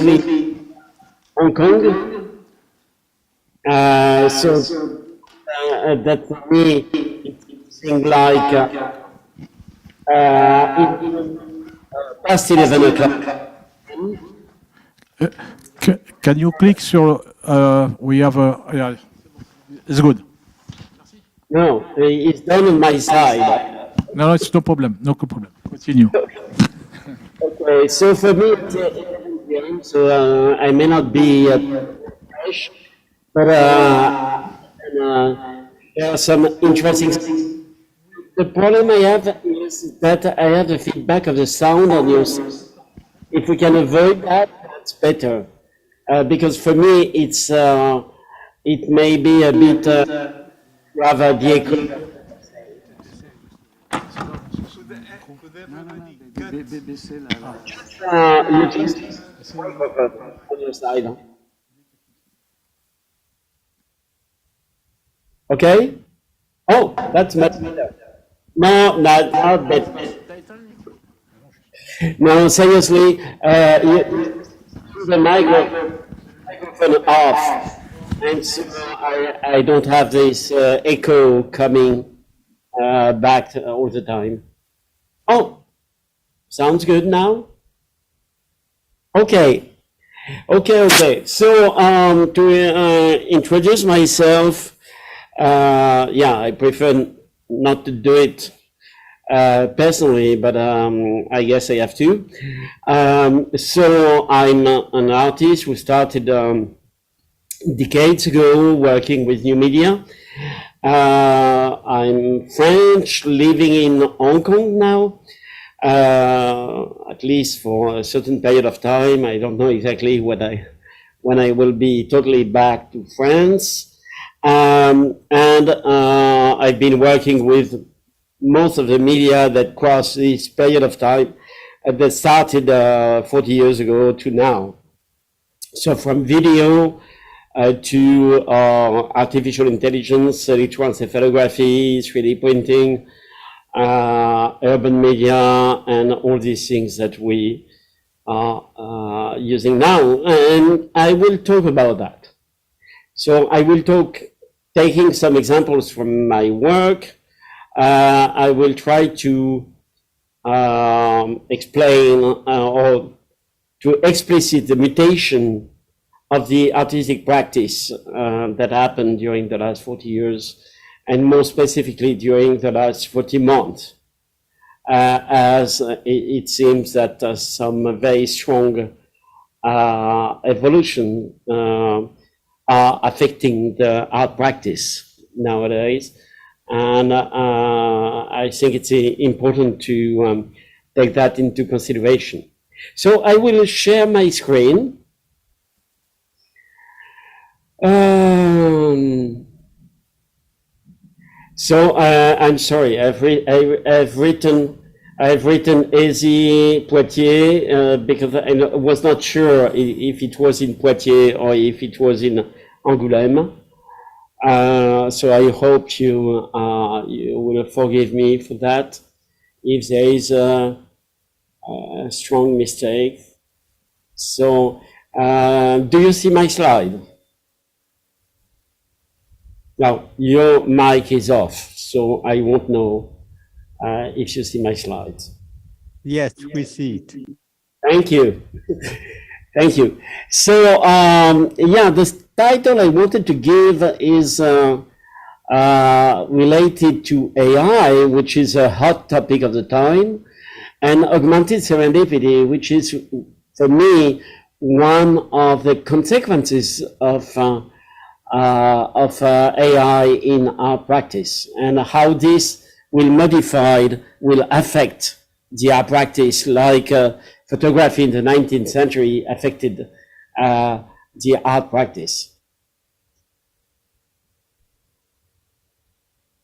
mostly Hong Kong. That for me, it seemed like past 11 o'clock. Can you click sur we have a it's good. No, it's done on my side. No, it's no problem. No problem. Continue. Okay, so for me, it's 11 p.m., so I may not be fresh, but there are some interesting things. The problem I have is that I have the feedback of the sound on your side. If we can avoid that, that's better. Because for me, it's it may be a bit rather the echo. You just on your side. Okay? Oh, that's much better. No, not better. No, seriously, the microphone off, and so I don't have this echo coming back all the time. Oh, sounds good now? Okay. So to introduce myself, yeah, I prefer not to do it personally, but I guess I have to. So I'm an artist who started decades ago working with new media. I'm French, living in Hong Kong now, at least for a certain period of time. I don't know exactly when I will be totally back to France. And I've been working with most of the media that crossed this period of time that started 40 years ago to now. So from video to artificial intelligence, electroencephalography, 3D printing, urban media, and all these things that we are using now. And I will talk about that. So I will talk, taking some examples from my work. I will try to explain or to explicit the mutation of the artistic practice that happened during the last 40 years, and more specifically during the last 40 months, as it seems that some very strong evolution are affecting the art practice nowadays. And I think it's important to take that into consideration. So I will share my screen. So I'm sorry, I've written Aisy Poitiers because I was not sure if it was in Poitiers or if it was in Angoulême. So I hope you will forgive me for that if there is a strong mistake. So do you see my slide? Now your mic is off, so I won't know if you see my slides. Yes, we see it. Thank you. Thank you. So yeah, the title I wanted to give is related to AI, which is a hot topic of the time, and augmented serendipity, which is, for me, one of the consequences of AI in our practice, and how this will affect the art practice, like photography in the 19th century affected the art practice.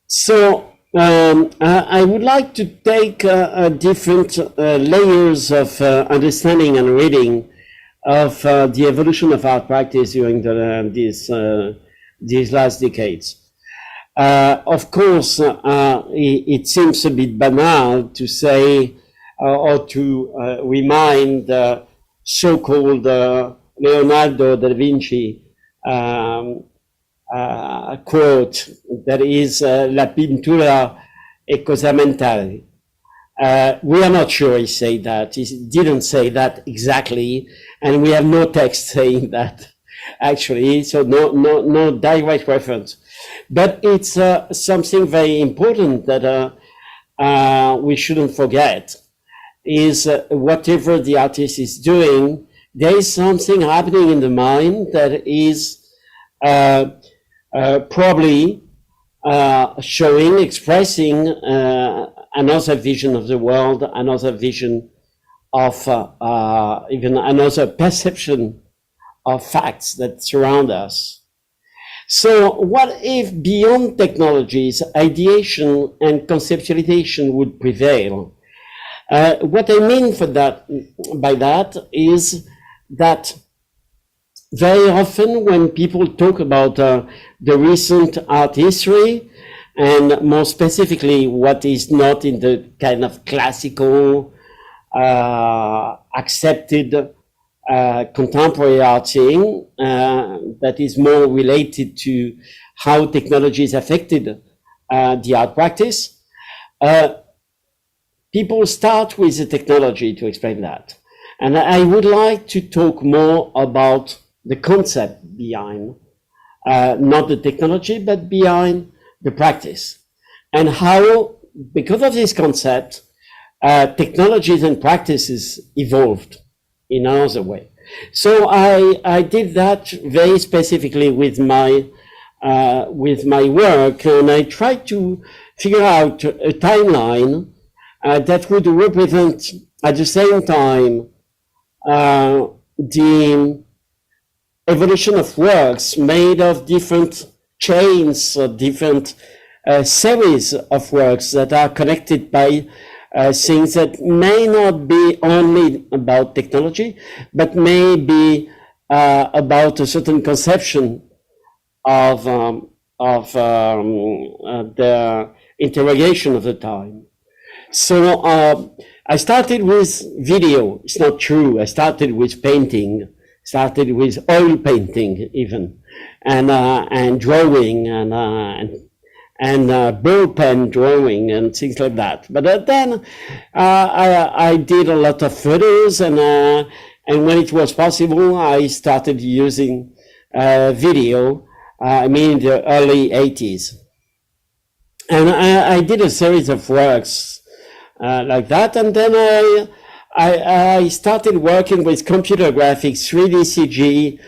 So I would like to take different layers of understanding and reading of the evolution of art practice during these last decades. Of course, it seems a bit banal to say or to remind so-called Leonardo da Vinci quote that is La pintura è cosa mentale. We are not sure he said that. He didn't say that exactly, and we have no text saying that actually, so no direct reference. But it's something very important that we shouldn't forget, is whatever the artist is doing, there is something happening in the mind that is probably showing, expressing another vision of the world, another vision of even another perception of facts that surround us. So what if beyond technologies, ideation and conceptualization would prevail? What I mean by that is that very often when people talk about the recent art history, and more specifically what is not in the kind of classical accepted contemporary art scene, that is more related to how technologies affected the art practice, people start with the technology to explain that. And I would like to talk more about the concept behind, not the technology, but behind the practice. And how, because of this concept, technologies and practices evolved in another way. So I did that very specifically with my work, and I tried to figure out a timeline that would represent at the same time the evolution of works made of different chains or different series of works that are connected by things that may not be only about technology, but may be about a certain conception of the interrogation of the time. So I started with video. It's not true. I started with painting, started with oil painting even, and drawing and ball pen drawing and things like that. But then I did a lot of photos, and when it was possible, I started using video. I mean, in the early 80s. And I did a series of works like that, and then I started working with computer graphics, 3D CG,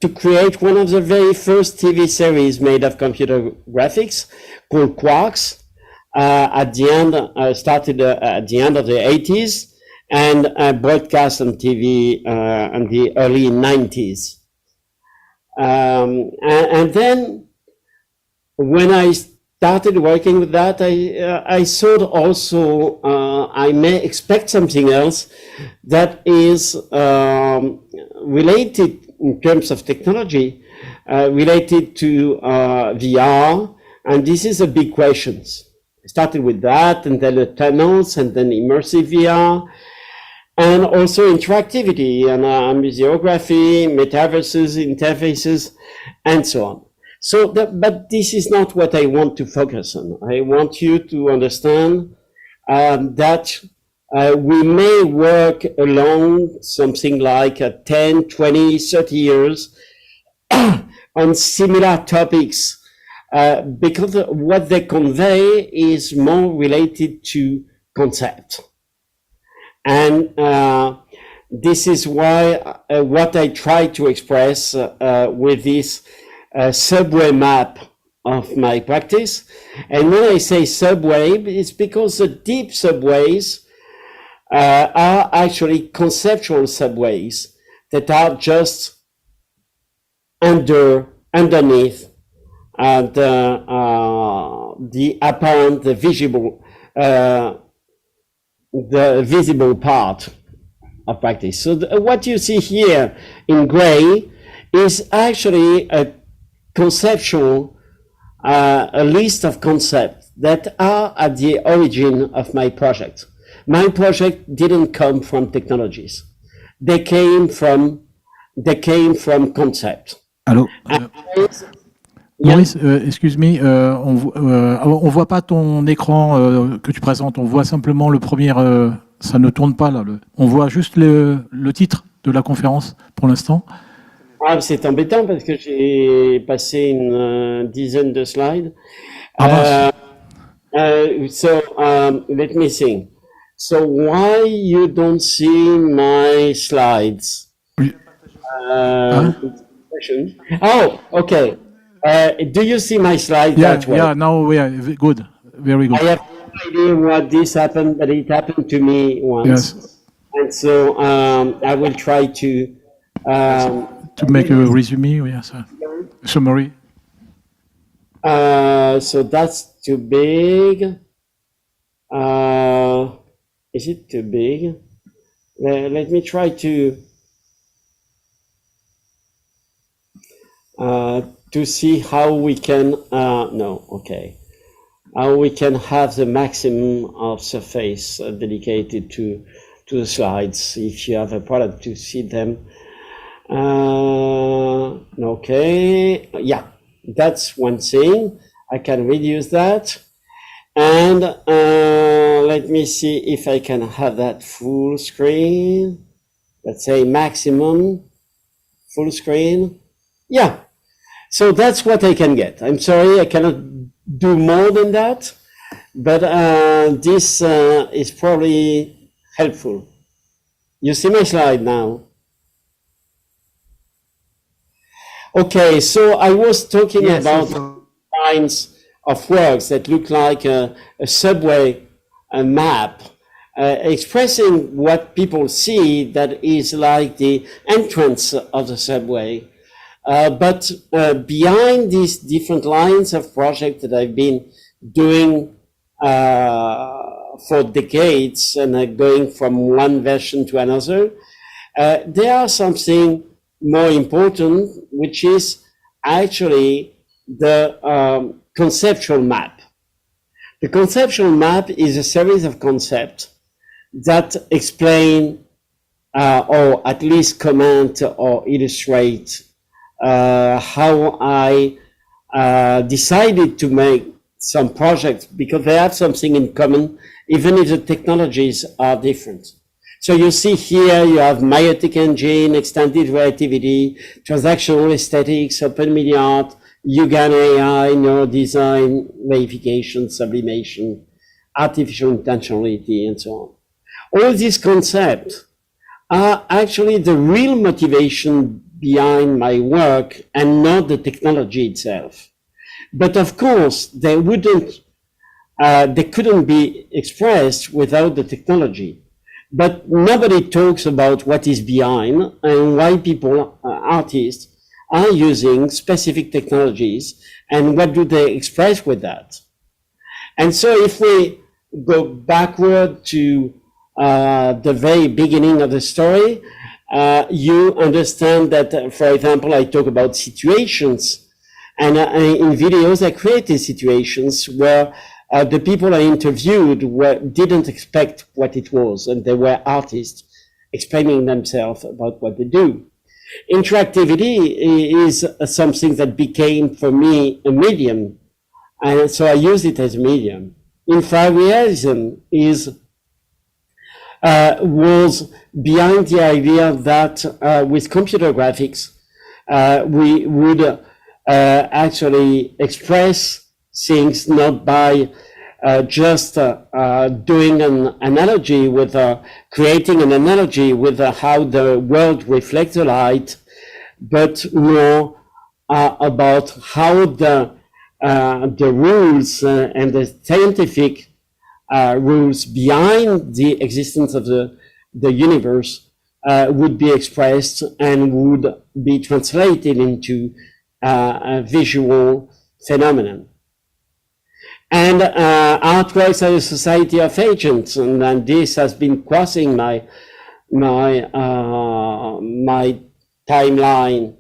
to create one of the very first TV series made of computer graphics called Quarks. At the end, started at the end of the 80s and broadcast on TV in the early 90s. And then when I started working with that, I thought also I may expect something else that is related in terms of technology, related to VR, and this is a big question. I started with that, and then the tunnels, and then immersive VR, and also interactivity and museography, metaverses, interfaces, and so on. So, but this is not what I want to focus on. I want you to understand that we may work along something like 10, 20, 30 years on similar topics because what they convey is more related to concept. And this is why what I try to express with this subway map of my practice. And when I say subway, it's because the deep subways are actually conceptual subways that are just underneath the apparent, the visible part of practice. So what you see here in gray is actually a conceptual, a list of concepts that are at the origin of my project. My project didn't come from technologies. they came from concept. Allô? Yeah. Maurice, excuse me, on voit pas ton écran que tu présentes, on voit simplement le premier, ça ne tourne pas là, on voit juste le titre de la conférence pour l'instant. Ah, c'est embêtant parce que j'ai passé une dizaine de slides. Ah, Let me see. So why you don't see my slides? Oui. Hein? Oh, okay. Do you see my slide Yeah, that way? yeah, now we are good, very good. I have no idea what this happened, but it happened to me once. Yes. And so I will try to make a resume, yes, summary. So that's too big. Is it too big? Let me try to see how we can, how we can have the maximum of surface dedicated to the slides, if you have a problem to see them. Okay, yeah, that's one thing. I can reduce that. And let me see if I can have that full screen. Let's say maximum full screen. Yeah. So that's what I can get. I'm sorry, I cannot do more than that, but this is probably helpful. You see my slide now? Okay, so I was talking about lines of works that look like a subway map, expressing what people see that is like the entrance of the subway. But behind these different lines of project that I've been doing for decades and going from one version to another, there are something more important, which is actually the conceptual map. The conceptual map is a series of concepts that explain or at least comment or illustrate how I decided to make some projects, because they have something in common, even if the technologies are different. So you see here, you have meiotic engine, extended relativity, transactional aesthetics, open media art, Yugan AI, neurodesign, reification, sublimation, artificial intentionality, and so on. All these concepts are actually the real motivation behind my work and not the technology itself. But of course, they couldn't be expressed without the technology. But nobody talks about what is behind and why people, artists, are using specific technologies and what do they express with that. And so if we go backward to the very beginning of the story, you understand that, for example, I talk about situations, and in videos I created situations where the people I interviewed didn't expect what it was, and they were artists explaining themselves about what they do. Interactivity is something that became for me a medium, and so I use it as a medium. Infrarealism was behind the idea that with computer graphics, we would actually express things not by just doing an analogy with, creating an analogy with how the world reflects the light, but more about how the rules and the scientific rules behind the existence of the universe would be expressed and would be translated into a visual phenomenon. And artworks are a society of agents, and this has been crossing my timeline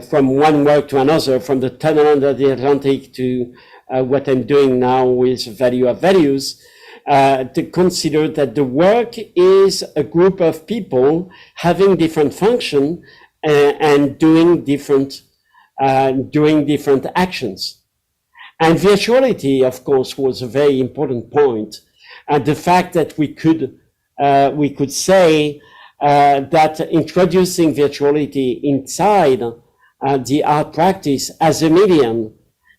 from one work to another, from the tunnel under the Atlantic to what I'm doing now with Value of Values. to consider that the work is a group of people having different function and doing different actions. And virtuality, of course, was a very important point. And the fact that we could say that introducing virtuality inside the art practice as a medium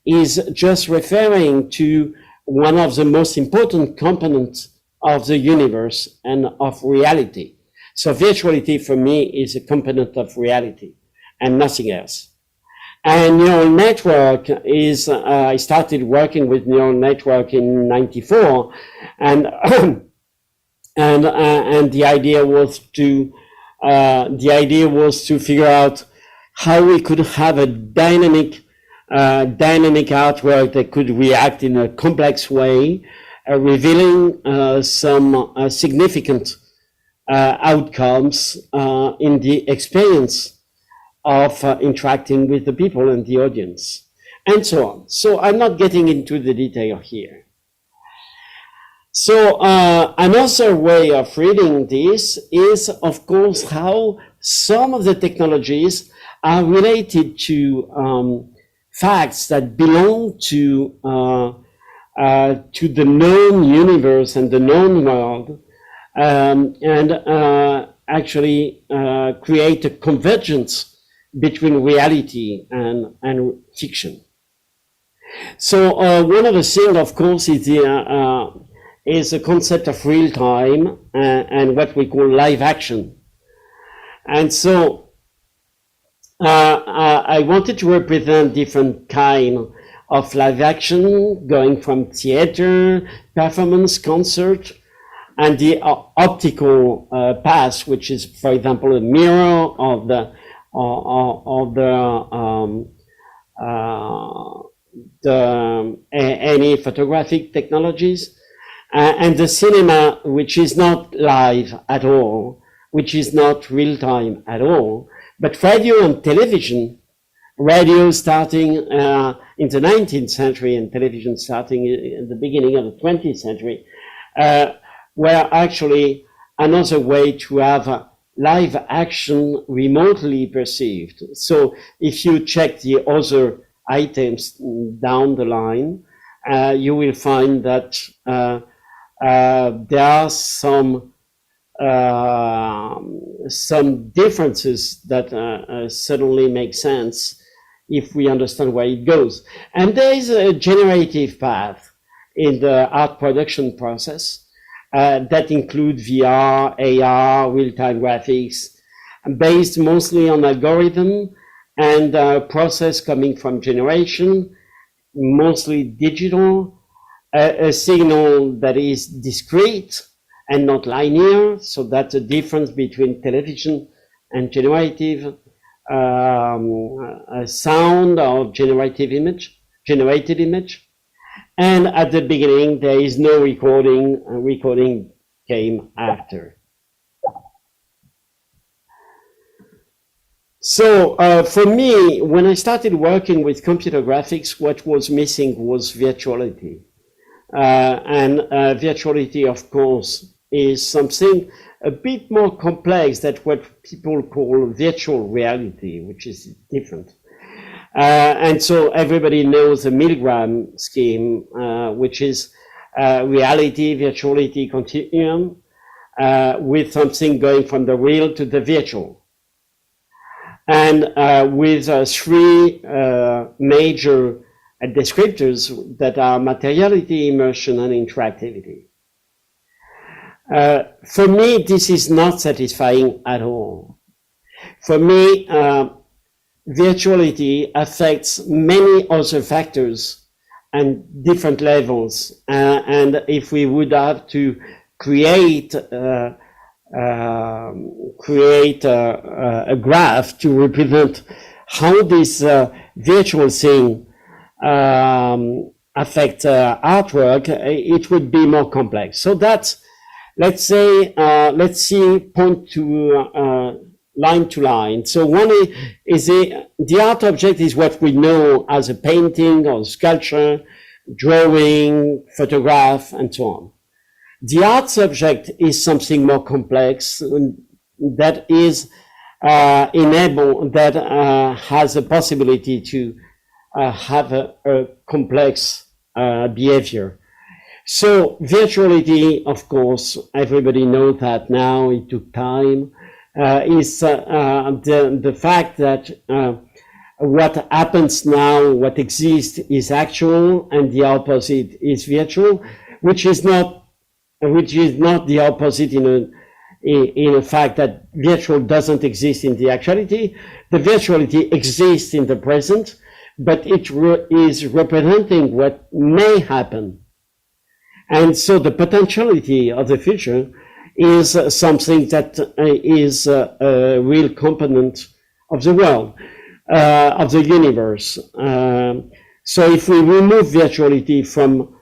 is just referring to one of the most important components of the universe and of reality. So virtuality for me is a component of reality and nothing else. And neural network is, I started working with neural network in '94, and the idea was to figure out how we could have a dynamic artwork that could react in a complex way, revealing some significant outcomes in the experience of interacting with the people and the audience, and so on. So I'm not getting into the detail here. So another way of reading this is, of course, how some of the technologies are related to facts that belong to the known universe and the known world, and actually create a convergence between reality and fiction. So one of the things, of course, is the concept of real time and what we call live action. And so I wanted to represent different kind of live action, going from theater, performance, concert, and the optical path, which is, for example, a mirror of any photographic technologies, and the cinema, which is not live at all, which is not real time at all, but radio and television, radio starting in the 19th century and television starting in the beginning of the 20th century, were actually another way to have live action remotely perceived. So if you check the other items down the line, you will find that there are some differences that suddenly make sense if we understand where it goes. And there is a generative path in the art production process that include VR, AR, real-time graphics, based mostly on algorithm and process coming from generation, mostly digital, a signal that is discrete and not linear. So that's a difference between television and generative sound or generated image. And at the beginning, there is no recording. Recording came after. So for me, when I started working with computer graphics, what was missing was virtuality. And virtuality, of course, is something a bit more complex than what people call virtual reality, which is different. And so everybody knows the Milgram scheme, which is reality, virtuality continuum, with something going from the real to the virtual. And with three major descriptors that are materiality, immersion, and interactivity. For me, this is not satisfying at all. For me, virtuality affects many other factors and different levels. And if we would have to create a graph to represent how this virtual thing affects artwork, it would be more complex. So that's, let's see, point to line to line. So one is the art object is what we know as a painting or sculpture, drawing, photograph, and so on. The art subject is something more complex that is that has a possibility to have a complex behavior. So virtuality, of course, everybody knows that now, it took time, is the fact that what happens now, what exists is actual, and the opposite is virtual, which is not the opposite in a fact that virtual doesn't exist in the actuality. The virtuality exists in the present, but it is representing what may happen. And so the potentiality of the future is something that is a real component of the world, of the universe. So if we remove virtuality from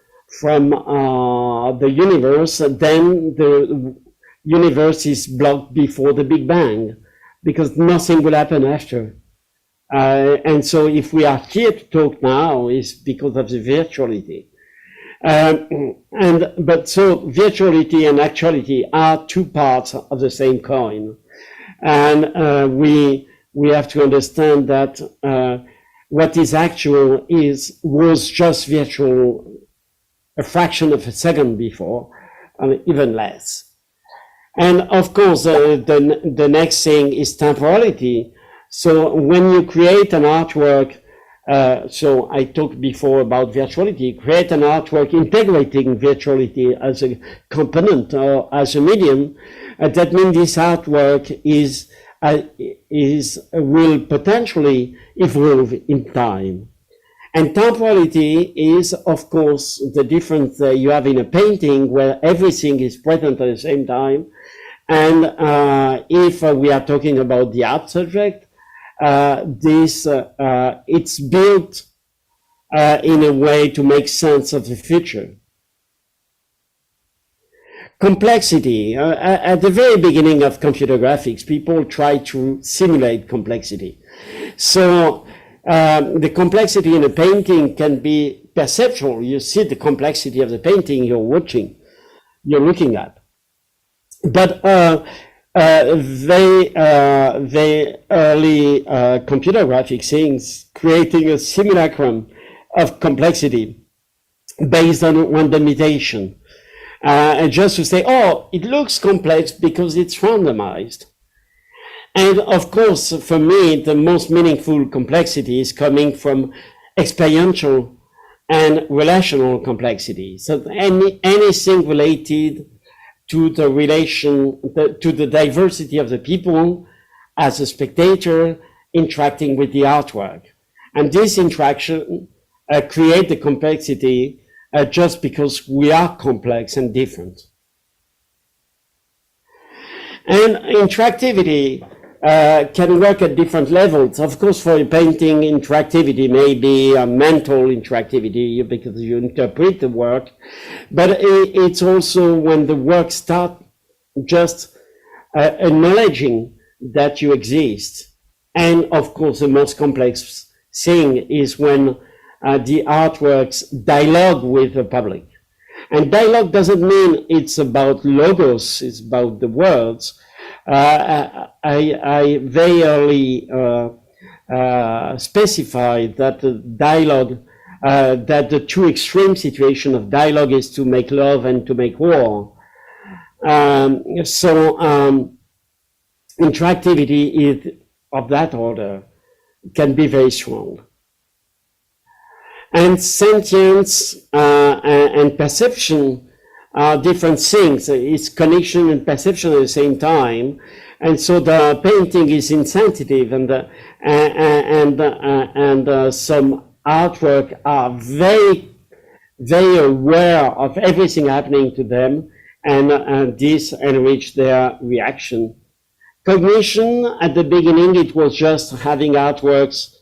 the universe, then the universe is blocked before the Big Bang, because nothing will happen after. And so if we are here to talk now, is because of the virtuality. But so virtuality and actuality are two parts of the same coin. And we have to understand that what is actual was just virtual a fraction of a second before, and even less. And of course, the next thing is temporality. So when you create an artwork, so I talked before about virtuality, create an artwork integrating virtuality as a component or as a medium, that means this artwork will potentially evolve in time. And temporality is, of course, the difference you have in a painting where everything is present at the same time. And if we are talking about the art subject, it's built in a way to make sense of the future. Complexity. At the very beginning of computer graphics, people try to simulate complexity. So the complexity in a painting can be perceptual. You see the complexity of the painting you're looking at. But very early computer graphics things creating a simulacrum of complexity based on randomization. And just to say, oh, it looks complex because it's randomized. And of course, for me, the most meaningful complexity is coming from experiential and relational complexity. So anything related to the relation, to the diversity of the people as a spectator interacting with the artwork. And this interaction creates the complexity just because we are complex and different. And interactivity can work at different levels. Of course, for a painting, interactivity may be a mental interactivity because you interpret the work, but it's also when the work starts just acknowledging that you exist. And of course, the most complex thing is when the artworks dialogue with the public. And dialogue doesn't mean it's about logos, it's about the words. I very early specified that the dialogue, that the two extreme situation of dialogue is to make love and to make war. Interactivity is of that order, can be very strong. And sentience and perception are different things. It's connection and perception at the same time. And so the painting is insensitive, and some artwork are very, very aware of everything happening to them, and this enrich their reaction. Cognition, at the beginning, it was just having artworks,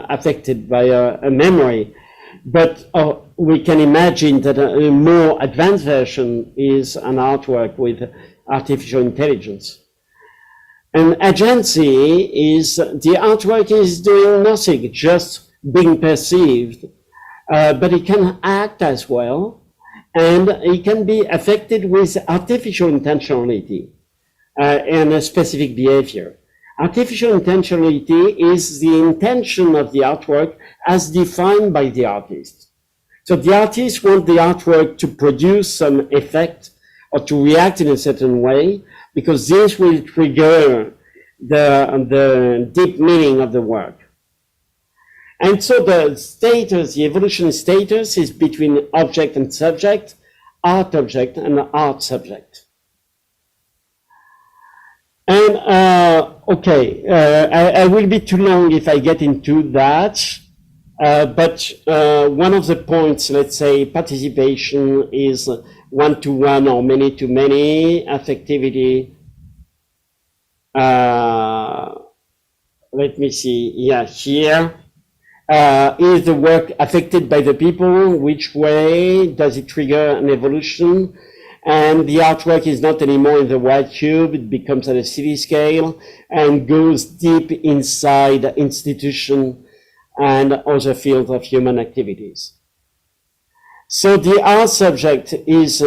affected by a memory. But we can imagine that a more advanced version is an artwork with artificial intelligence. And agency is the artwork is doing nothing, just being perceived, but it can act as well, and it can be affected with artificial intentionality and a specific behavior. Artificial intentionality is the intention of the artwork as defined by the artist. So the artist wants the artwork to produce some effect or to react in a certain way, because this will trigger the deep meaning of the work. And so the status, the evolution status is between object and subject, art object and art subject. And I will be too long if I get into that, but one of the points, let's say participation is one-to-one or many-to-many, affectivity. Let me see, yeah, here. Is the work affected by the people? Which way does it trigger an evolution? And the artwork is not anymore in the white cube, it becomes at a city scale and goes deep inside institution and other fields of human activities. So the art subject is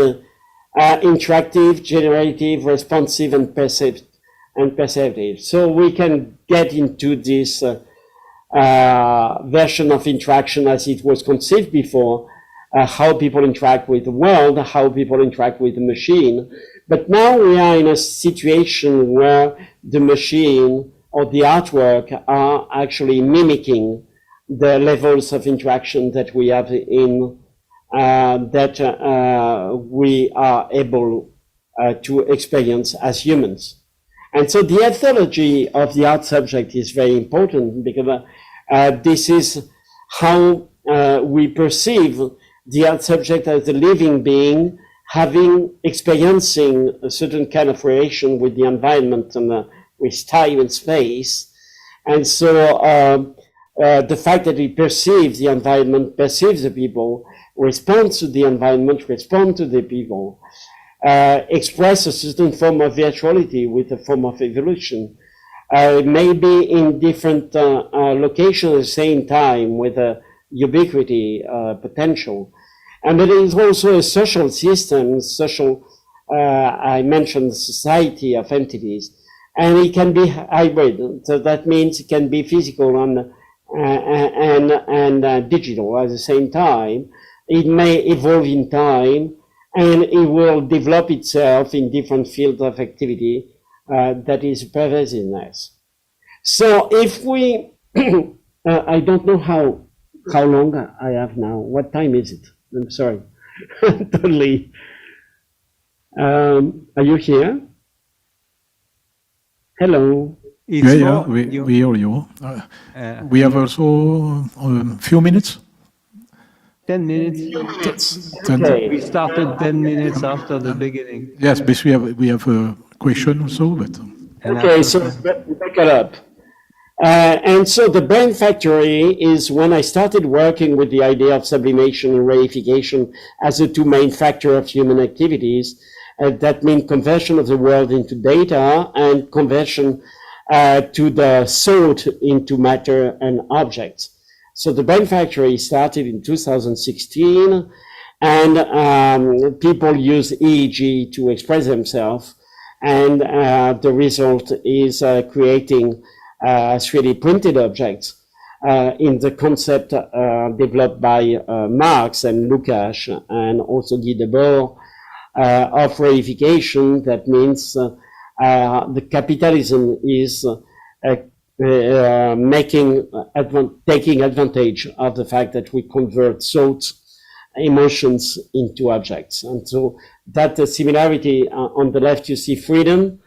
interactive, generative, responsive, and perceptive. So we can get into this version of interaction as it was conceived before, how people interact with the world, how people interact with the machine. But now we are in a situation where the machine or the artwork are actually mimicking the levels of interaction that we have in we are able to experience as humans. And so the ethology of the art subject is very important, because this is how we perceive the art subject as a living being, experiencing a certain kind of relation with the environment and with time and space. And so the fact that we perceive the environment, perceives the people, responds to the environment, responds to the people, express a certain form of virtuality with a form of evolution, maybe in different locations at the same time with a ubiquity potential. And it is also a social system, I mentioned society of entities, and it can be hybrid. So that means it can be physical and digital at the same time. It may evolve in time, and it will develop itself in different fields of activity. That is pervasiveness. So if we, I don't know how long I have now. What time is it? I'm sorry. Totally. Are you here? Hello. Yeah, we hear you. We have also a few minutes. 10 minutes. Okay. We started 10 minutes after the beginning. Yes, but we have a question also, but. Okay, so back it up. And so the brain factory is when I started working with the idea of sublimation and reification as the two main factors of human activities. That means conversion of the world into data and conversion to the thought into matter and objects. So the brain factory started in 2016, and people use EEG to express themselves. And the result is creating 3D printed objects in the concept developed by Marx and Lucas and also Guy Debord of reification. That means the capitalism is taking advantage of the fact that we convert thoughts, emotions into objects. And so that similarity on the left, you see freedom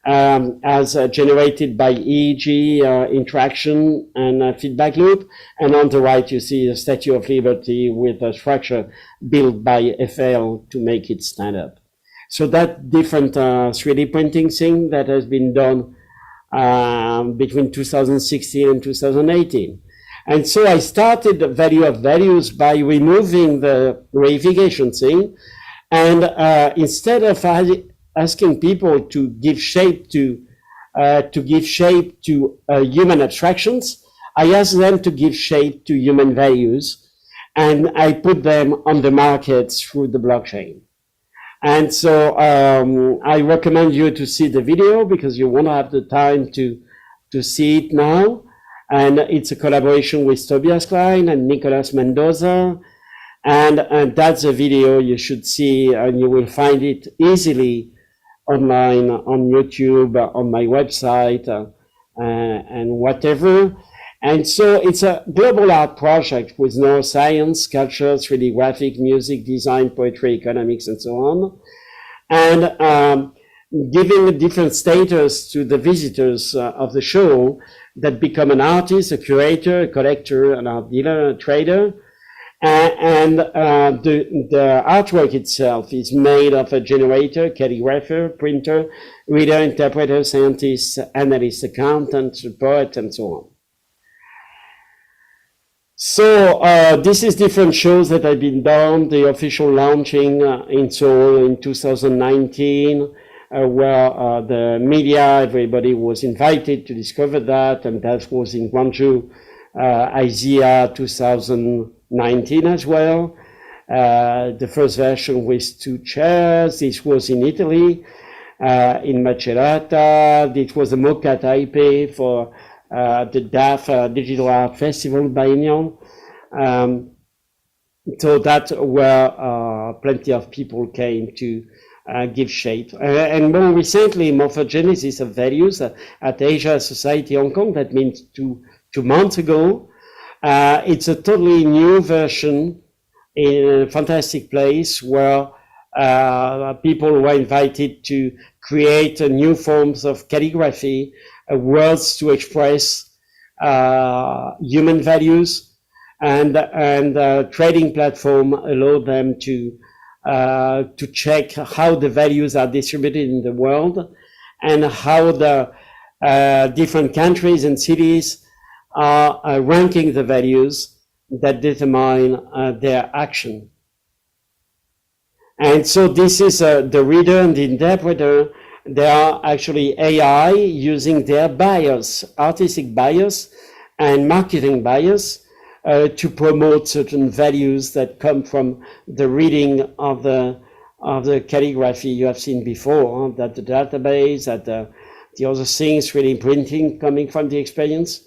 as generated by EEG interaction and feedback loop. And on the right, you see the Statue of Liberty with a structure built by FL to make it stand up. So that different 3D printing thing that has been done between 2016 and 2018. And so I started the value of values by removing the reification thing. And instead of asking people to give shape to to give shape to human abstractions. I asked them to give shape to human values, and I put them on the market through the blockchain. And so I recommend you to see the video because you won't have the time to see it now. And it's a collaboration with Tobias Klein and Nicolas Mendoza. And that's a video you should see, and you will find it easily online on YouTube, on my website, and whatever. And so it's a global art project with neuroscience, culture, 3D graphic, music, design, poetry, economics, and so on. And giving a different status to the visitors of the show that become an artist, a curator, a collector, an art dealer, a trader. And the artwork itself is made of a generator, calligrapher, printer, reader, interpreter, scientist, analyst, accountant, poet, and so on. So this is different shows that have been done. The official launching in Seoul in 2019, where the media, everybody was invited to discover that, and that was in Gwangju, IZEA 2019 as well. The first version with 2 chairs. This was in Italy, in Macerata. This was a MoCA Taipei for the DAF Digital Art Festival Biennial. So that where plenty of people came to give shape. And more recently, Morphogenesis of Values at Asia Society Hong Kong, that means two months ago. It's a totally new version in a fantastic place where people were invited to create new forms of calligraphy, words to express human values, and trading platform allowed them to check how the values are distributed in the world and how the different countries and cities are ranking the values that determine their action. And so this is the reader and the interpreter. They are actually AI using their bias, artistic bias and marketing bias, to promote certain values that come from the reading of the calligraphy you have seen before, that the database, that the other things, 3D printing coming from the experience.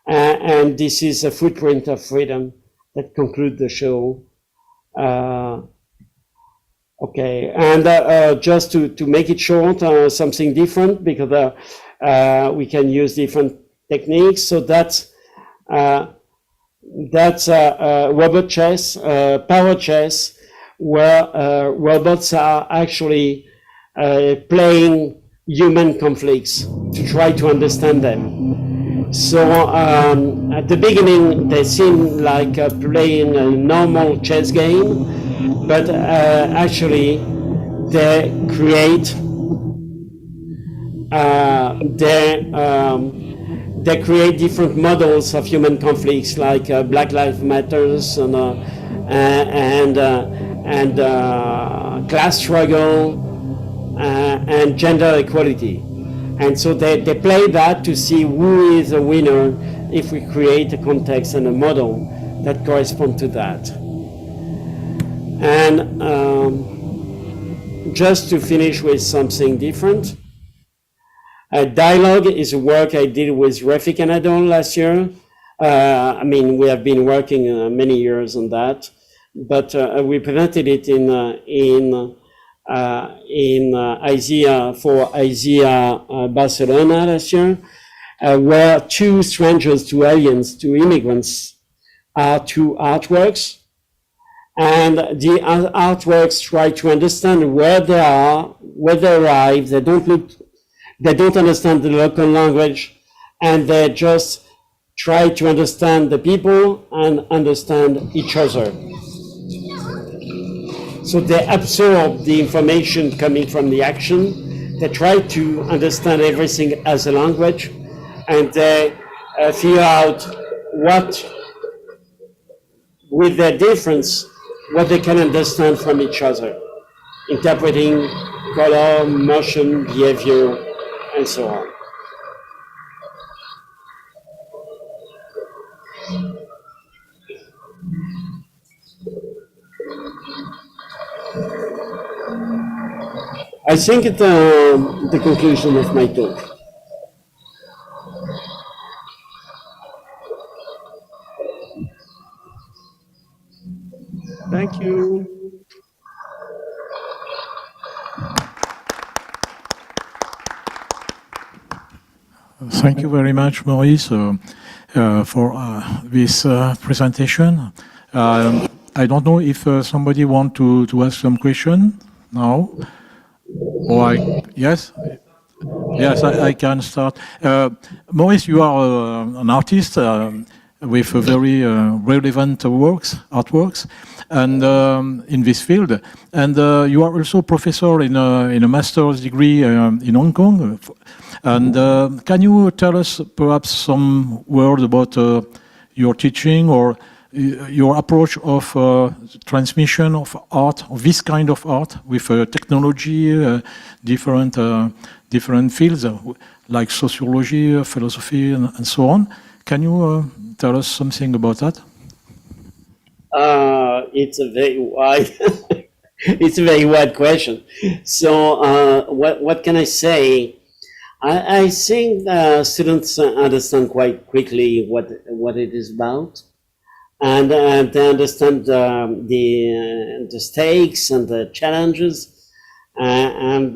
And this is a footprint of freedom that concludes the show. Okay, and just to make it short, something different, because we can use different techniques. So that's robot chess, power chess, where robots are actually playing human conflicts to try to understand them. So at the beginning, they seem like playing a normal chess game, but actually they create different models of human conflicts, like Black Lives Matters and class struggle and gender equality. And so they play that to see who is a winner if we create a context and a model that correspond to that. And just to finish with something different, dialogue is a work I did with Refik Anadol last year. I mean, we have been working many years on that, but we presented it in IZEA for IZEA Barcelona last year, where 2 strangers, 2 aliens, 2 immigrants are 2 artworks. And the artworks try to understand where they are, where they arrive. They don't understand the local language, and they just try to understand the people and understand each other. So they absorb the information coming from the action. They try to understand everything as a language, and they figure out what, with their difference, what they can understand from each other, interpreting color, motion, behavior, and so on. I think it's the conclusion of my talk. Thank you. Thank you very much, Maurice, for this presentation. I don't know if somebody wants to ask some question now. Or yes? Yes, I can start. Maurice, you are an artist with very relevant artworks, and in this field. And you are also professor in a master's degree in Hong Kong. And can you tell us perhaps some words about your teaching or your approach of transmission of art, of this kind of art, with technology, different fields like sociology, philosophy, and so on? Can you tell us something about that? It's a very wide, it's a very wide question. So what can I say? I think students understand quite quickly what it is about, and they understand the stakes and the challenges, and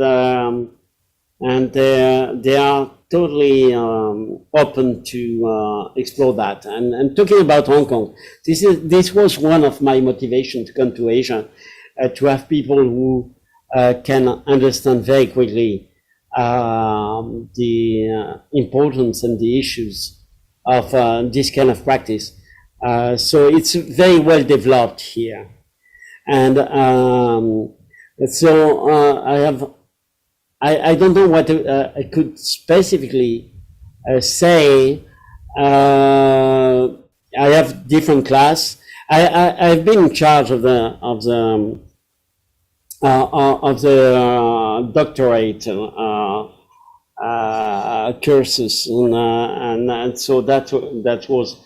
they are totally open to explore that. And talking about Hong Kong, this was one of my motivations to come to Asia, to have people who can understand very quickly the importance and the issues of this kind of practice. So it's very well developed here. And so I don't know what I could specifically say. I have different class. I've been in charge of the doctorate courses, and so that was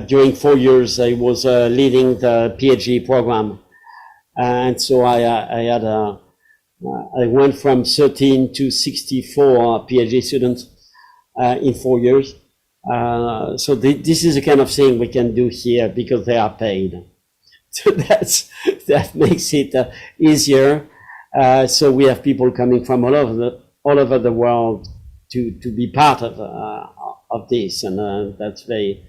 during 4 years. I was leading the PhD program, and so I went from 13 to 64 PhD students in 4 years. So this is the kind of thing we can do here because they are paid. So that makes it easier. So we have people coming from all over the world to be part of this, and that's very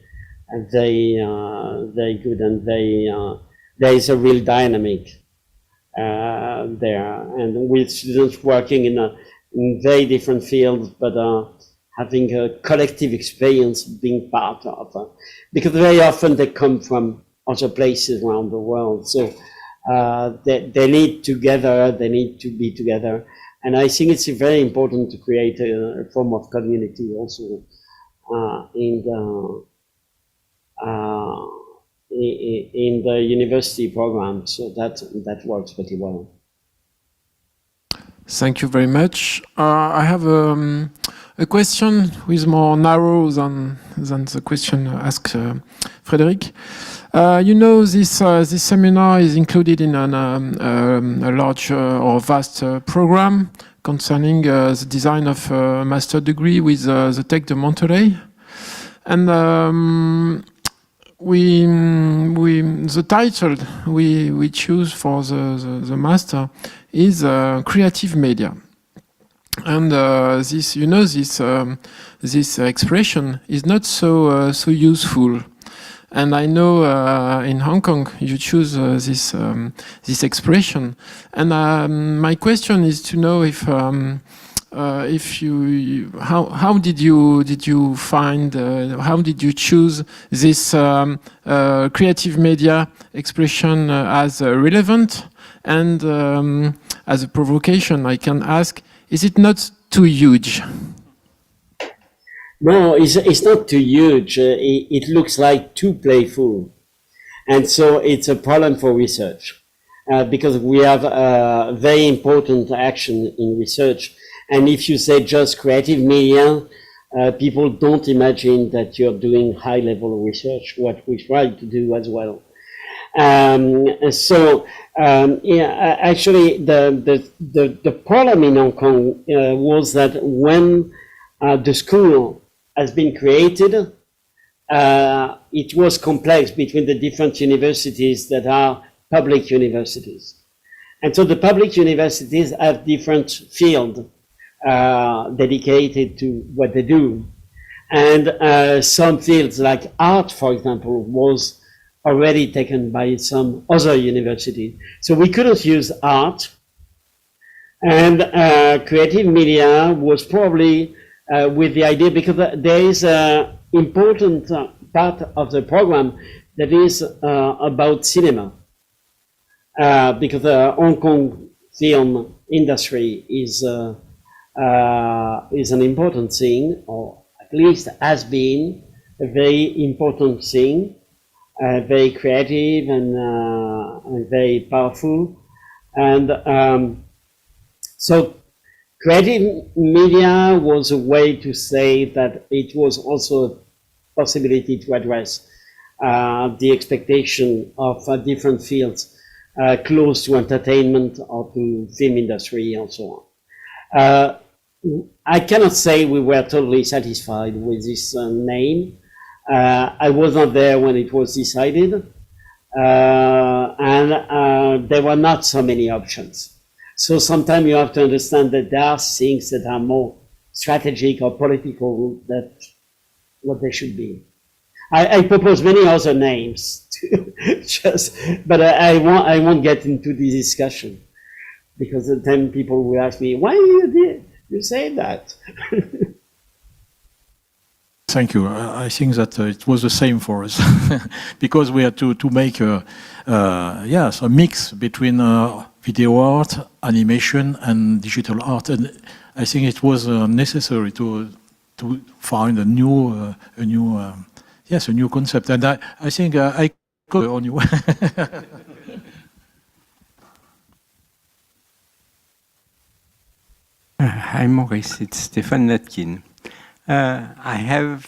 good, and there is a real dynamic there, and with students working in very different fields, but having a collective experience being part of, because very often they come from other places around the world, so they need to be together, and I think it's very important to create a form of community also in the university program, so that works pretty well. Thank you very much. I have a question with more narrow than the question asked Frédéric. You know, this seminar is included in a large or vast program concerning the design of a master degree with the Tech de Monterrey, and the title we choose for the master is creative media, and this, you know, this expression is not so useful. And I know in Hong Kong you choose this expression, and my question is to know if you how did you find how did you choose this creative media expression as relevant, and as a provocation I can ask, is it not too huge? No, it's not too huge. It looks like too playful. And so it's a problem for research because we have very important action in research. And if you say just creative media, people don't imagine that you're doing high level research, what we try to do as well. Yeah, actually, the problem in Hong Kong was that when the school has been created, it was complex between the different universities that are public universities. And so the public universities have different fields dedicated to what they do. And some fields like art, for example, was already taken by some other universities. So we couldn't use art. And creative media was probably with the idea, because there is an important part of the program that is about cinema. Because the Hong Kong film industry is an important thing, or at least has been a very important thing, very creative and very powerful. And so creative media was a way to say that it was also a possibility to address the expectation of different fields close to entertainment or to film industry and so on. I cannot say we were totally satisfied with this name. I was not there when it was decided, and there were not so many options. So sometimes you have to understand that there are things that are more strategic or political than what they should be. I propose many other names, but I won't get into the discussion, because then people will ask me, why you say that? Thank you. I think that it was the same for us, because we had to make a mix between video art, animation, and digital art, and I think it was necessary to find a new concept. And I think I could on you. Hi Maurice, it's Stéphane Latkin. I have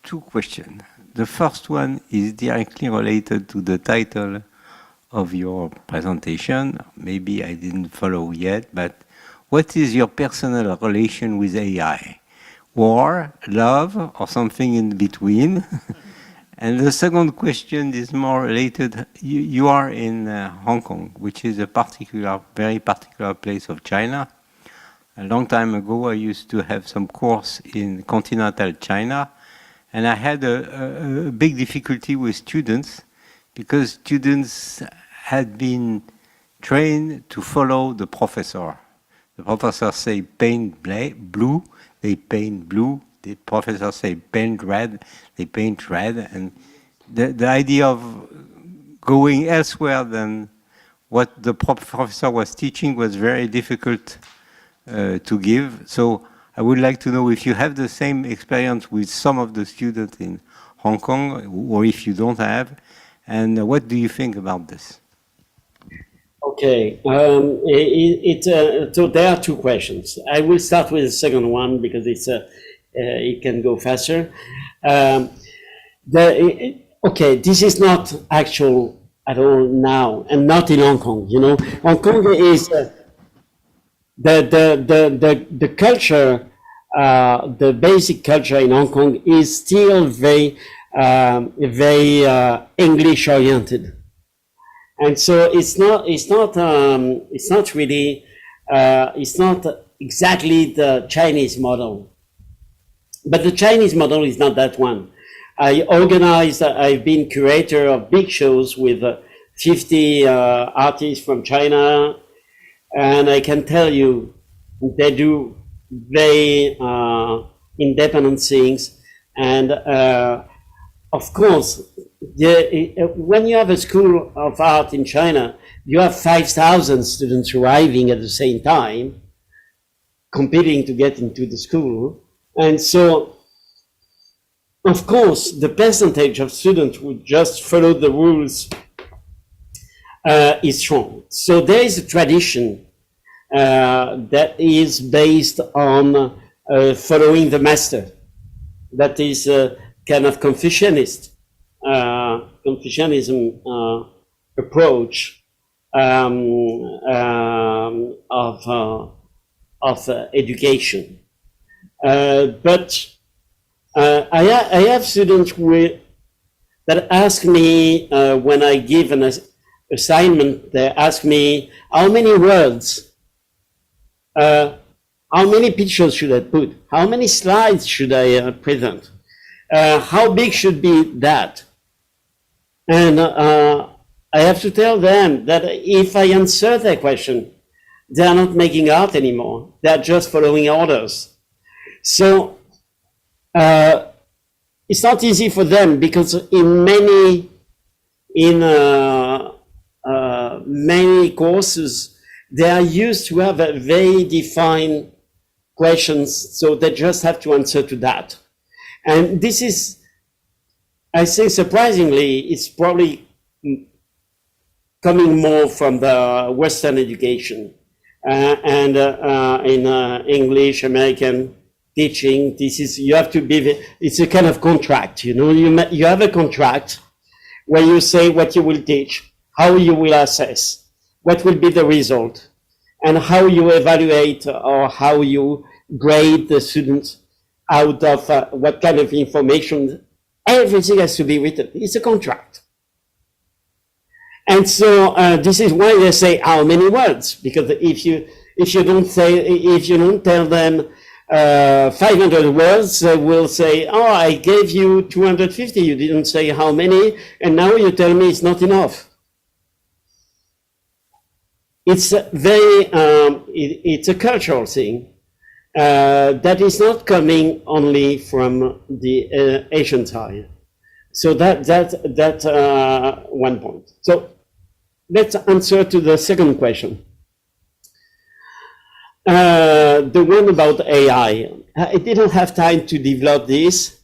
two questions. The first one is directly related to the title of your presentation. Maybe I didn't follow yet, but what is your personal relation with AI? War, love, or something in between? And the second question is more related. You are in Hong Kong, which is a very particular place of China. A long time ago, I used to have some course in continental China, and I had a big difficulty with students, because students had been trained to follow the professor. The professor say paint blue, they paint blue. The professor say paint red, they paint red. And the idea of going elsewhere than what the professor was teaching was very difficult to give. So I would like to know if you have the same experience with some of the students in Hong Kong, or if you don't have, and what do you think about this? Okay, so there are two questions. I will start with the second one because it can go faster. Okay, this is not actual at all now, and not in Hong Kong. You know, Hong Kong is the culture, the basic culture in Hong Kong is still very English oriented. And so it's not exactly the Chinese model, but the Chinese model is not that one. I've been curator of big shows with 50 artists from China, and I can tell you they do very independent things. And of course, when you have a school of art in China, you have 5,000 students arriving at the same time, competing to get into the school. And so, of course, the percentage of students who just follow the rules is strong. So there is a tradition that is based on following the master. That is kind of Confucianist. Confucianism approach of education. But I have students that ask me when I give an assignment, they ask me how many words, how many pictures should I put, how many slides should I present, how big should be that, and I have to tell them that if I answer their question, they are not making art anymore. They are just following orders. So it's not easy for them because in many courses, they are used to have a very defined questions, so they just have to answer to that. And this is, I think surprisingly, it's probably coming more from the Western education and in English, American teaching. This is, you have to be, it's a kind of contract, you know, you have a contract where you say what you will teach, how you will assess, what will be the result, and how you evaluate or how you grade the students out of what kind of information. Everything has to be written. It's a contract. And so this is why they say how many words, because if you don't tell them 500 words, they will say, oh, I gave you 250, you didn't say how many, and now you tell me it's not enough. It's very, it's a cultural thing that is not coming only from the Asian side. So that's one point. So let's answer to the second question. The one about AI. I didn't have time to develop this,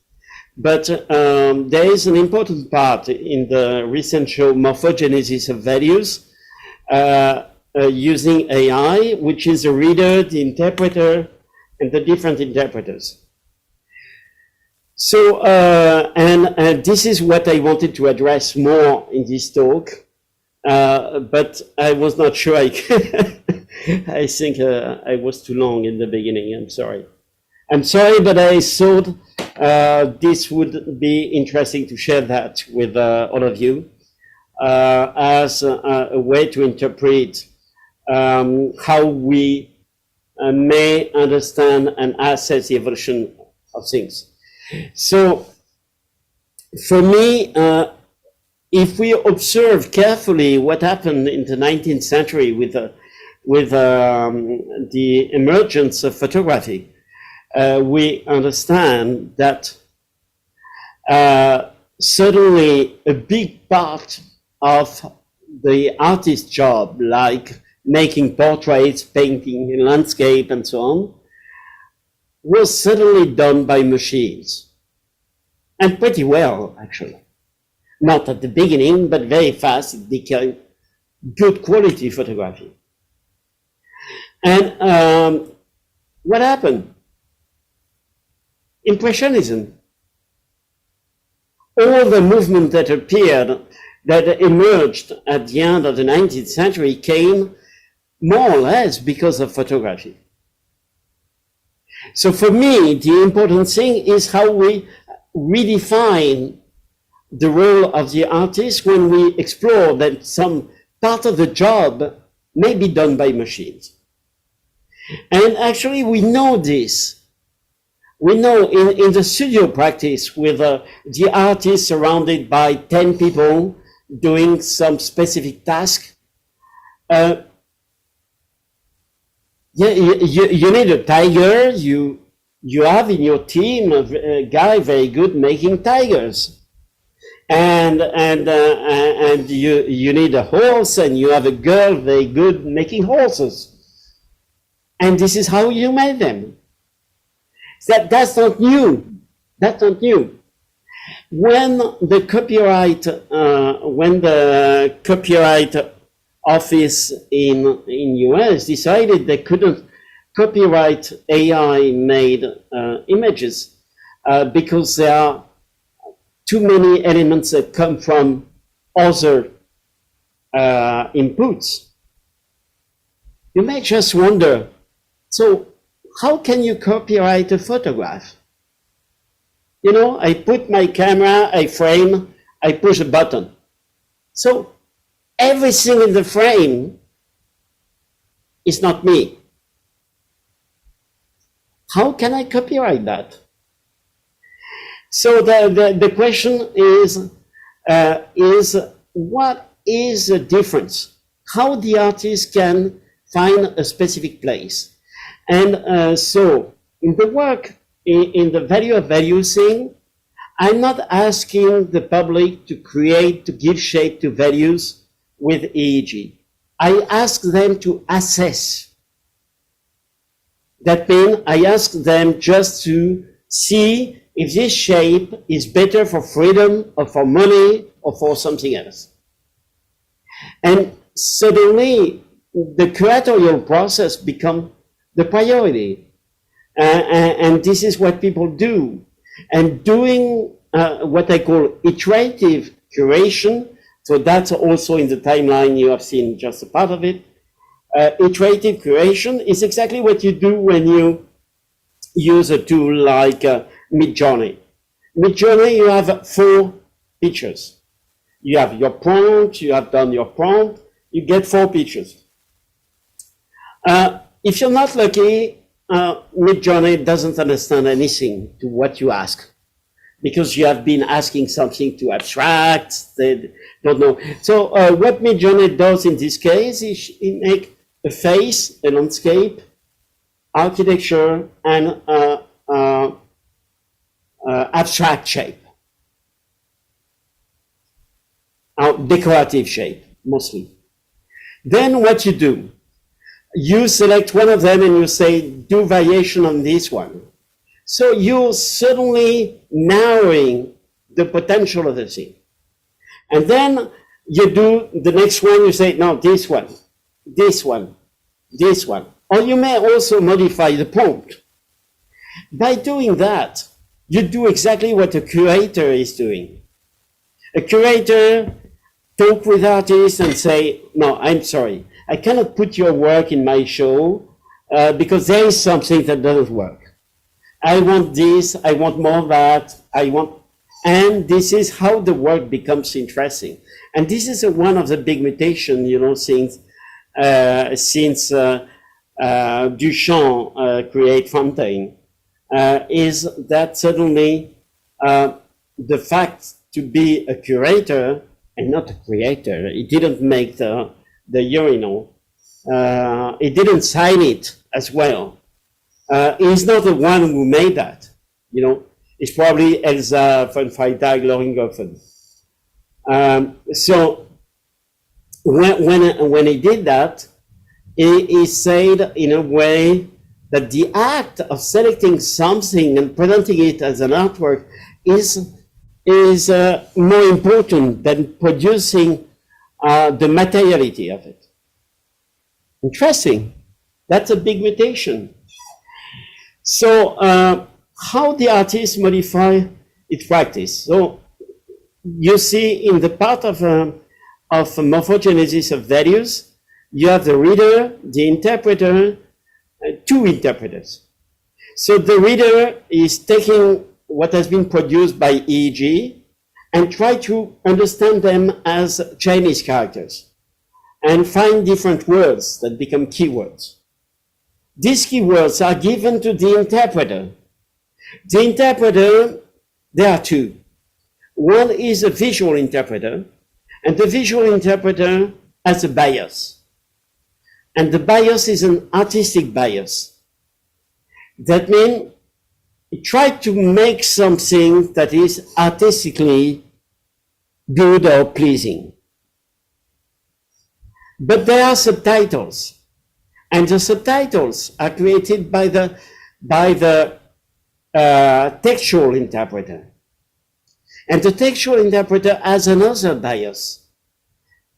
but there is an important part in the recent show, Morphogenesis of Values, using AI, which is a reader, the interpreter, and the different interpreters. So, and this is what I wanted to address more in this talk, but I was not sure I could. I think I was too long in the beginning. I'm sorry. I'm sorry, but I thought this would be interesting to share that with all of you as a way to interpret how we may understand and assess the evolution of things. So, for me, if we observe carefully what happened in the 19th century with the emergence of photography, we understand that suddenly a big part of the artist's job, like making portraits, painting, landscape, and so on, was suddenly done by machines. And pretty well, actually. Not at the beginning, but very fast it became good quality photography. And what happened? Impressionism. All the movement that appeared, that emerged at the end of the 19th century came more or less because of photography. So for me, the important thing is how we redefine the role of the artist when we explore that some part of the job may be done by machines. And actually we know this. We know in the studio practice with the artist surrounded by 10 people doing some specific task, you need a tiger. You have in your team a guy very good making tigers, and you need a horse, and you have a girl very good making horses, and this is how you made them. That's not new. That's not new. When the copyright office in US decided they couldn't copyright AI made images because there are too many elements that come from other inputs, you may just wonder, so how can you copyright a photograph? You know, I put my camera, I frame, I push a button. So everything in the frame is not me. How can I copyright that? So the question is what is the difference? How the artist can find a specific place? And so in the work, in the value of value thing, I'm not asking the public to create, to give shape to values with EEG. I ask them to assess. That means I ask them just to see if this shape is better for freedom or for money or for something else. And suddenly the curatorial process becomes the priority. And this is what people do. And doing what I call iterative curation, so that's also in the timeline, you have seen just a part of it. Iterative curation is exactly what you do when you use a tool like Midjourney. Midjourney, you have 4 pictures. You have your prompt, you have done your prompt, you get 4 pictures. If you're not lucky, Midjourney doesn't understand anything to what you ask, because you have been asking something to abstract, they don't know. So what Midjourney does in this case is it makes a face, a landscape, architecture, and abstract shape, decorative shape, mostly. Then what you do, you select one of them and you say, do variation on this one. So you're suddenly narrowing the potential of the thing. And then you do the next one, you say, no, this one, this one, this one. Or you may also modify the prompt. By doing that, you do exactly what a curator is doing. A curator talk with artists and say, no, I'm sorry, I cannot put your work in my show because there is something that doesn't work. I want this, I want more of that, and this is how the work becomes interesting. And this is one of the big mutations, you know, since Duchamp create Fontaine, is that suddenly the fact to be a curator and not a creator, it didn't make the urinal, it didn't sign it as well. He's not the one who made that, you know. It's probably Elsa von Freitag Loringhofen. So when he did that, he said in a way that the act of selecting something and presenting it as an artwork is more important than producing the materiality of it. Interesting. That's a big mutation. So how the artist modify its practice? So you see in the part of morphogenesis of values, you have the reader, the interpreter, 2 interpreters. So the reader is taking what has been produced by EEG and try to understand them as Chinese characters and find different words that become keywords. These keywords are given to the interpreter. The interpreter, there are 2. One is a visual interpreter, and the visual interpreter has a bias. And the bias is an artistic bias. That means he tried to make something that is artistically good or pleasing. But there are subtitles. And the subtitles are created by the textual interpreter. And the textual interpreter has another bias,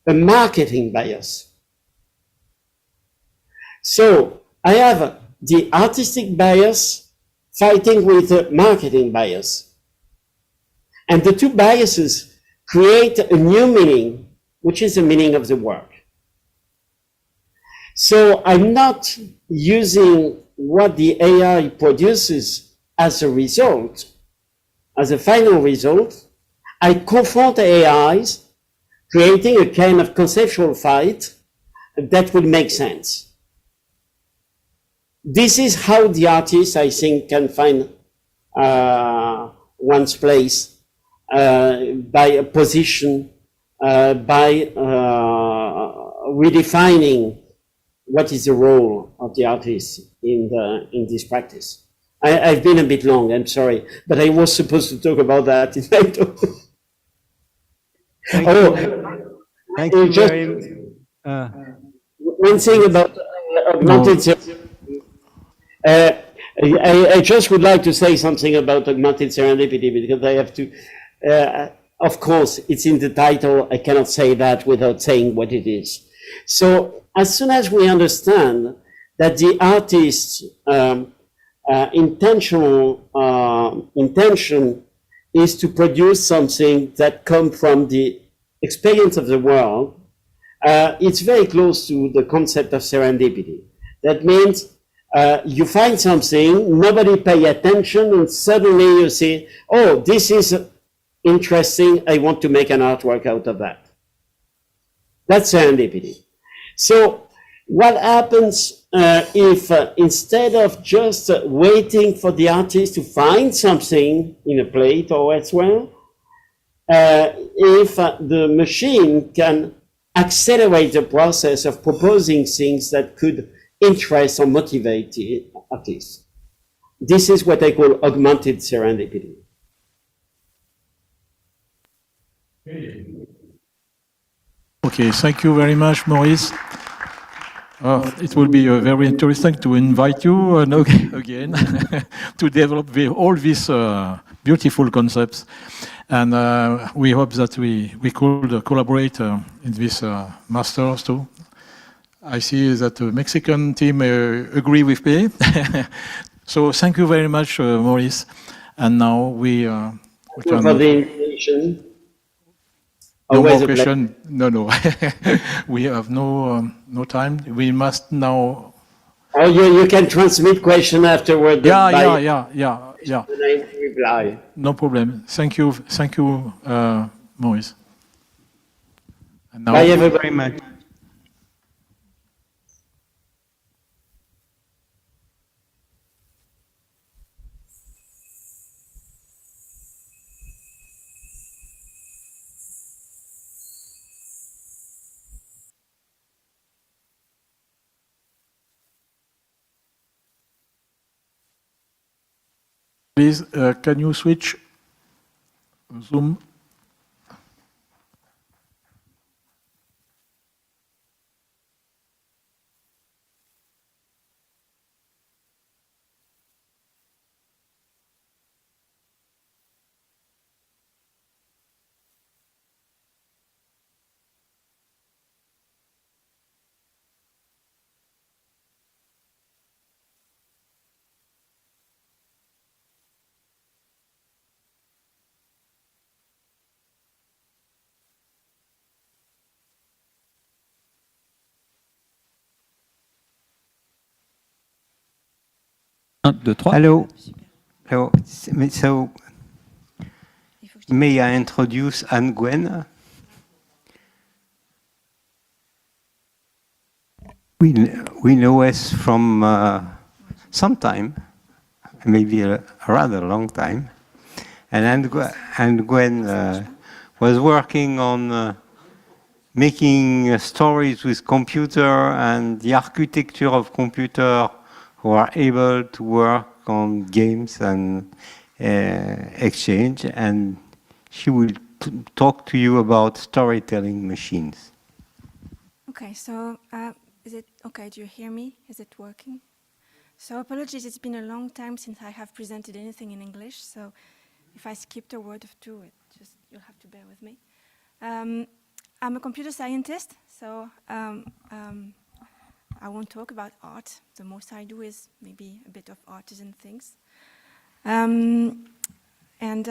a marketing bias. So I have the artistic bias fighting with the marketing bias. And the 2 biases create a new meaning, which is the meaning of the work. So I'm not using what the AI produces as a result, as a final result. I confront AIs, creating a kind of conceptual fight that will make sense. This is how the artist, I think, can find one's place by a position, by redefining what is the role of the artist in this practice. I've been a bit long, I'm sorry, but I was supposed to talk about that in my talk. Thank you just very much. one thing about augmented I just would like to say something about augmented serendipity, because I have to, of course, it's in the title. I cannot say that without saying what it is. So as soon as we understand that the artist's intention is to produce something that comes from the experience of the world, it's very close to the concept of serendipity. That means you find something, nobody pay attention, and suddenly you see, oh, this is interesting, I want to make an artwork out of that. That's serendipity. So what happens if instead of just waiting for the artist to find something in a plate or elsewhere, if the machine can accelerate the process of proposing things that could interest or motivate the artist. This is what I call augmented serendipity. Okay, thank you very much, Maurice. It will be very interesting to invite you again to develop all these beautiful concepts. And we hope that we could collaborate in this masters too. I see that the Mexican team agree with me. So thank you very much, Maurice. And now we can... For the invitation. No more question. No. We have no time. We must now... Oh, you can transmit question afterward. Yeah. And I reply. No problem. Thank you, Maurice. And now, Bye, everybody. very much. please, can you switch Zoom? Hello. So, may I introduce Anne-Gwenn? We know us from some time, maybe a rather long time. And Anne-Gwenn was working on making stories with computer and the architecture of computer who are able to work on games and exchange, and she will talk to you about storytelling machines. Okay, so is it okay? Do you hear me? Is it working? So apologies, it's been a long time since I have presented anything in English, so if I skipped a word or two, you'll have to bear with me. I'm a computer scientist, so I won't talk about art. The most I do is maybe a bit of artisan things. And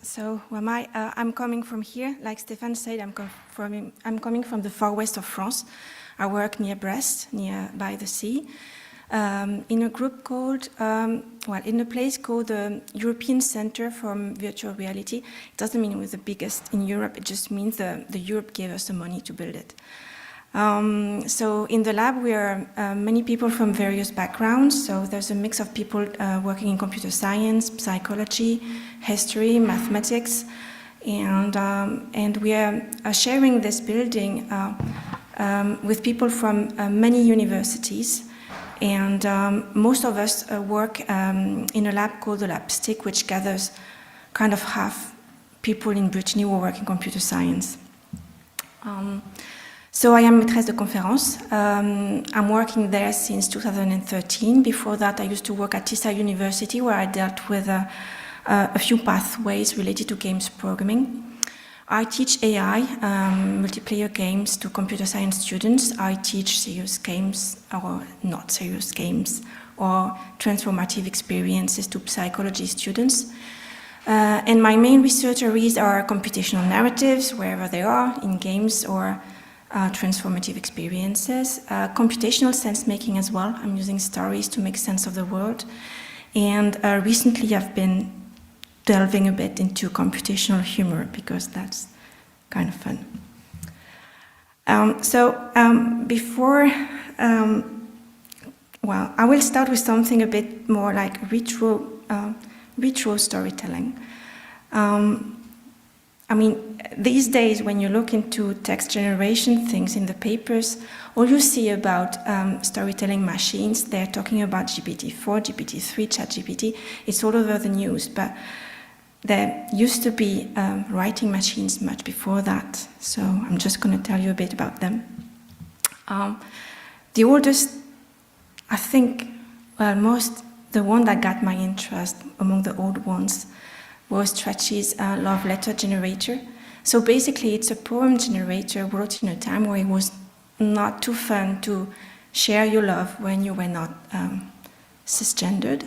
so I'm coming from here, like Stéphane said, I'm coming from the far west of France. I work near Brest, near by the sea, in a group called, in a place called the European Center for Virtual Reality. It doesn't mean it was the biggest in Europe, it just means the Europe gave us the money to build it. So in the lab we are many people from various backgrounds, so there's a mix of people working in computer science, psychology, history, mathematics, and we are sharing this building with people from many universities, and most of us work in a lab called the Lab-STICC, which gathers kind of half people in Brittany who work in computer science. So I am maîtresse de conférences. I'm working there since 2013. Before that, I used to work at TISA University, where I dealt with a few pathways related to games programming. I teach AI, multiplayer games, to computer science students. I teach serious games or not serious games, or transformative experiences to psychology students. And my main research areas are computational narratives, wherever they are, in games or transformative experiences, computational sense-making as well. I'm using stories to make sense of the world. And recently I've been delving a bit into computational humor, because that's kind of fun. I will start with something a bit more like retro storytelling. I mean, these days, when you look into text generation things in the papers, all you see about storytelling machines, they're talking about GPT-4, GPT-3, ChatGPT. It's all over the news, but there used to be writing machines much before that. So I'm just going to tell you a bit about them. The oldest, I think, the one that got my interest among the old ones was Strachey's love letter generator. So basically it's a poem generator wrote in a time where it was not too fun to share your love when you were not cisgendered.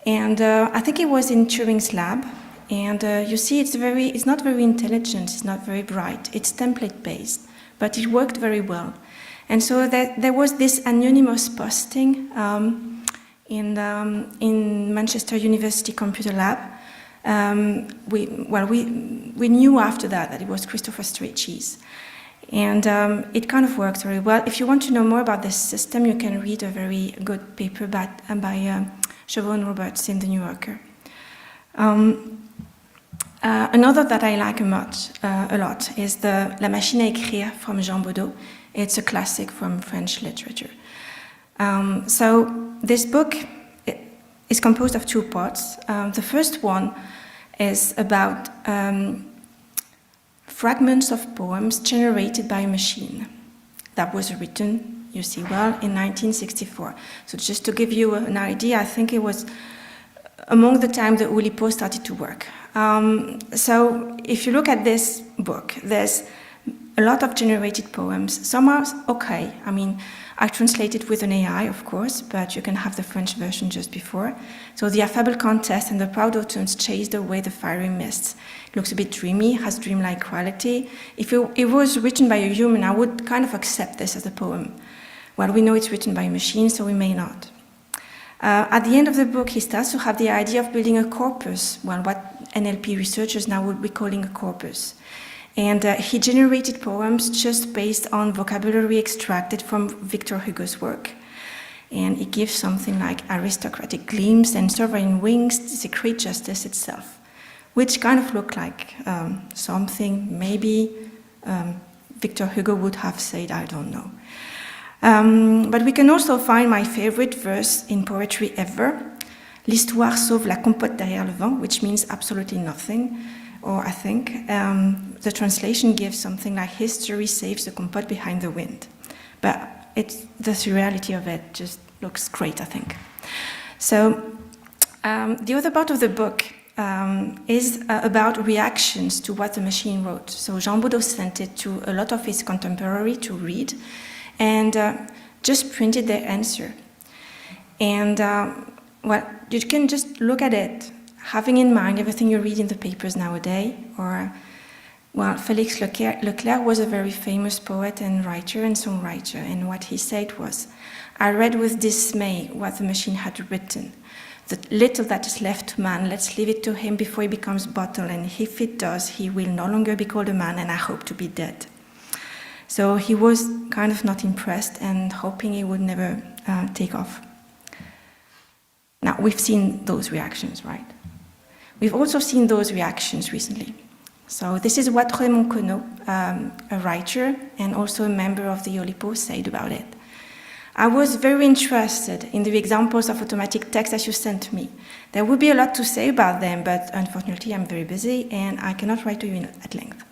And I think it was in Turing's lab. And you see it's not very intelligent, it's not very bright, it's template based, but it worked very well. And so there was this anonymous posting in Manchester University Computer Lab. We knew after that it was Christopher Strachey's. And it kind of works very well. If you want to know more about this system, you can read a very good paper by Siobhan Roberts in The New Yorker. Another that I like a lot is La Machine à écrire from Jean Baudot. It's a classic from French literature. So this book is composed of two parts. The first one is about fragments of poems generated by a machine that was written, you see well, in 1964. So just to give you an idea, I think it was among the time that Oulipo started to work. So if you look at this book, there's a lot of generated poems. Some are okay. I mean, I translated with an AI, of course, but you can have the French version just before. So the affable contest and the proud autumns chased away the fiery mists. It looks a bit dreamy, has dreamlike quality. If it was written by a human, I would kind of accept this as a poem. Well, we know it's written by a machine, so we may not. At the end of the book, he starts to have the idea of building a corpus, well, what NLP researchers now would be calling a corpus. And he generated poems just based on vocabulary extracted from Victor Hugo's work. And it gives something like aristocratic gleams and sovereign wings desecrate justice itself, which kind of look like something maybe Victor Hugo would have said, I don't know. But we can also find my favorite verse in poetry ever, L'histoire sauve la compote derrière le vent, which means absolutely nothing. Or I think the translation gives something like history saves the compote behind the wind. But the surreality of it just looks great, I think. So the other part of the book is about reactions to what the machine wrote. So Jean Baudot sent it to a lot of his contemporaries to read and just printed their answer. And well, you can just look at it, having in mind everything you read in the papers nowadays, or, well, Félix Leclerc was a very famous poet and writer and songwriter, and what he said was, I read with dismay what the machine had written. The little that is left to man, let's leave it to him before he becomes bottle, and if it does, he will no longer be called a man, and I hope to be dead. So he was kind of not impressed and hoping he would never take off. Now, we've seen those reactions, right? We've also seen those reactions recently. So this is what Raymond Queneau, a writer and also a member of the Oulipo, said about it. I was very interested in the examples of automatic text that you sent me. There would be a lot to say about them, but unfortunately I'm very busy and I cannot write to you at length.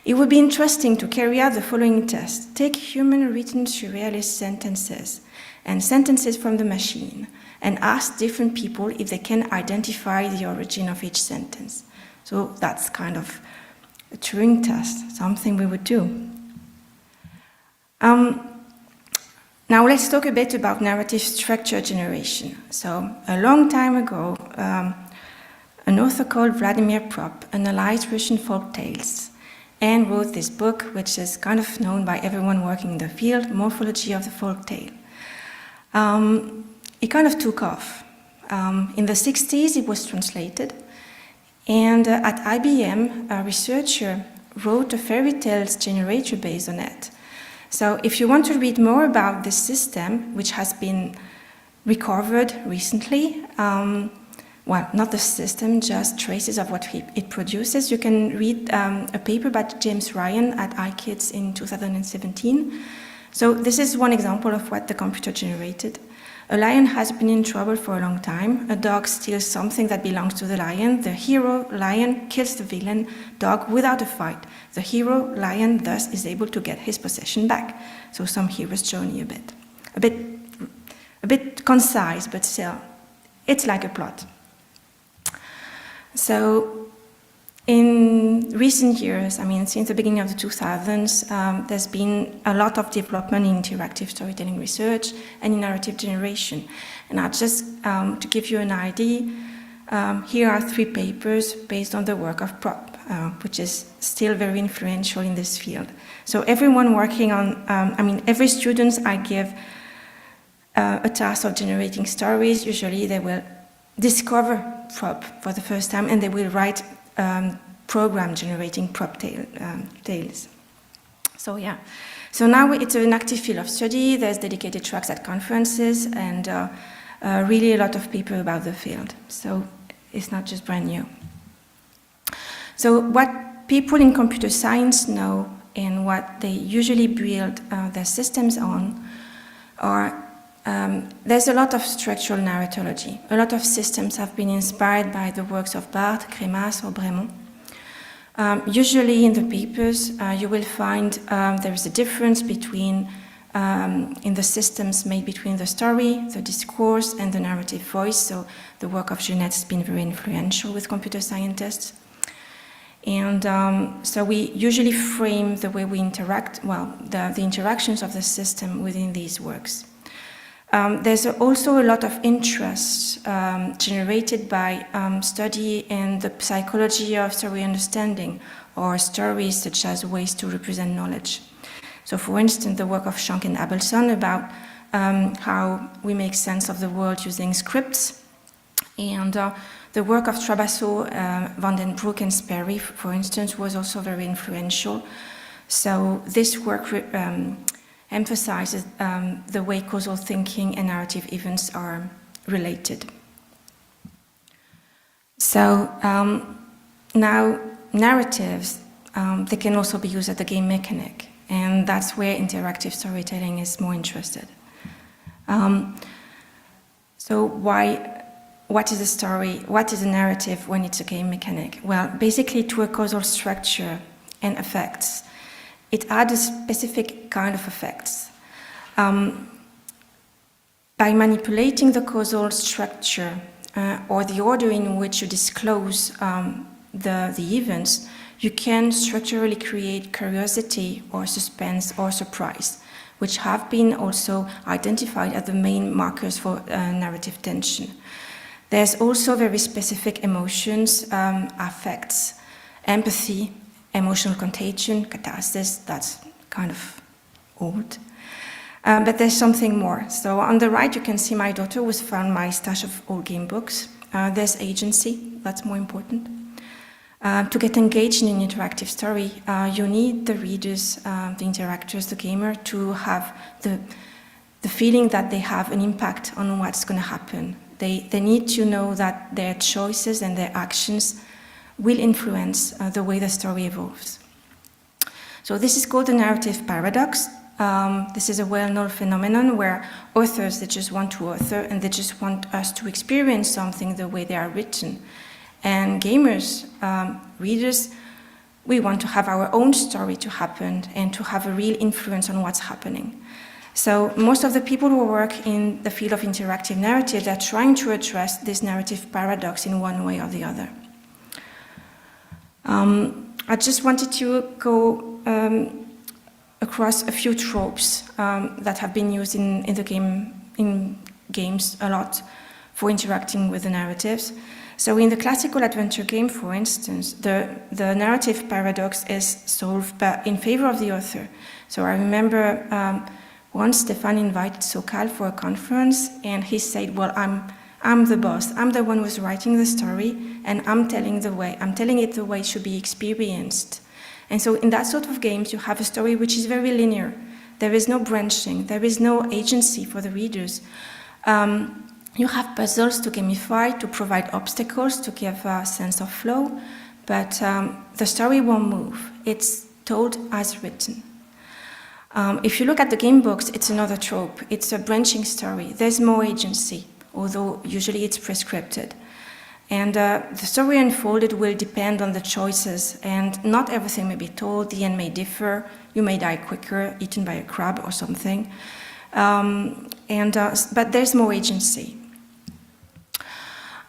It would be interesting to carry out the following test. Take human written surrealist sentences and sentences from the machine and ask different people if they can identify the origin of each sentence. So that's kind of a Turing test, something we would do. Now let's talk a bit about narrative structure generation. So a long time ago, an author called Vladimir Prop analyzed Russian folk tales and wrote this book, which is kind of known by everyone working in the field, Morphology of the Folk Tale. It kind of took off. In the 60s, it was translated, and at IBM, a researcher wrote a fairy tales generator based on it. So if you want to read more about this system, which has been recovered recently, well, not the system, just traces of what it produces, you can read a paper by James Ryan at iKids in 2017. So this is one example of what the computer generated. A lion has been in trouble for a long time. A dog steals something that belongs to the lion. The hero lion kills the villain dog without a fight. The hero lion thus is able to get his possession back. So some hero's journey a bit concise, but still, it's like a plot. So in recent years, I mean, since the beginning of the 2000s, there's been a lot of development in interactive storytelling research and in narrative generation. And just to give you an idea, here are 3 papers based on the work of Prop, which is still very influential in this field. So everyone working on, every student I give a task of generating stories, usually they will discover Prop for the first time and they will write program generating prop tales. So yeah, so now it's an active field of study. There's dedicated tracks at conferences and really a lot of people about the field. So it's not just brand new. So what people in computer science know and what they usually build their systems on are there's a lot of structural narratology. A lot of systems have been inspired by the works of Barthes, Crémas, or Bremont. Usually in the papers, you will find there is a difference between in the systems made between the story, the discourse, and the narrative voice. So the work of Jeunette has been very influential with computer scientists. And so we usually frame the way we interact, well, the interactions of the system within these works. There's also a lot of interest generated by study in the psychology of story understanding or stories such as ways to represent knowledge. So for instance, the work of Schank and Abelson about how we make sense of the world using scripts, and the work of Trabasso, Van den Broek and Sperry, for instance, was also very influential. So this work emphasizes the way causal thinking and narrative events are related. So now narratives, they can also be used as a game mechanic, and that's where interactive storytelling is more interested. So what is a story? What is a narrative when it's a game mechanic? Well, basically to a causal structure and effects. It adds a specific kind of effects. By manipulating the causal structure or the order in which you disclose the events, you can structurally create curiosity or suspense or surprise, which have been also identified as the main markers for narrative tension. There's also very specific emotions, affects, empathy, emotional contagion, catharsis, that's kind of old. But there's something more. So on the right, you can see my daughter who's found my stash of old game books. There's agency, that's more important. To get engaged in an interactive story, you need the readers, the interactors, the gamer, to have the feeling that they have an impact on what's going to happen. They need to know that their choices and their actions will influence the way the story evolves. So this is called the narrative paradox. This is a well-known phenomenon where authors, they just want to author and they just want us to experience something the way they are written. And gamers, readers, we want to have our own story to happen and to have a real influence on what's happening. So most of the people who work in the field of interactive narrative, they're trying to address this narrative paradox in one way or the other. I just wanted to go across a few tropes that have been used in games a lot for interacting with the narratives. So in the classical adventure game, for instance, the narrative paradox is solved in favor of the author. So I remember once Stéphane invited Sokal for a conference, and he said, well, I'm the boss. I'm the one who's writing the story, and I'm telling it the way it should be experienced. And so in that sort of games, you have a story which is very linear. There is no branching. There is no agency for the readers. You have puzzles to gamify, to provide obstacles, to give a sense of flow, but the story won't move. It's told as written. If you look at the game books, it's another trope. It's a branching story. There's more agency, although usually it's prescripted. And the story unfolded will depend on the choices, and not everything may be told. The end may differ. You may die quicker, eaten by a crab or something. But there's more agency.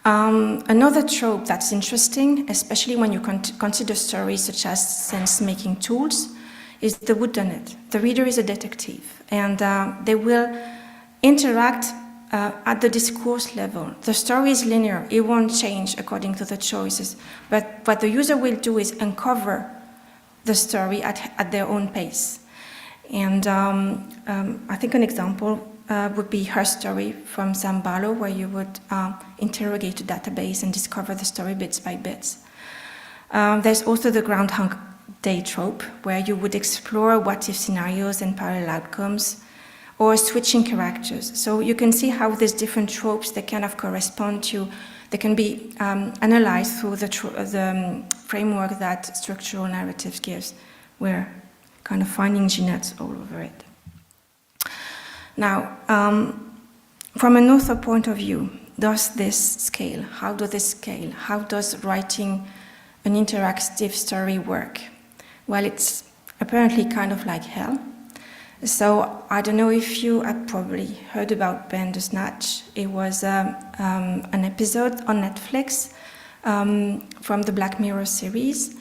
Another trope that's interesting, especially when you consider stories such as sense-making tools, is the whodunit. The reader is a detective, and they will interact at the discourse level. The story is linear. It won't change according to the choices. But what the user will do is uncover the story at their own pace. And I think an example would be Her Story from Zambalo, where you would interrogate a database and discover the story bits by bits. There's also the Groundhog Day trope, where you would explore what-if scenarios and parallel outcomes, or switching characters. So you can see how these different tropes, they kind of correspond to, they can be analyzed through the framework that structural narratives gives. We're kind of finding Jeanettes all over it. Now, from an author point of view, does this scale? How does this scale? How does writing an interactive story work? Well, it's apparently kind of like hell. So I don't know if you have probably heard about Bandersnatch. It was an episode on Netflix from the Black Mirror series,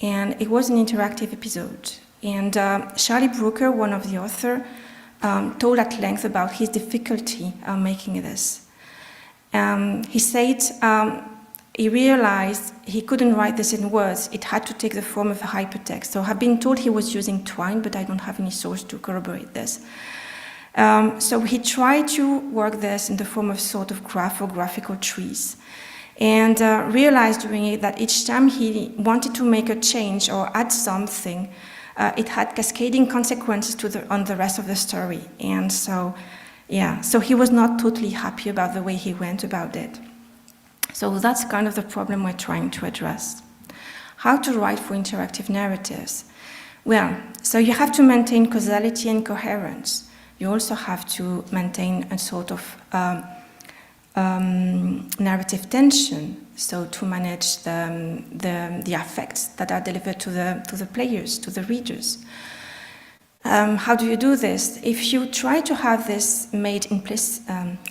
and it was an interactive episode. And Charlie Brooker, one of the authors, told at length about his difficulty making this. He said he realized he couldn't write this in words. It had to take the form of a hypertext. So I've been told he was using Twine, but I don't have any source to corroborate this. So he tried to work this in the form of sort of graph or graphical trees, and realized during it that each time he wanted to make a change or add something, it had cascading consequences on the rest of the story. And so, yeah, so he was not totally happy about the way he went about it. So that's kind of the problem we're trying to address. How to write for interactive narratives? Well, so you have to maintain causality and coherence. You also have to maintain a sort of narrative tension, so to manage the affects that are delivered to the players, to the readers. How do you do this? If you try to have this made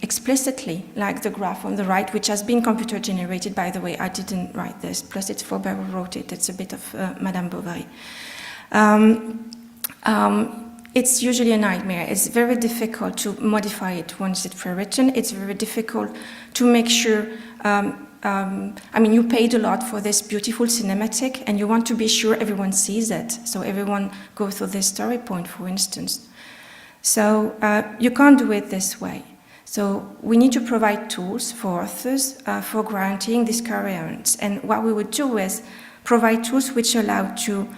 explicitly, like the graph on the right, which has been computer generated, by the way, I didn't write this, plus it's Flaubert who wrote it, it's a bit of Madame Bovary. it's usually a nightmare. It's very difficult to modify it once it's pre-written. It's very difficult to make sure, I mean, you paid a lot for this beautiful cinematic and you want to be sure everyone sees it. So everyone goes through this story point, for instance. So you can't do it this way. So we need to provide tools for authors for granting this coherence. And what we would do is provide tools which allow to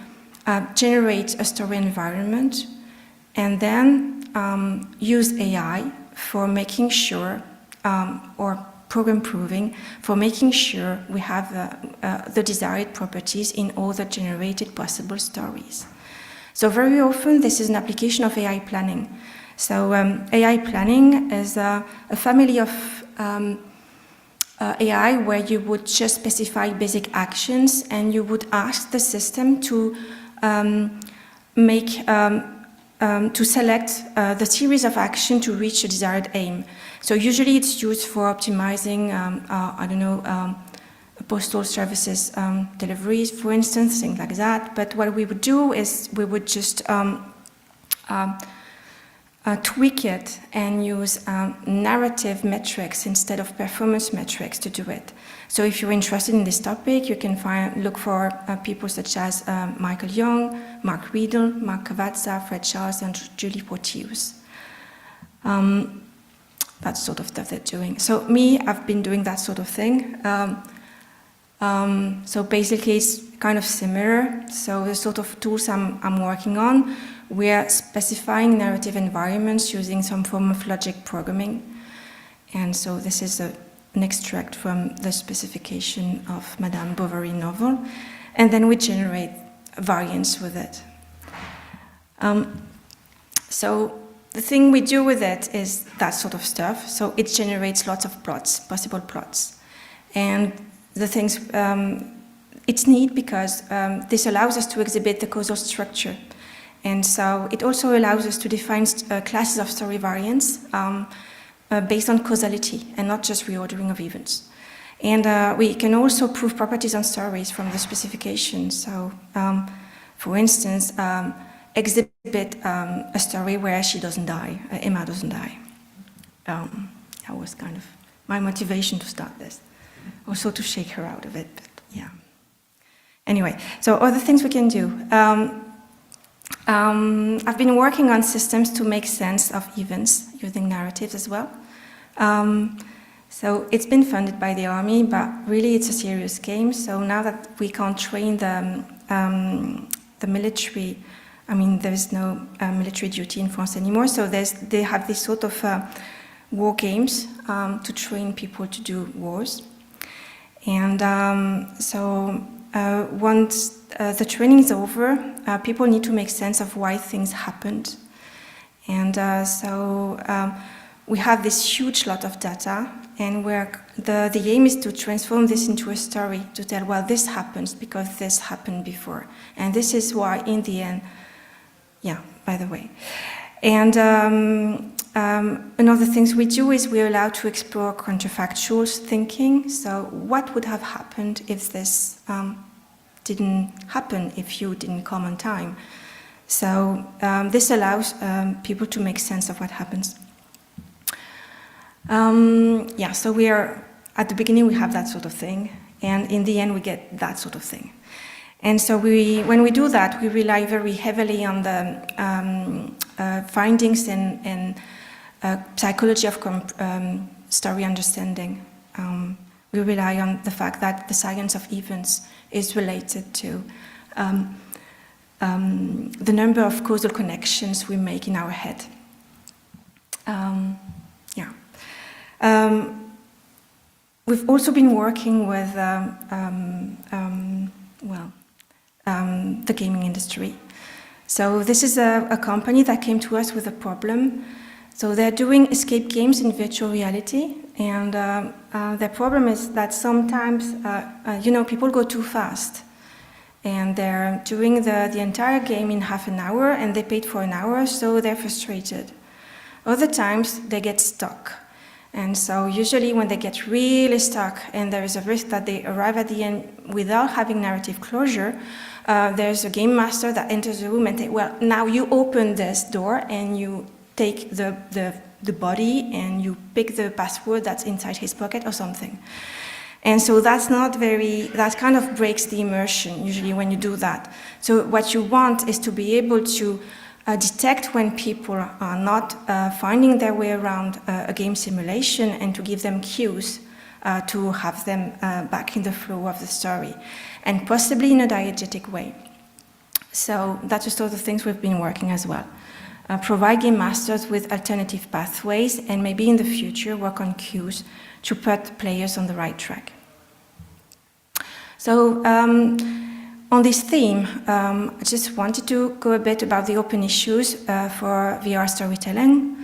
generate a story environment and then use AI for making sure, or program proving, for making sure we have the desired properties in all the generated possible stories. So very often this is an application of AI planning. So AI planning is a family of AI where you would just specify basic actions and you would ask the system to to select the series of action to reach a desired aim. So usually it's used for optimizing, I don't know, postal services deliveries, for instance, things like that. But what we would do is we would just tweak it and use narrative metrics instead of performance metrics to do it. So if you're interested in this topic, you can look for people such as Michael Young, Mark Riedel, Mark Cavazza, Fred Charles, and Julie Porteous. That sort of stuff they're doing. So me, I've been doing that sort of thing. So basically it's kind of similar. So the sort of tools I'm working on, we're specifying narrative environments using some form of logic programming. And so this is an extract from the specification of Madame Bovary novel. And then we generate variants with it. So the thing we do with it is that sort of stuff. So it generates lots of plots, possible plots. And the things, it's neat because this allows us to exhibit the causal structure. And so it also allows us to define classes of story variants based on causality and not just reordering of events. And we can also prove properties on stories from the specification. So, for instance, exhibit a story where she doesn't die, Emma doesn't die. That was kind of my motivation to start this. Also to shake her out of it, but yeah. Anyway, so other things we can do. I've been working on systems to make sense of events using narratives as well. So it's been funded by the army, but really it's a serious game. So now that we can't train the military, I mean, there's no military duty in France anymore. So they have this sort of war games to train people to do wars. And once the training is over, people need to make sense of why things happened. And we have this huge lot of data, and the aim is to transform this into a story, to tell, well, this happens because this happened before. And this is why, in the end, yeah, by the way. And another things we do is we're allowed to explore counterfactual thinking. So what would have happened if this didn't happen, if you didn't come on time? So this allows people to make sense of what happens. Yeah, so we are, at the beginning we have that sort of thing, and in the end we get that sort of thing. And so when we do that, we rely very heavily on the findings in psychology of story understanding. We rely on the fact that the science of events is related to the number of causal connections we make in our head. We've also been working with the gaming industry. So this is a company that came to us with a problem. So they're doing escape games in virtual reality, and their problem is that sometimes, people go too fast, and they're doing the entire game in half an hour, and they paid for an hour, so they're frustrated. Other times, they get stuck. And so usually when they get really stuck and there is a risk that they arrive at the end without having narrative closure, there's a game master that enters the room and say, well, now you open this door and you take the body and you pick the password that's inside his pocket or something. And so that kind of breaks the immersion usually when you do that. So what you want is to be able to detect when people are not finding their way around a game simulation and to give them cues to have them back in the flow of the story, and possibly in a diegetic way. So that's the sort of things we've been working as well. Provide game masters with alternative pathways and maybe in the future work on cues to put players on the right track. So on this theme, I just wanted to go a bit about the open issues for VR storytelling.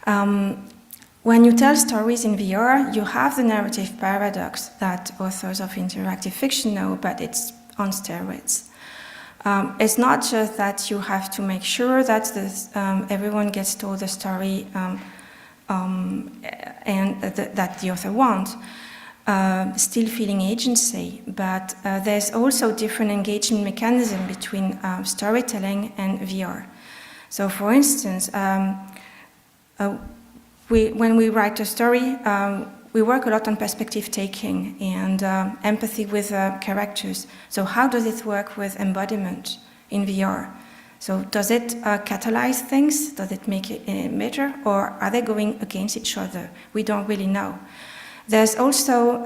When you tell stories in VR, you have the narrative paradox that authors of interactive fiction know, but it's on steroids. It's not just that you have to make sure that everyone gets told the story and that the author wants. Still feeling agency, but there's also different engagement mechanism between storytelling and VR. So for instance, when we write a story, we work a lot on perspective taking and empathy with characters. So how does it work with embodiment in VR? So does it catalyze things? Does it make it better? Or are they going against each other? We don't really know. There's also,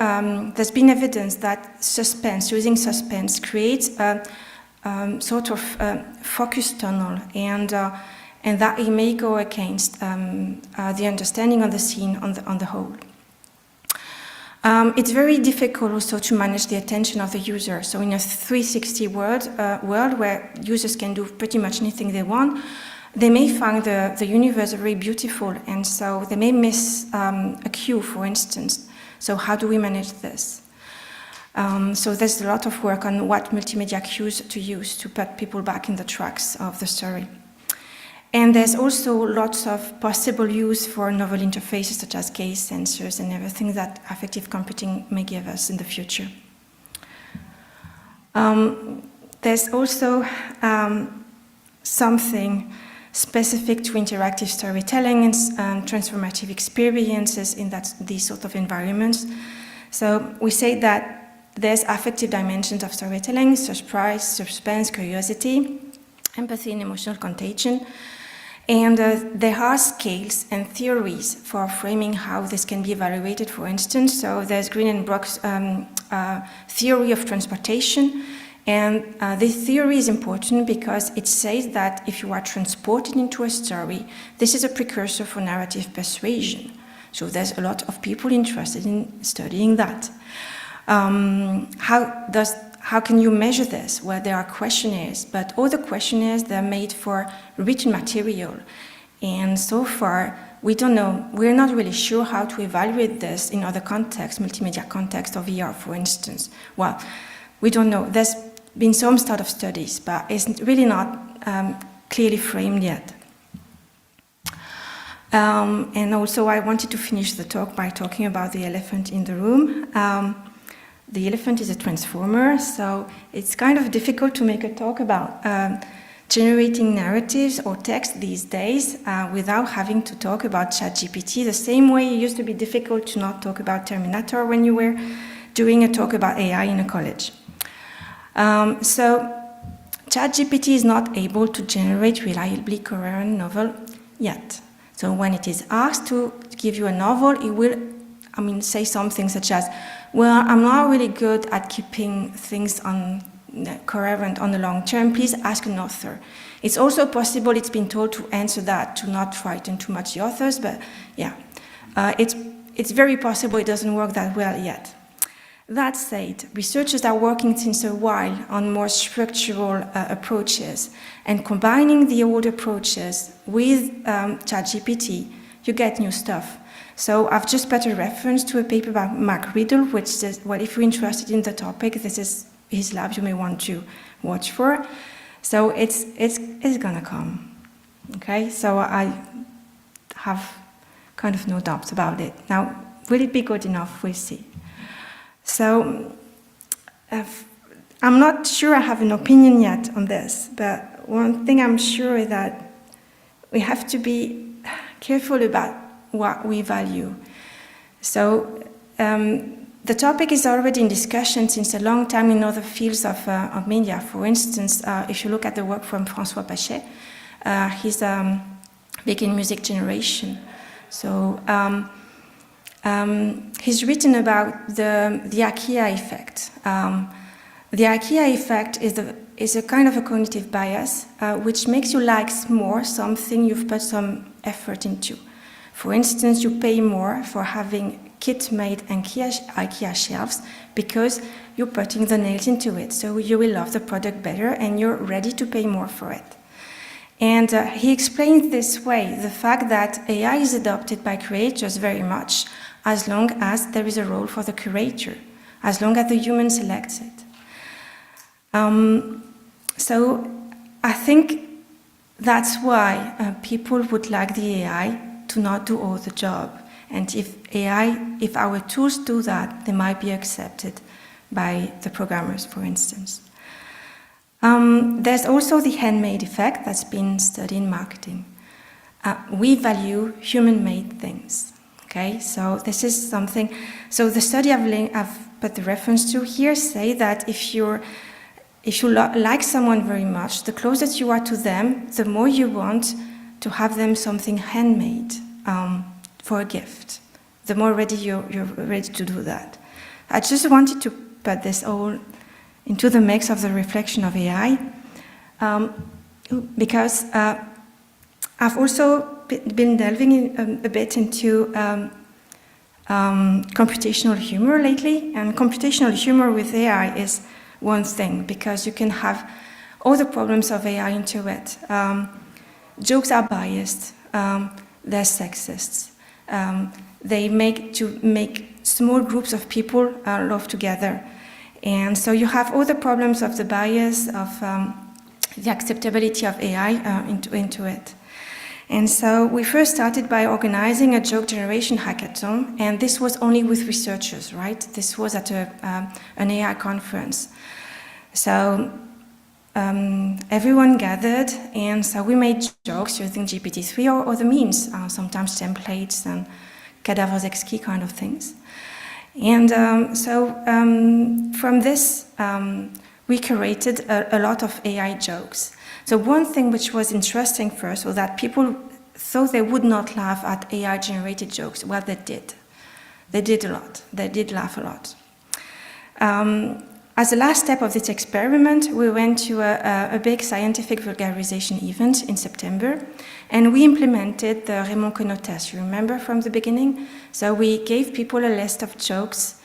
there's been evidence that suspense, using suspense, creates a sort of focus tunnel, and that it may go against the understanding of the scene on the whole. It's very difficult also to manage the attention of the user. So in a 360 world where users can do pretty much anything they want, they may find the universe very beautiful, and so they may miss a cue, for instance. So how do we manage this? So there's a lot of work on what multimedia cues to use to put people back in the tracks of the story. And there's also lots of possible use for novel interfaces such as gaze sensors and everything that affective computing may give us in the future. There's also something specific to interactive storytelling and transformative experiences in these sort of environments. So we say that there's affective dimensions of storytelling: surprise, suspense, curiosity, empathy, and emotional contagion. And there are scales and theories for framing how this can be evaluated, for instance. So there's Green and Brock's theory of transportation. And this theory is important because it says that if you are transported into a story, this is a precursor for narrative persuasion. So there's a lot of people interested in studying that. How can you measure this? Well, there are questionnaires, but all the questionnaires, they're made for written material. And so far, we don't know, we're not really sure how to evaluate this in other contexts, multimedia context or VR, for instance. Well, we don't know. There's been some start of studies, but it's really not clearly framed yet. And also, I wanted to finish the talk by talking about the elephant in the room. The elephant is a transformer, so it's kind of difficult to make a talk about generating narratives or text these days without having to talk about ChatGPT, the same way it used to be difficult to not talk about Terminator when you were doing a talk about AI in a college. So ChatGPT is not able to generate reliably coherent novel yet. So when it is asked to give you a novel, it will, say something such as, well, I'm not really good at keeping things coherent on the long term. Please ask an author. It's also possible it's been told to answer that, to not frighten too much the authors, but yeah, it's very possible it doesn't work that well yet. That said, researchers are working since a while on more structural approaches, and combining the old approaches with ChatGPT, you get new stuff. So I've just put a reference to a paper by Mark Riddle, which says, well, if you're interested in the topic, this is his lab you may want to watch for. So it's gonna come, okay? So I have kind of no doubts about it. Now, will it be good enough? We'll see. So, I'm not sure I have an opinion yet on this, but one thing I'm sure is that we have to be careful about what we value. So, the topic is already in discussion since a long time in other fields of media. For instance, if you look at the work from François Pachet, he's big in music generation. So he's written about the IKEA effect. The IKEA effect is a kind of a cognitive bias which makes you like more something you've put some effort into. For instance, you pay more for having kit-made IKEA shelves because you're putting the nails into it. So you will love the product better and you're ready to pay more for it. And he explained this way, the fact that AI is adopted by creators very much as long as there is a role for the curator, as long as the human selects it. So I think that's why people would like the AI to not do all the job. And if our tools do that, they might be accepted by the programmers, for instance. There's also the handmade effect that's been studied in marketing. We value human-made things. Okay, so this is something. So the study I've put the reference to here say that if you like someone very much, the closer you are to them, the more you want to have them something handmade. For a gift, the more ready you're ready to do that. I just wanted to put this all into the mix of the reflection of AI, because I've also been delving in, a bit into computational humor lately, and computational humor with AI is one thing, because you can have all the problems of AI into it. Jokes are biased, they're sexist. They make small groups of people laugh together. And so you have all the problems of the bias, of the acceptability of AI into it. And so we first started by organizing a joke generation hackathon, and this was only with researchers, right? This was at an AI conference. So everyone gathered, and so we made jokes using GPT-3 or other means, sometimes templates and cadavres exquis kind of things. And from this, we curated a lot of AI jokes. So one thing which was interesting first was that people thought they would not laugh at AI-generated jokes. Well, they did. They did a lot. They did laugh a lot. As the last step of this experiment, we went to a big scientific vulgarization event in September, and we implemented the Raymond Queneau test, you remember from the beginning? So we gave people a list of jokes.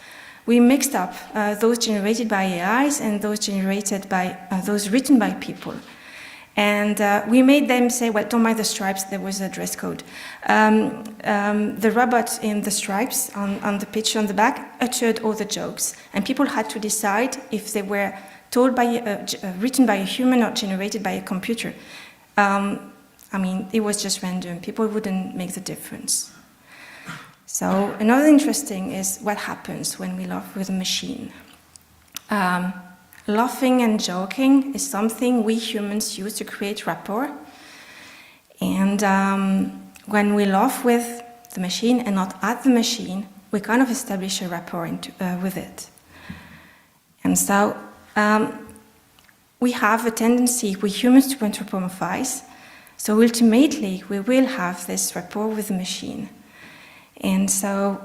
We mixed up those generated by AIs and those written by people. And we made them say, well, don't mind the stripes, there was a dress code. The robot in the stripes on the picture on the back uttered all the jokes. And people had to decide if they were told by written by a human or generated by a computer. I mean, it was just random. People wouldn't make the difference. So another interesting is what happens when we laugh with a machine. Laughing and joking is something we humans use to create rapport. And when we laugh with the machine and not at the machine, we kind of establish a rapport with it. And so we have a tendency, we humans, to anthropomorphize. So ultimately, we will have this rapport with the machine. And so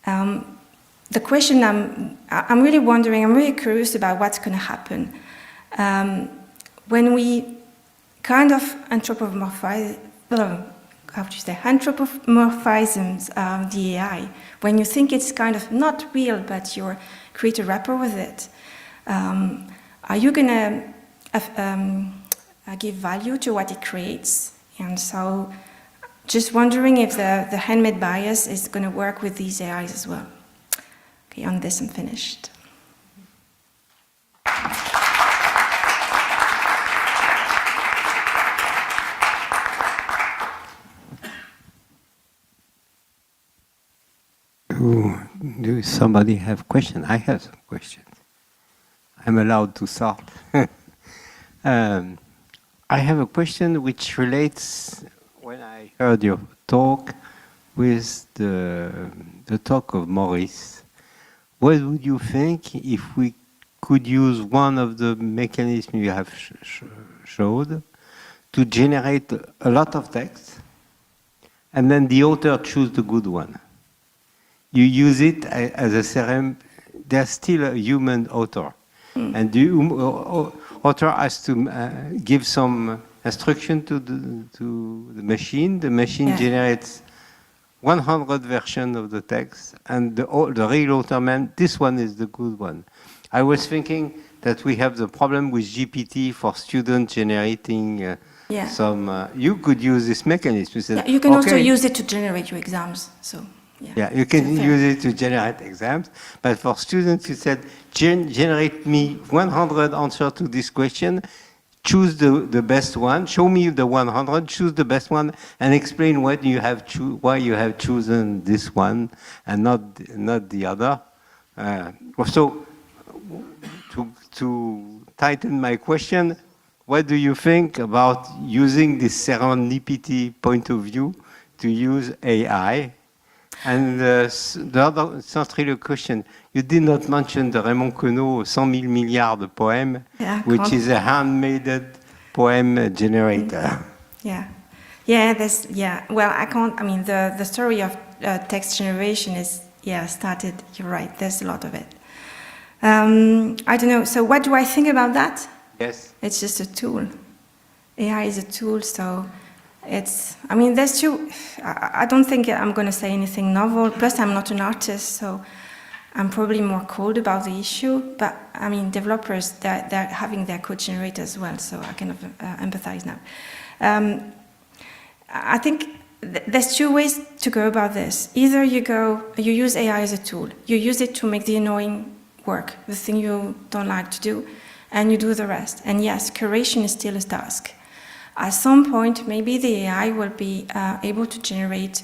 the question I'm really wondering, I'm really curious about what's going to happen when we kind of anthropomorphize the AI, when you think it's kind of not real, but you create a rapport with it. Are you going to give value to what it creates? And so just wondering if the handmade bias is going to work with these AIs as well. Okay, on this I'm finished. Do somebody have question? I have some questions. I'm allowed to start. I have a question which relates, when I heard your talk, with the talk of Maurice. What would you think if we could use one of the mechanisms you have showed to generate a lot of text, and then the author choose the good one? You use it as a CRM. There's still a human author, and the author has to give some instruction to the machine. The machine generates 100 versions of the text, and the real author man, this one is the good one. I was thinking that we have the problem with GPT for students generating some. You could use this mechanism. You said, you can also use it to generate your exams. So. Yeah, you can use it to generate exams, but for students, you said, generate me 100 answers to this question, choose the best one, show me the 100, choose the best one, and explain why you have chosen this one and not the other. So, to tighten my question, what do you think about using this serendipity point of view to use AI? And the other, it's not really a question. You did not mention the Raymond Queneau 100 000 milliards de poèmes, which is a handmade poem generator. Well, I can't. I mean, the story of text generation is started. You're right. There's a lot of it. I don't know. So, what do I think about that? Yes. It's just a tool. AI is a tool, so. I mean, there's two. I don't think I'm going to say anything novel. Plus, I'm not an artist, so I'm probably more cold about the issue. But I mean, developers, they're having their code generated as well, so I kind of empathize now. I think there's two ways to go about this. Either you use AI as a tool. You use it to make the annoying work, the thing you don't like to do, and you do the rest. And yes, curation is still a task. At some point, maybe the AI will be able to generate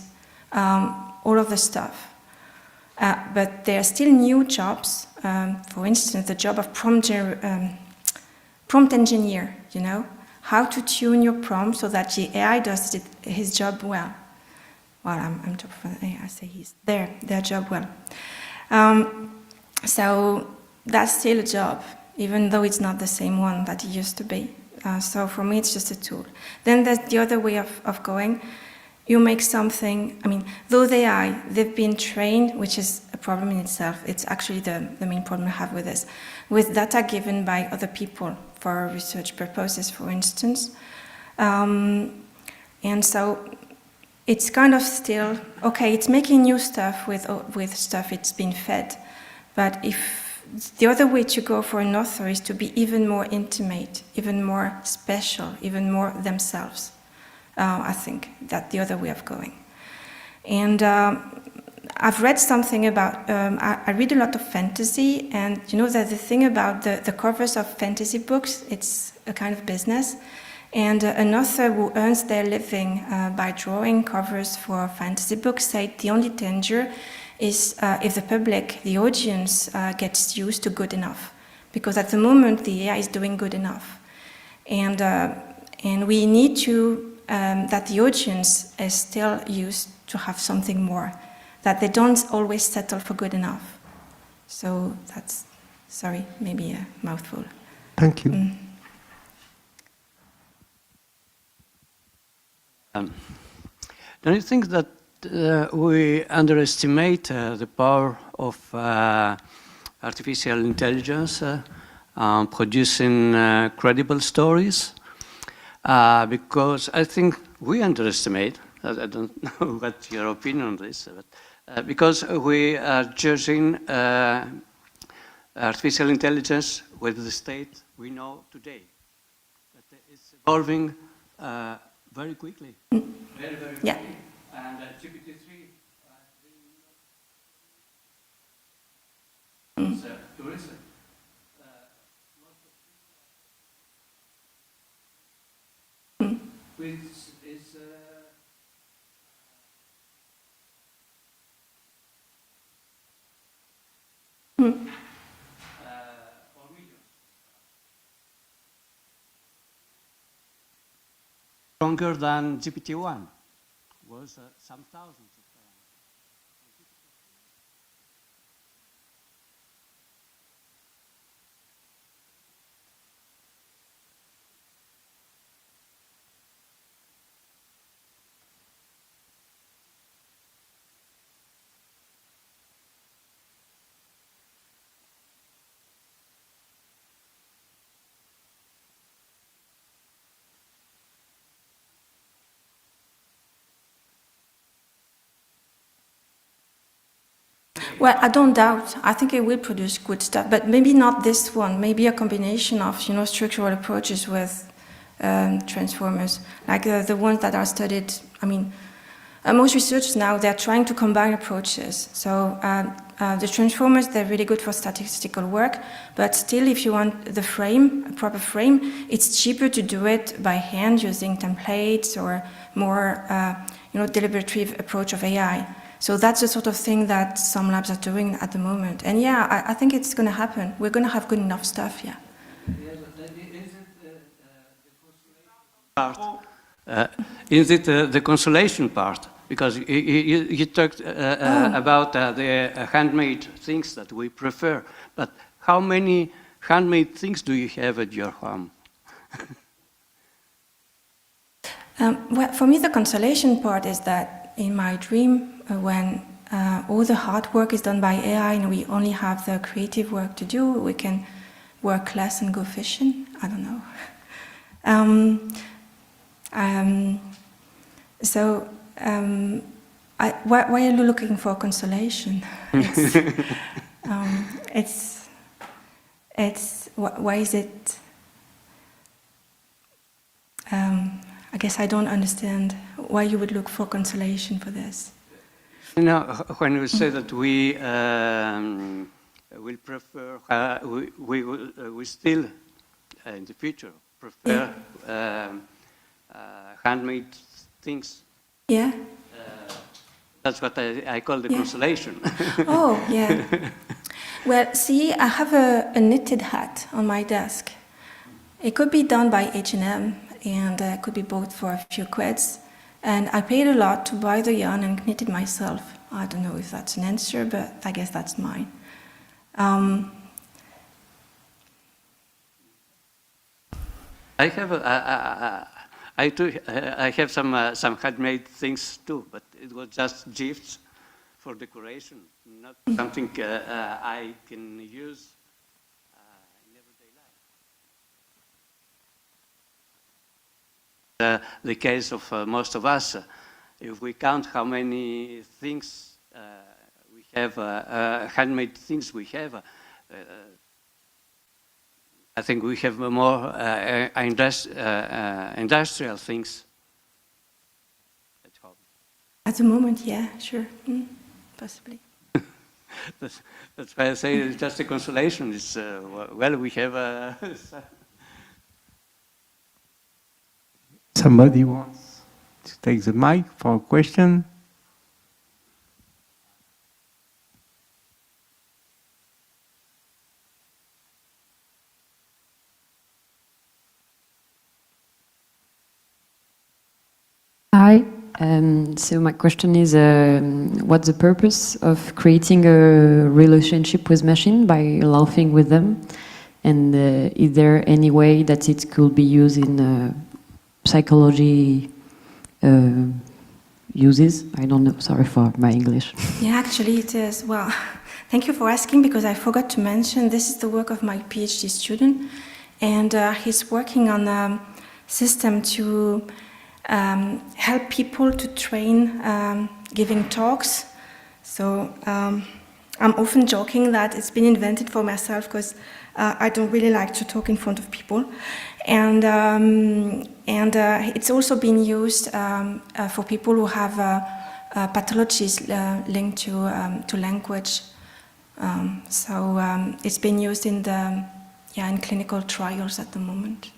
all of the stuff. But there are still new jobs. For instance, the job of prompt engineer, how to tune your prompt so that the AI does his job well. Well, I'm talking for the AI, I say their job well. So that's still a job, even though it's not the same one that it used to be. So for me, it's just a tool. Then there's the other way of going. You make something, I mean, though they've been trained, which is a problem in itself. It's actually the main problem I have with this. With data given by other people for research purposes, for instance. And so it's kind of still, okay, it's making new stuff with stuff it's been fed. But if the other way to go for an author is to be even more intimate, even more special, even more themselves. I think that's the other way of going. And I've read something about, I read a lot of fantasy, and you know that the thing about the covers of fantasy books, it's a kind of business. And an author who earns their living by drawing covers for fantasy books said the only danger is if the public, the audience, gets used to good enough. Because at the moment, the AI is doing good enough. And we need to, that the audience is still used to have something more, that they don't always settle for good enough. So that's, sorry, maybe a mouthful. Thank you. Don't you think that we underestimate the power of artificial intelligence producing credible stories? Because I think we underestimate, I don't know what your opinion on this, but because we are judging artificial intelligence with the state we know today. But it's evolving very quickly. Very, very quickly. Yeah. And GPT-3 tourism. Which is stronger than GPT-1. Was some thousands of times. Well, I don't doubt. I think it will produce good stuff, but maybe not this one. Maybe a combination of, structural approaches with transformers, like the ones that are studied. I mean, most researchers now, they're trying to combine approaches. So the transformers, they're really good for statistical work, but still, if you want the frame, a proper frame, it's cheaper to do it by hand using templates or more, deliberative approach of AI. So that's the sort of thing that some labs are doing at the moment. And yeah, I think it's going to happen. We're going to have good enough stuff, yeah. Is it the consolation part? Because you talked about the handmade things that we prefer, but how many handmade things do you have at your home? Well, for me, the consolation part is that in my dream, when all the hard work is done by AI and we only have the creative work to do, we can work less and go fishing. I don't know. Why are you looking for consolation? Why is it? I guess I don't understand why you would look for consolation for this. When we say that we will prefer, we still in the future prefer handmade things. Yeah. That's what I call the consolation. Oh, yeah. Well, see, I have a knitted hat on my desk. It could be done by H&M and could be bought for a few quids. And I paid a lot to buy the yarn and knit it myself. I don't know if that's an answer, but I guess that's mine. I have some handmade things too, but it was just gifts for decoration, not something I can use in everyday life. The case of most of us, if we count how many things we have, handmade things we have, I think we have more industrial things at home. At the moment, yeah, sure, possibly. That's why I say it's just a consolation. It's, well, we have Somebody wants to take the mic for a question? Hi. So my question is, what's the purpose of creating a relationship with machine by laughing with them? And is there any way that it could be used in psychology uses? I don't know, sorry for my English. Yeah, actually it is. Well, thank you for asking, because I forgot to mention this is the work of my PhD student, and he's working on a system to help people to train giving talks. So I'm often joking that it's been invented for myself, because I don't really like to talk in front of people. And it's also been used for people who have pathologies linked to language. So it's been used in in clinical trials at the moment.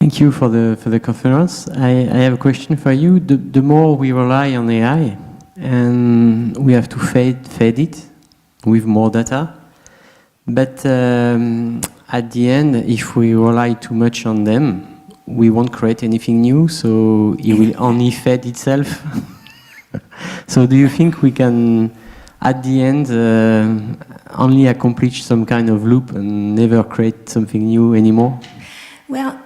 Thank you for the conference. I have a question for you. The more we rely on AI, and we have to fed it with more data, but at the end, if we rely too much on them, we won't create anything new, so it will only fed itself. So do you think we can, at the end, only accomplish some kind of loop and never create something new anymore? Well,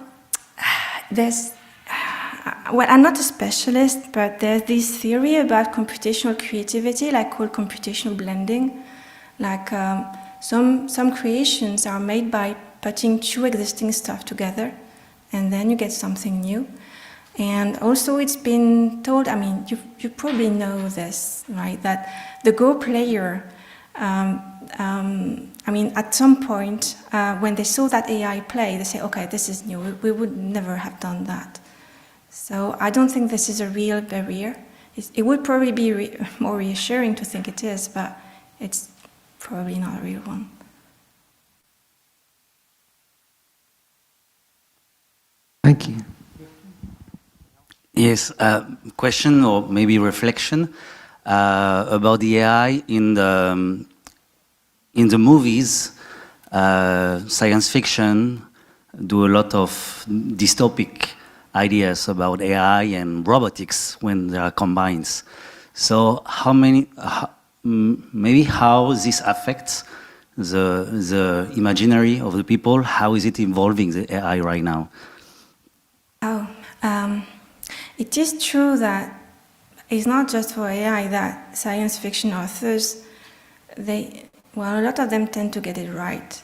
well, I'm not a specialist, but there's this theory about computational creativity, like called computational blending. Like some creations are made by putting two existing stuff together, and then you get something new. And also it's been told, I mean, you probably know this, right, that the Go player, I mean, at some point, when they saw that AI play, they say, okay, this is new, we would never have done that. So I don't think this is a real barrier. It would probably be more reassuring to think it is, but it's probably not a real one. Thank you. Yes, question or maybe reflection about the AI in the movies. Science fiction do a lot of dystopic ideas about AI and robotics when they are combined. So maybe how this affects the imaginary of the people? How is it involving the AI right now? Oh, it is true that it's not just for AI that science fiction authors, a lot of them tend to get it right.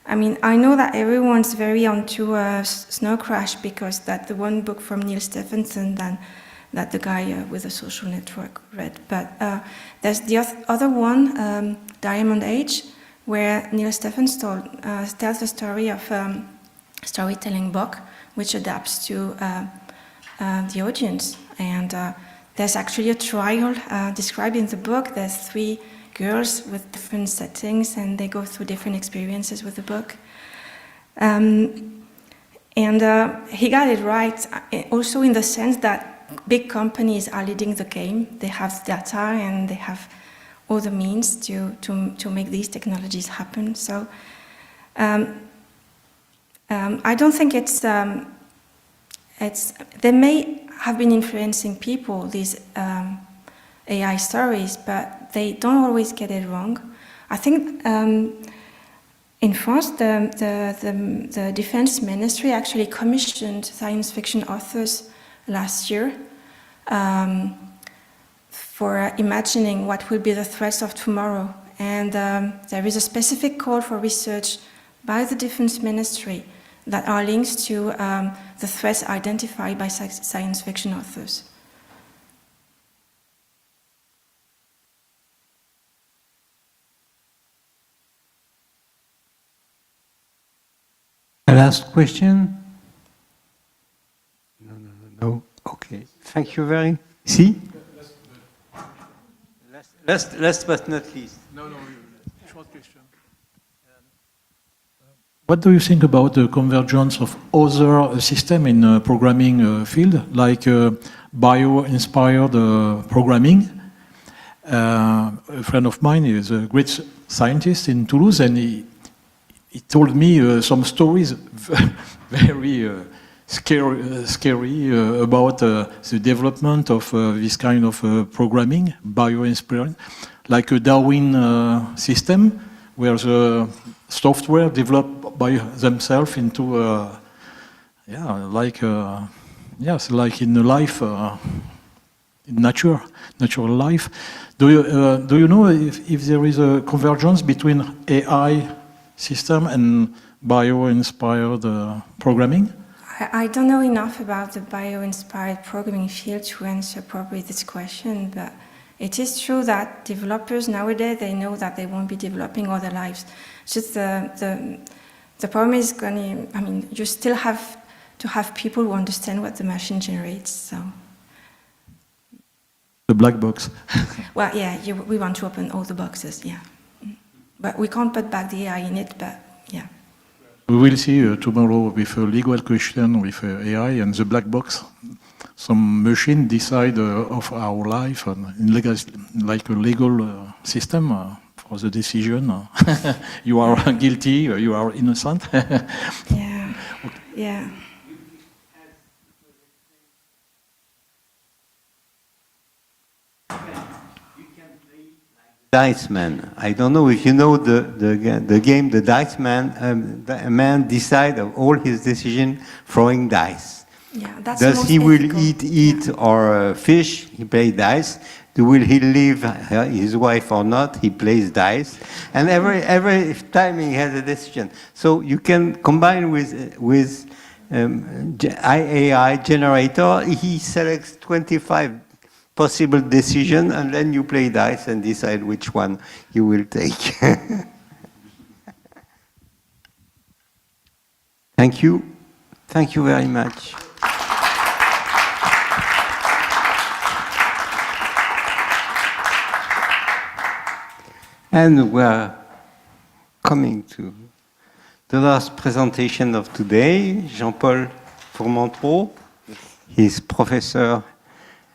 I mean, I know that everyone's very onto Snow Crash because that's the one book from Neil Stephenson that the guy with the social network read. But there's the other one, Diamond Age, where Neil Stephenson tells the story of a storytelling book which adapts to the audience. And there's actually a trial described in the book. There's 3 girls with different settings, and they go through different experiences with the book. And he got it right, also in the sense that big companies are leading the game. They have data and they have all the means to make these technologies happen. So I don't think they may have been influencing people, these AI stories, but they don't always get it wrong. I think in France, the Defense Ministry actually commissioned science fiction authors last year for imagining what will be the threats of tomorrow. And there is a specific call for research by the Defense Ministry that are linked to the threats identified by science fiction authors. Last question? No. Okay. Thank you very. Si? Last but not least. No, short question. What do you think about the convergence of other systems in programming field, like bio-inspired programming? A friend of mine is a great scientist in Toulouse, and he told me some stories very scary about the development of this kind of programming, bio-inspired, like a Darwin system, where the software developed by themselves into, like in life, in natural life. Do you know if there is a convergence between AI system and bio-inspired programming? I don't know enough about the bio-inspired programming field to answer properly this question, but it is true that developers nowadays, they know that they won't be developing all their lives. Just the problem is you still have to have people who understand what the machine generates, so. The black box. Well, yeah, we want to open all the boxes, yeah. But we can't put back the AI in it, but yeah. We will see tomorrow with a legal question with AI and the black box. Some machine decide of our life and like a legal system for was a decision. You are guilty, or you are innocent. Yeah. Yeah. Dice Man. I don't know if you know the game, the Dice Man. A man decides of all his decision throwing dice. Yeah, that's Does most he will ethical. eat or fish? He plays dice. Will he leave his wife or not? He plays dice. And every time he has a decision. So you can combine with AI generator. He selects 25 possible decision, and then you play dice and decide which one you will take. Thank you. Thank you very much. And we're coming to the last presentation of today. Jean-Paul FourmentrauX. He's professor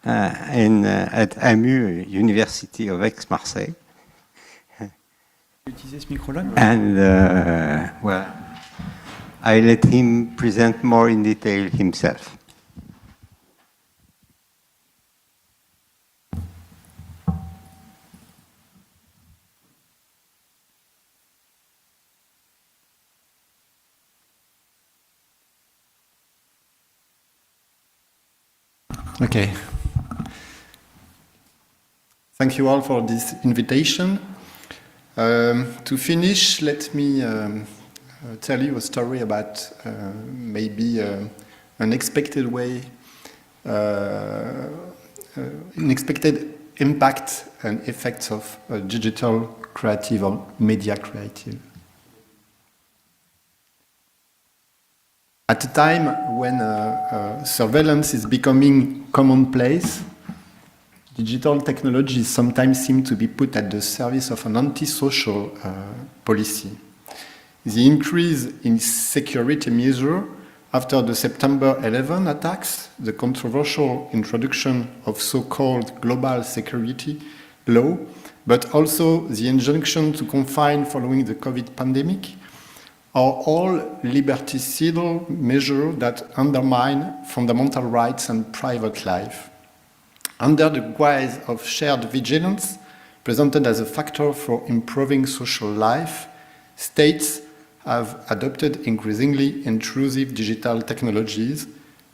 at AMU, University of Aix-Marseille. And well, I let him present more in detail himself. Okay. Thank you all for this invitation. To finish, let me tell you a story about maybe unexpected way, unexpected impact and effects of digital creative or media creative. At a time when surveillance is becoming commonplace, digital technologies sometimes seem to be put at the service of an antisocial policy. The increase in security measures after the September 11 attacks, the controversial introduction of so-called global security law, but also the injunction to confine following the COVID pandemic, are all liberticidal measures that undermine fundamental rights and private life. Under the guise of shared vigilance, presented as a factor for improving social life, states have adopted increasingly intrusive digital technologies,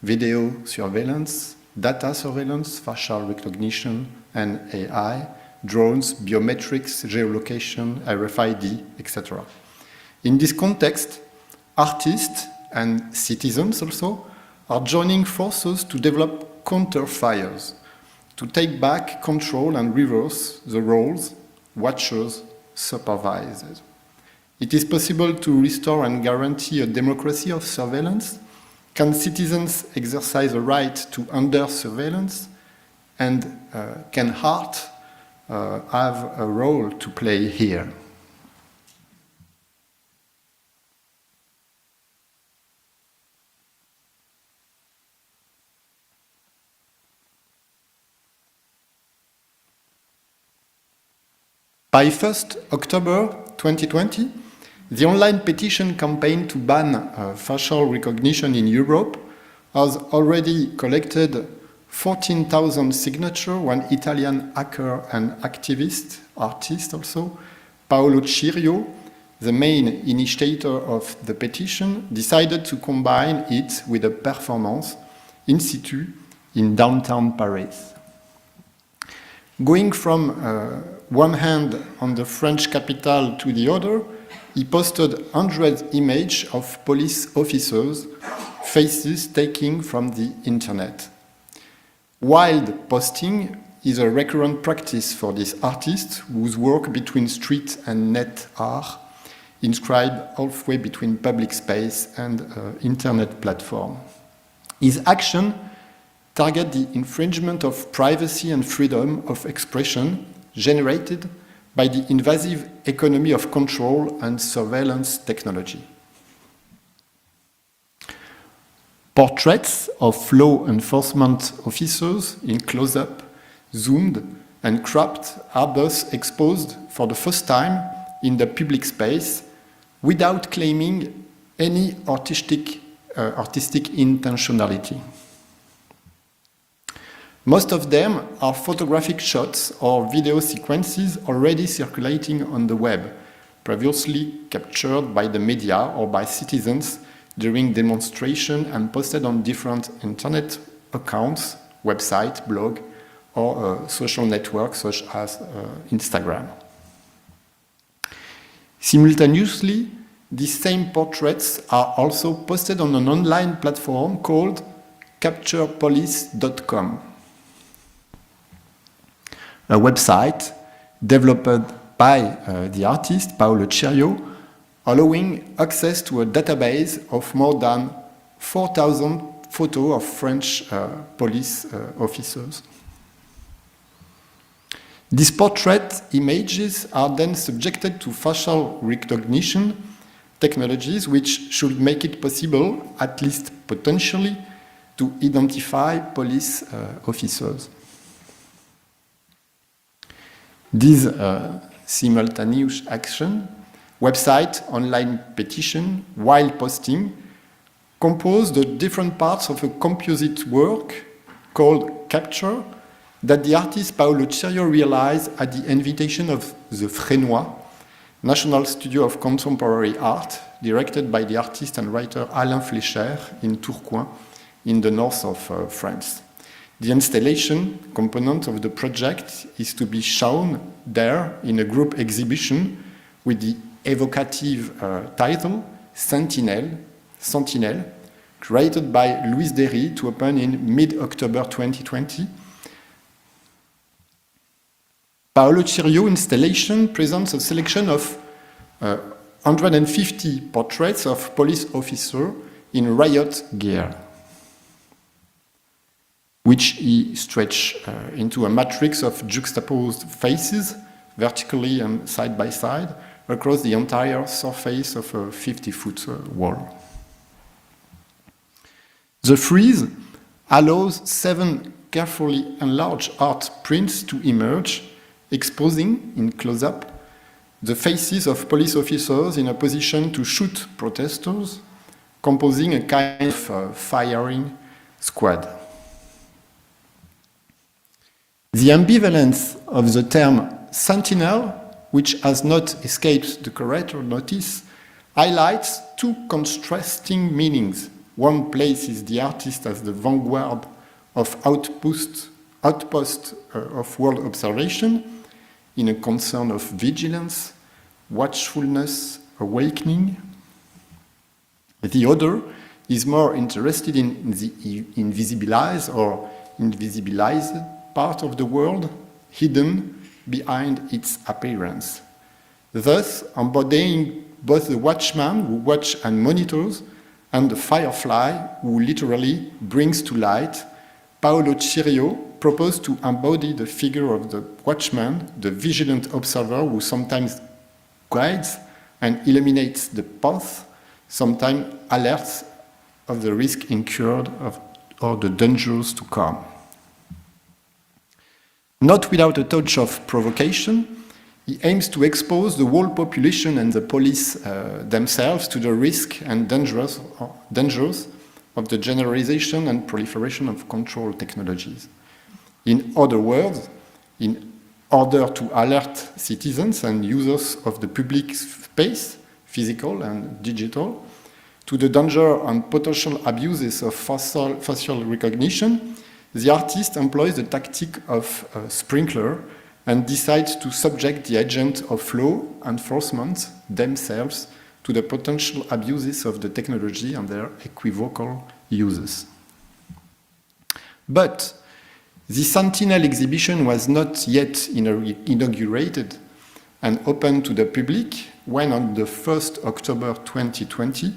video surveillance, data surveillance, facial recognition, and AI, drones, biometrics, geolocation, RFID, etc. In this context, artists and citizens also are joining forces to develop counter-fires, to take back control and reverse the roles, watchers, supervisors. It is possible to restore and guarantee a democracy of surveillance. Can citizens exercise a right to under surveillance? And can art have a role to play here? By 1st October 2020, the online petition campaign to ban facial recognition in Europe has already collected 14,000 signatures. One Italian hacker and activist, artist also, Paolo Cirio, the main initiator of the petition, decided to combine it with a performance in situ in downtown Paris. Going from one hand on the French capital to the other, he posted hundreds of images of police officers' faces taken from the internet. Wild posting is a recurrent practice for this artist whose work between street and net are inscribed halfway between public space and internet platform. His action target the infringement of privacy and freedom of expression generated by the invasive economy of control and surveillance technology. Portraits of law enforcement officers in close-up, zoomed, and cropped are thus exposed for the first time in the public space without claiming any artistic intentionality. Most of them are photographic shots or video sequences already circulating on the web, previously captured by the media or by citizens during demonstration and posted on different internet accounts, website, blog, or social networks such as Instagram. Simultaneously, these same portraits are also posted on an online platform called capturepolice.com, a website developed by the artist Paolo Cirio, allowing access to a database of more than 4,000 photos of French police officers. These portrait images are then subjected to facial recognition technologies which should make it possible, at least potentially, to identify police officers. These simultaneous action, website, online petition, while posting, compose the different parts of a composite work called Capture that the artist Paolo Cirio realized at the invitation of the Frénois, National Studio of Contemporary Art, directed by the artist and writer Alain Fleischer in Tourcoing, in the north of France. The installation component of the project is to be shown there in a group exhibition with the evocative title Sentinel, created by Louise Derry to open in mid-October 2020. Paolo Cirio installation presents a selection of 150 portraits of police officers in riot gear, which he stretched into a matrix of juxtaposed faces, vertically and side by side, across the entire surface of a 50-foot wall. The frieze allows 7 carefully enlarged art prints to emerge, exposing, in close-up, the faces of police officers in a position to shoot protesters, composing a kind of firing squad. The ambivalence of the term sentinel, which has not escaped the curator notice, highlights 2 contrasting meanings. One places the artist as the vanguard of outpost of world observation, in a concern of vigilance, watchfulness, awakening. The other is more interested in the invisibilized or invisibilized part of the world, hidden behind its appearance, thus embodying both the watchman who watches and monitors and the firefly who literally brings to light. Paolo Cirio proposed to embody the figure of the watchman, the vigilant observer who sometimes guides and illuminates the path, sometimes alerts of the risk incurred or the dangers to come. Not without a touch of provocation, he aims to expose the whole population and the police themselves to the risk and dangers of the generalization and proliferation of control technologies. In other words, in order to alert citizens and users of the public space, physical and digital, to the danger and potential abuses of facial recognition, the artist employs the tactic of a sprinkler and decides to subject the agent of law enforcement themselves to the potential abuses of the technology and their equivocal uses. But the Sentinel exhibition was not yet inaugurated and open to the public when on the 1st October 2020,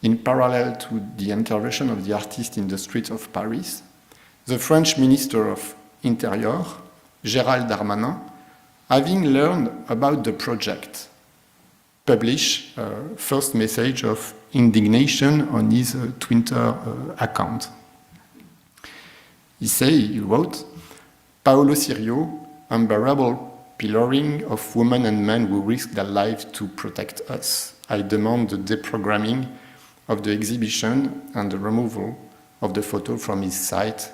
in parallel to the intervention of the artist in the streets of Paris, the French Minister of Interior, Gérald Darmanin, having learned about the project, published a first message of indignation on his Twitter account. He wrote, Paolo Cirio, unbearable pillaring of women and men who risk their lives to protect us. I demand the deprogramming of the exhibition and the removal of the photo from his site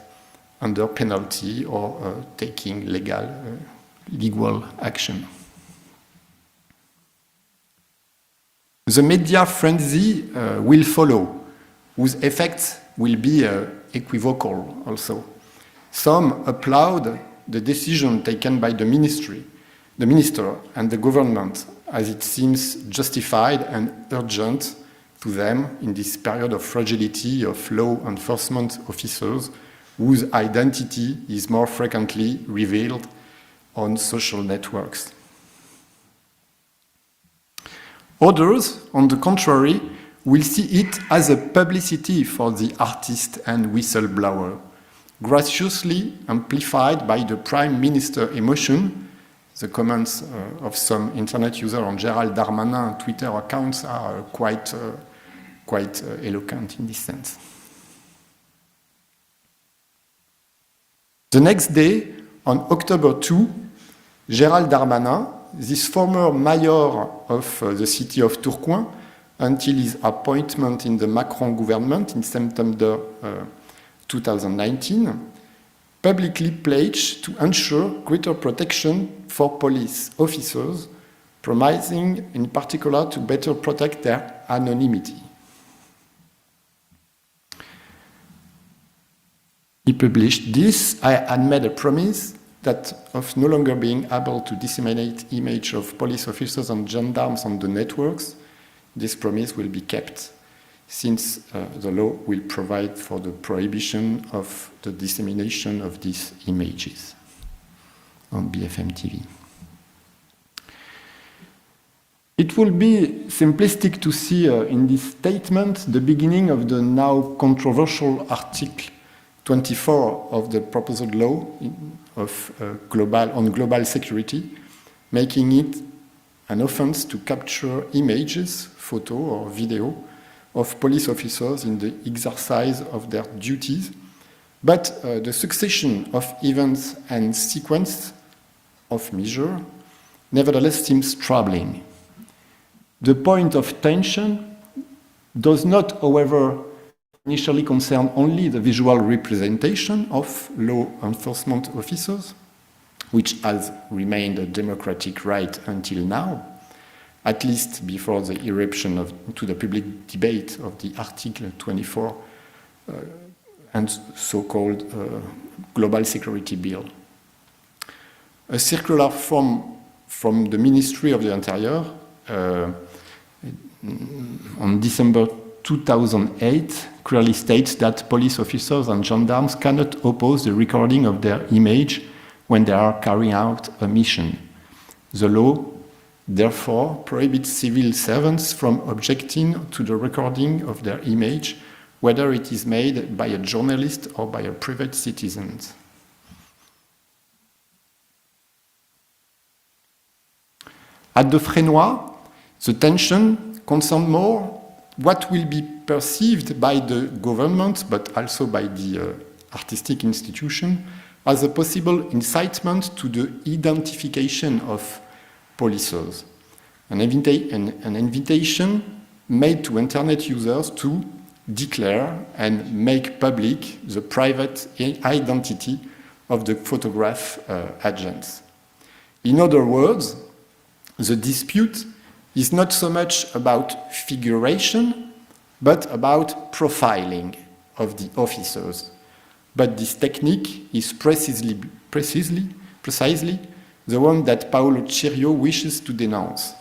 under penalty or taking legal action. The media frenzy will follow, whose effects will be equivocal also. Some applaud the decision taken by the minister and the government, as it seems justified and urgent to them in this period of fragility of law enforcement officers whose identity is more frequently revealed on social networks. Others, on the contrary, will see it as a publicity for the artist and whistleblower, graciously amplified by the Prime Minister emotion. The comments of some internet users on Gérald Darmanin Twitter accounts are quite eloquent in this sense. The next day, on October 2, Gérald Darmanin, this former mayor of the city of Tourcoing, until his appointment in the Macron government in September 2019, publicly pledged to ensure greater protection for police officers, promising in particular to better protect their anonymity. He published this. I had made a promise that of no longer being able to disseminate images of police officers and gendarmes on the networks. This promise will be kept, since the law will provide for the prohibition of the dissemination of these images on BFM TV. It will be simplistic to see in this statement the beginning of the now controversial Article 24 of the proposed law on global security, making it an offense to capture images, photo or video of police officers in the exercise of their duties. But the succession of events and sequence of measures nevertheless seems troubling. The point of tension does not, however, initially concern only the visual representation of law enforcement officers, which has remained a democratic right until now, at least before the irruption into the public debate of the Article 24 and so-called Global Security Bill. A circular from the Ministry of the Interior on December 2008 clearly states that police officers and gendarmes cannot oppose the recording of their image when they are carrying out a mission. The law, therefore, prohibits civil servants from objecting to the recording of their image, whether it is made by a journalist or by a private citizen. At the Frénois, the tension concerns more what will be perceived by the government, but also by the artistic institution, as a possible incitement to the identification of policers. An invitation made to internet users to declare and make public the private identity of the photograph agents. In other words, the dispute is not so much about figuration, but about profiling of the officers. But this technique is precisely the one that Paolo Cirio wishes to denounce,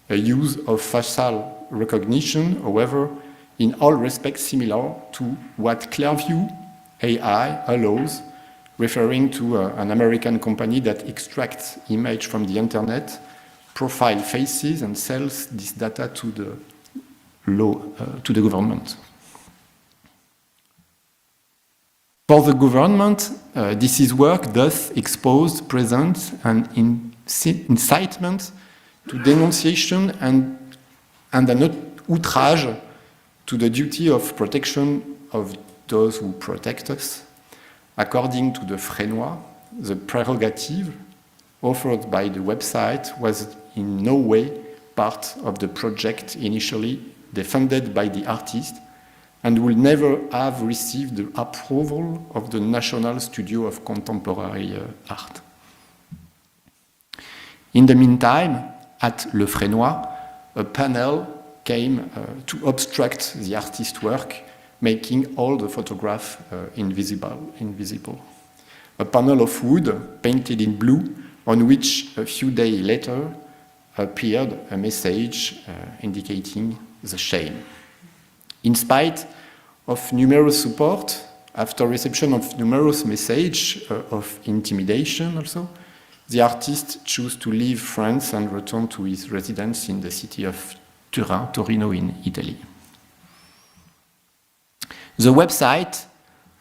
a use of facial recognition, however, in all respects similar to what Clearview AI allows, referring to an American company that extracts images from the internet, profile faces and sells this data to the government. For the government, this is work thus exposed, present, and incitement to denunciation and an outrage to the duty of protection of those who protect us. According to the Frénois, the prerogative offered by the website was in no way part of the project initially defended by the artist and will never have received the approval of the National Studio of Contemporary Art. In the meantime, at Le Fresnoy, a panel came to obstruct the artist's work, making all the photograph invisible. A panel of wood painted in blue, on which a few days later appeared a message indicating the shame. In spite of numerous support, after reception of numerous messages of intimidation also, the artist chose to leave France and return to his residence in the city of Torino in Italy. The website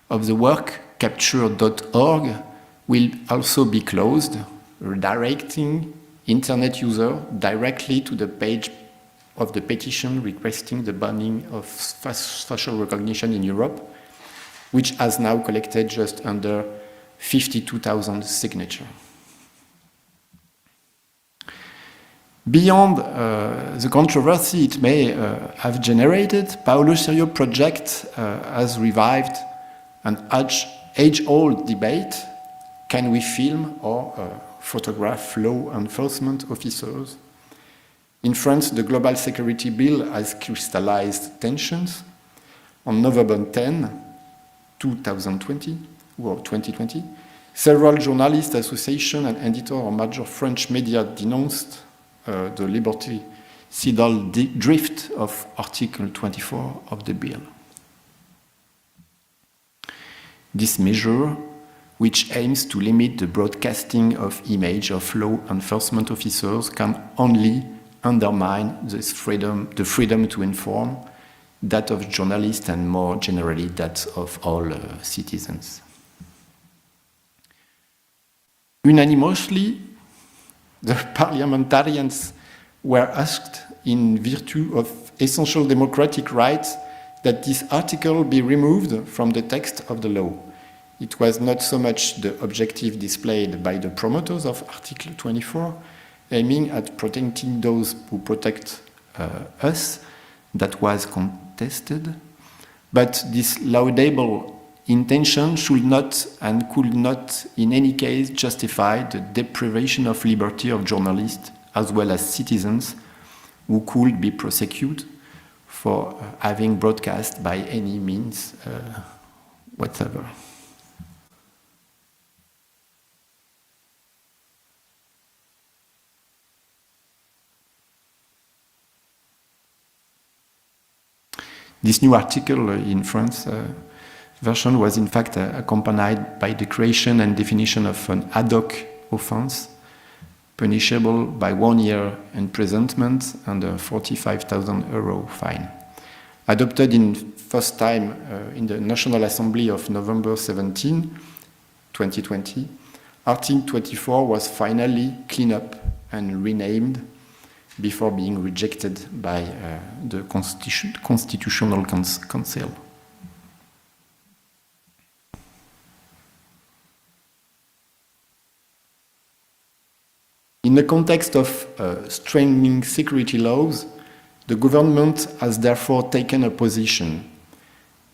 of the work, capture.org, will also be closed, redirecting internet users directly to the page of the petition requesting the banning of facial recognition in Europe, which has now collected just under 52,000 signatures. Beyond the controversy it may have generated, Paolo Scirio project has revived an age-old debate: can we film or photograph law enforcement officers? In France, the Global Security Bill has crystallized tensions. On November 10, 2020, several journalist associations and editors of major French media denounced the liberticidal drift of Article 24 of the bill. This measure, which aims to limit the broadcasting of images of law enforcement officers, can only undermine the freedom to inform, that of journalists and more generally that of all citizens. Unanimously, the parliamentarians were asked, in virtue of essential democratic rights, that this article be removed from the text of the law. It was not so much the objective displayed by the promoters of Article 24, aiming at protecting those who protect us, that was contested, but this laudable intention should not and could not in any case justify the deprivation of liberty of journalists as well as citizens who could be prosecuted for having broadcast by any means whatever. This new article in France version was in fact accompanied by the creation and definition of an ad hoc offense, punishable by 1 year imprisonment and a 45,000 euro fine. Adopted in first time in the National Assembly of November 17, 2020, Article 24 was finally cleaned up and renamed before being rejected by the Constitutional Council. In the context of strengthening security laws, the government has therefore taken a position.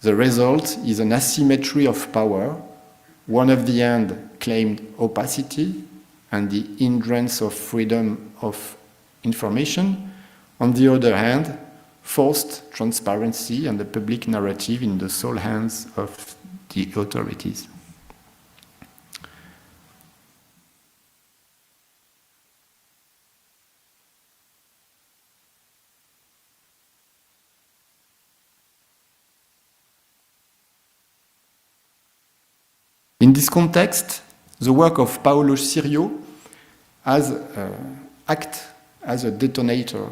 The result is an asymmetry of power. One of the end claimed opacity and the hindrance of freedom of information. On the other hand, forced transparency and the public narrative in the sole hands of the authorities. In this context, the work of Paolo Scirio has acted as a detonator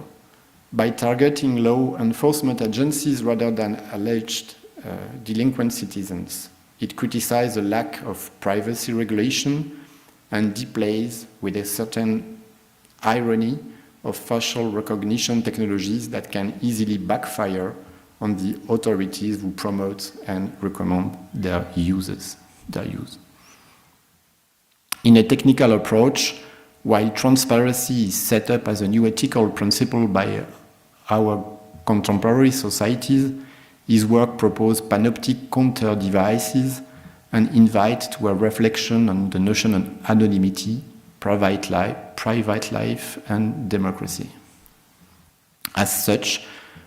by targeting law enforcement agencies rather than alleged delinquent citizens. It criticized the lack of privacy regulation and displays with a certain irony of facial recognition technologies that can easily backfire on the authorities who promote and recommend their use. In a technical approach, while transparency is set up as a new ethical principle by our contemporary societies, his work proposes panoptic counter devices and invite to a reflection on the notion of anonymity, private life and democracy. As such,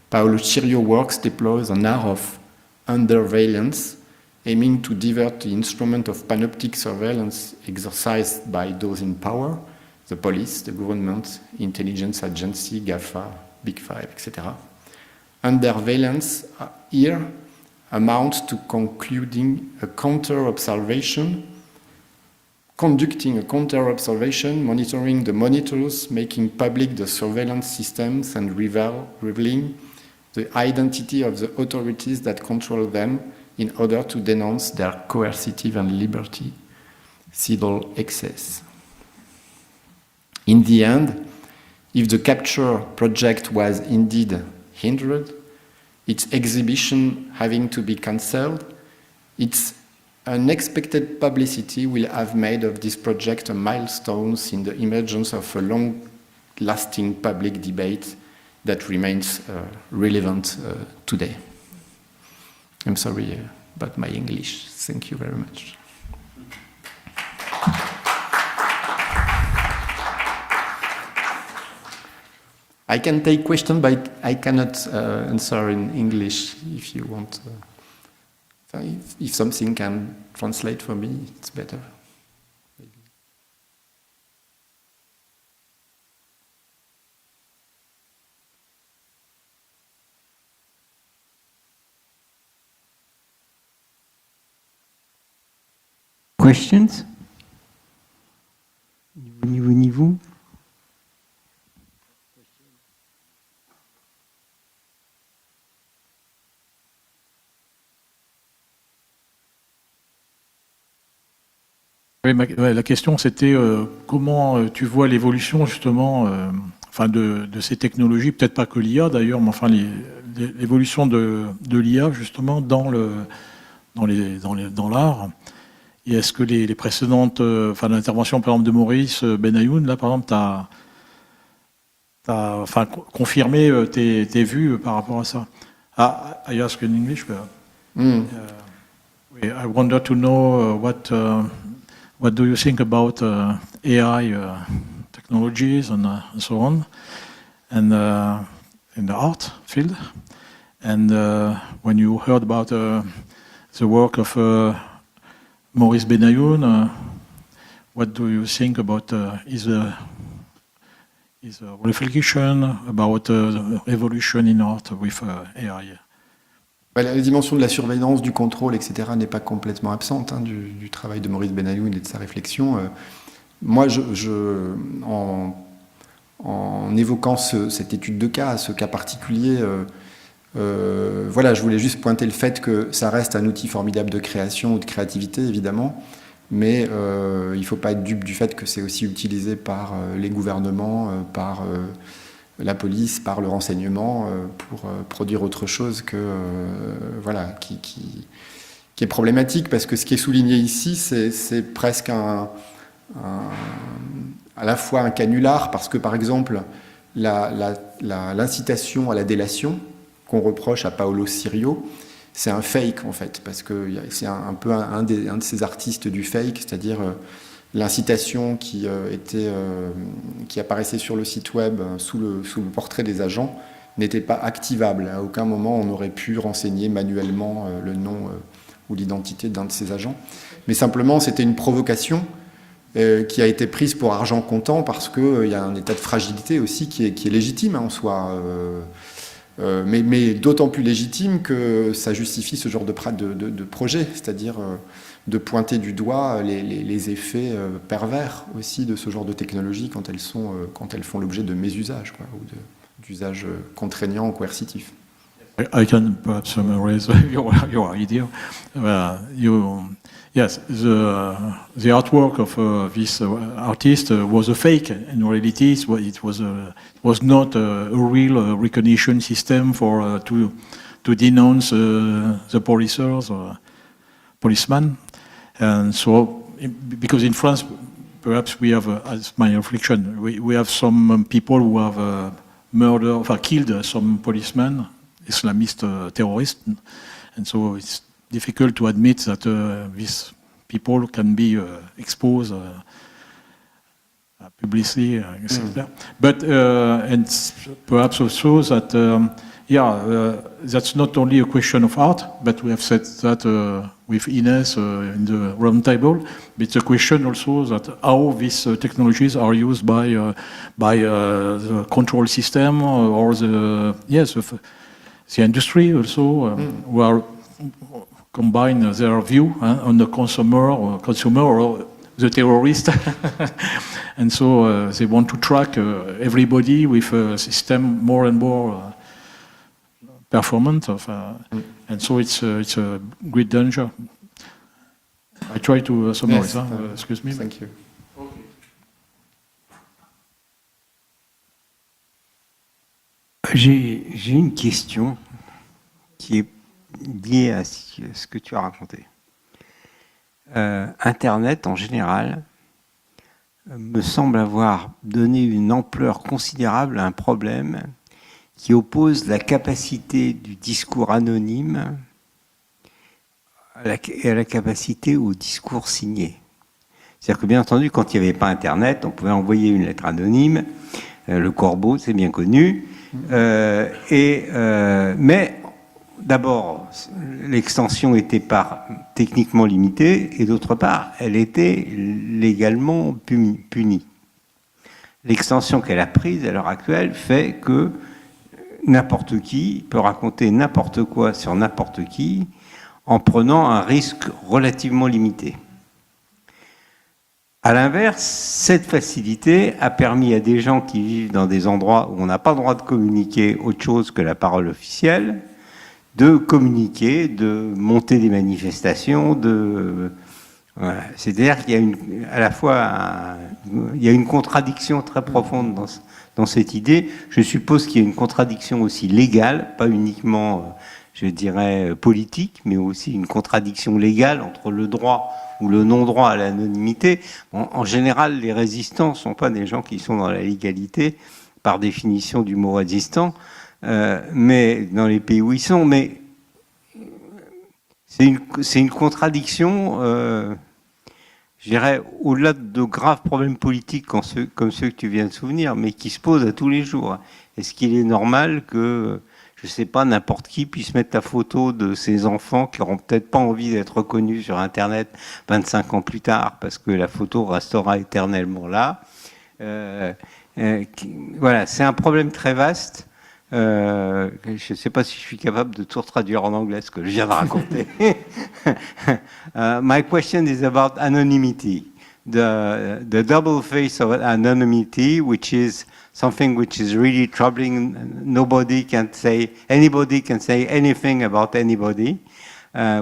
Paolo Ciriò's works deploys an art of underveillance, aiming to divert the instrument of panoptic surveillance exercised by those in power, the police, the government, intelligence agency, GAFA, Big Five, etc. Underveillance here amounts to conducting a counter-observation, monitoring the monitors, making public the surveillance systems and revealing the identity of the authorities that control them in order to denounce their coercive and liberticidal excess. In the end, if the capture project was indeed hindered, its exhibition having to be cancelled, its unexpected publicity will have made of this project a milestone in the emergence of a long-lasting public debate that remains relevant today. I'm sorry about my English. Thank you very much. I can take questions, but I cannot answer in English if you want. If something can translate for me, it's better. Questions? Niveau. Oui, la question c'était comment tu vois l'évolution justement enfin de ces technologies, peut-être pas que l'IA d'ailleurs, mais enfin l'évolution de l'IA justement dans l'art. Et est-ce que les précédentes, enfin l'intervention par exemple de Maurice BENAYOUN, là par exemple, t'as enfin confirmé tes vues par rapport à ça. I ask in English, but I wonder to know what do you think about AI technologies and so on, and in the art field, and when you heard about the work of Maurice BENAYOUN, what do you think about his reflection about the evolution in art with AI? La dimension de la surveillance, du contrôle, etc. n'est pas complètement absente du travail de Maurice BENAYOUN et de sa réflexion. Moi, en évoquant cette étude de cas, ce cas particulier, voilà, je voulais juste pointer le fait que ça reste un outil formidable de création ou de créativité, évidemment, mais il ne faut pas être dupe du fait que c'est aussi utilisé par les gouvernements, par la police, par le renseignement, pour produire autre chose que voilà, qui est problématique, parce que ce qui est souligné ici, c'est presque à la fois un canular, parce que par exemple l'incitation à la délation qu'on reproche à Paolo Ciriò, c'est un fake en fait, parce que c'est un peu un de ces artistes du fake, c'est-à-dire l'incitation qui apparaissait sur le site web sous le portrait des agents n'était pas activable. À aucun moment on aurait pu renseigner manuellement le nom ou l'identité d'un de ces agents, mais simplement c'était une provocation qui a été prise pour argent comptant, parce qu'il y a un état de fragilité aussi qui est légitime en soi. Mais d'autant plus légitime que ça justifie ce genre de projet, c'est-à-dire de pointer du doigt les effets pervers aussi de ce genre de technologie quand elles font l'objet de mésusages, ou d'usages contraignants ou coercitifs. I can perhaps summarize your idea. Yes, the artwork of this artist was a fake. In reality, it was not a real recognition system for to denounce the policers or policemen. And so, because in France, perhaps we have, as my reflection, we have some people who have killed some policemen, Islamist terrorists, and so it's difficult to admit that these people can be exposed publicly, etc. But and perhaps also that that's not only a question of art, but we have said that with Ines in the round table. But it's a question also that how these technologies are used by the control system or the industry also, who are combine their view on the consumer or the terrorist, and so they want to track everybody with a system more and more performant and so it's a great danger. I try to summarize. Yes, excuse me. Thank you. J'ai une question qui est liée à ce que tu as raconté. Internet, en général, me semble avoir donné une ampleur considérable à un problème qui oppose la capacité du discours anonyme et à la capacité au discours signé. C'est-à-dire que, bien entendu, quand il n'y avait pas Internet, on pouvait envoyer une lettre anonyme, le corbeau, c'est bien connu, mais d'abord, l'extension était techniquement limitée, et d'autre part, elle était légalement punie. L'extension qu'elle a prise à l'heure actuelle fait que n'importe qui peut raconter n'importe quoi sur n'importe qui en prenant un risque relativement limité. À l'inverse, cette facilité a permis à des gens qui vivent dans des endroits où on n'a pas le droit de communiquer autre chose que la parole officielle, de communiquer, de monter des manifestations, voilà. C'est-à-dire qu'il y a à la fois il y a une contradiction très profonde dans cette idée. Je suppose qu'il y a une contradiction aussi légale, pas uniquement, je dirais, politique, mais aussi une contradiction légale entre le droit ou le non-droit à l'anonymité. Bon, en général, les résistants ne sont pas des gens qui sont dans la légalité, par définition du mot résistant, mais dans les pays où ils sont. Mais c'est une contradiction, je dirais, au-delà de graves problèmes politiques comme ceux que tu viens de souvenir, mais qui se posent à tous les jours. Est-ce qu'il est normal que, je ne sais pas, n'importe qui puisse mettre la photo de ses enfants qui n'auront peut-être pas envie d'être reconnus sur Internet 25 ans plus tard, parce que la photo restera éternellement là. Voilà, c'est un problème très vaste. Je ne sais pas si je suis capable de tout traduire en anglais, ce que je viens de raconter. My question is about anonymity, the double face of anonymity, which is something which is really troubling. Anybody can say anything about anybody,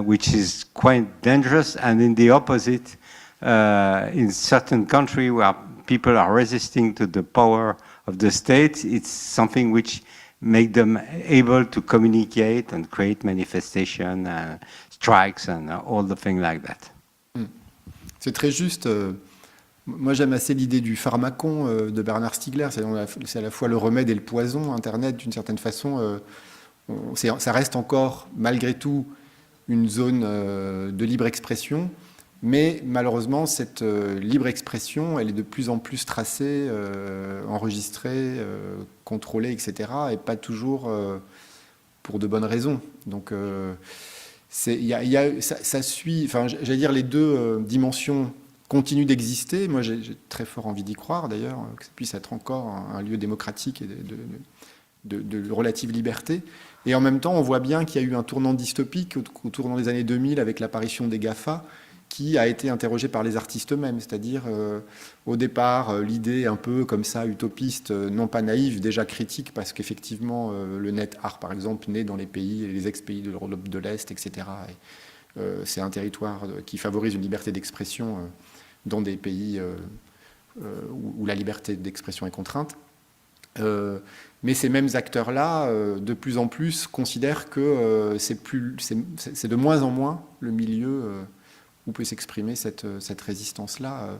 which is quite dangerous. And in the opposite, in certain countries where people are resisting to the power of the state, it's something which make them able to communicate and create manifestations, strikes and all the things like that. C'est très juste. Moi, j'aime assez l'idée du pharmacon de Bernard Stiegler. C'est à la fois le remède et le poison. Internet, d'une certaine façon, ça reste encore, malgré tout, une zone de libre expression. Mais malheureusement, cette libre expression, elle est de plus en plus tracée, enregistrée, contrôlée, etc. Et pas toujours pour de bonnes raisons. Donc, ça suit, enfin, j'allais dire, les deux dimensions continuent d'exister. Moi, j'ai très fort envie d'y croire, d'ailleurs, que ça puisse être encore un lieu démocratique et de relative liberté. Et en même temps, on voit bien qu'il y a eu un tournant dystopique au tournant des années 2000 avec l'apparition des GAFA, qui a été interrogé par les artistes eux-mêmes, c'est-à-dire au départ l'idée un peu comme ça utopiste, non pas naïve, déjà critique, parce qu'effectivement le net art par exemple naît dans les pays, les ex-pays de l'Europe de l'Est, etc. Et, c'est un territoire qui favorise une liberté d'expression dans des pays où la liberté d'expression est contrainte. Mais ces mêmes acteurs-là, de plus en plus, considèrent que c'est de moins en moins le milieu où peut s'exprimer cette résistance-là.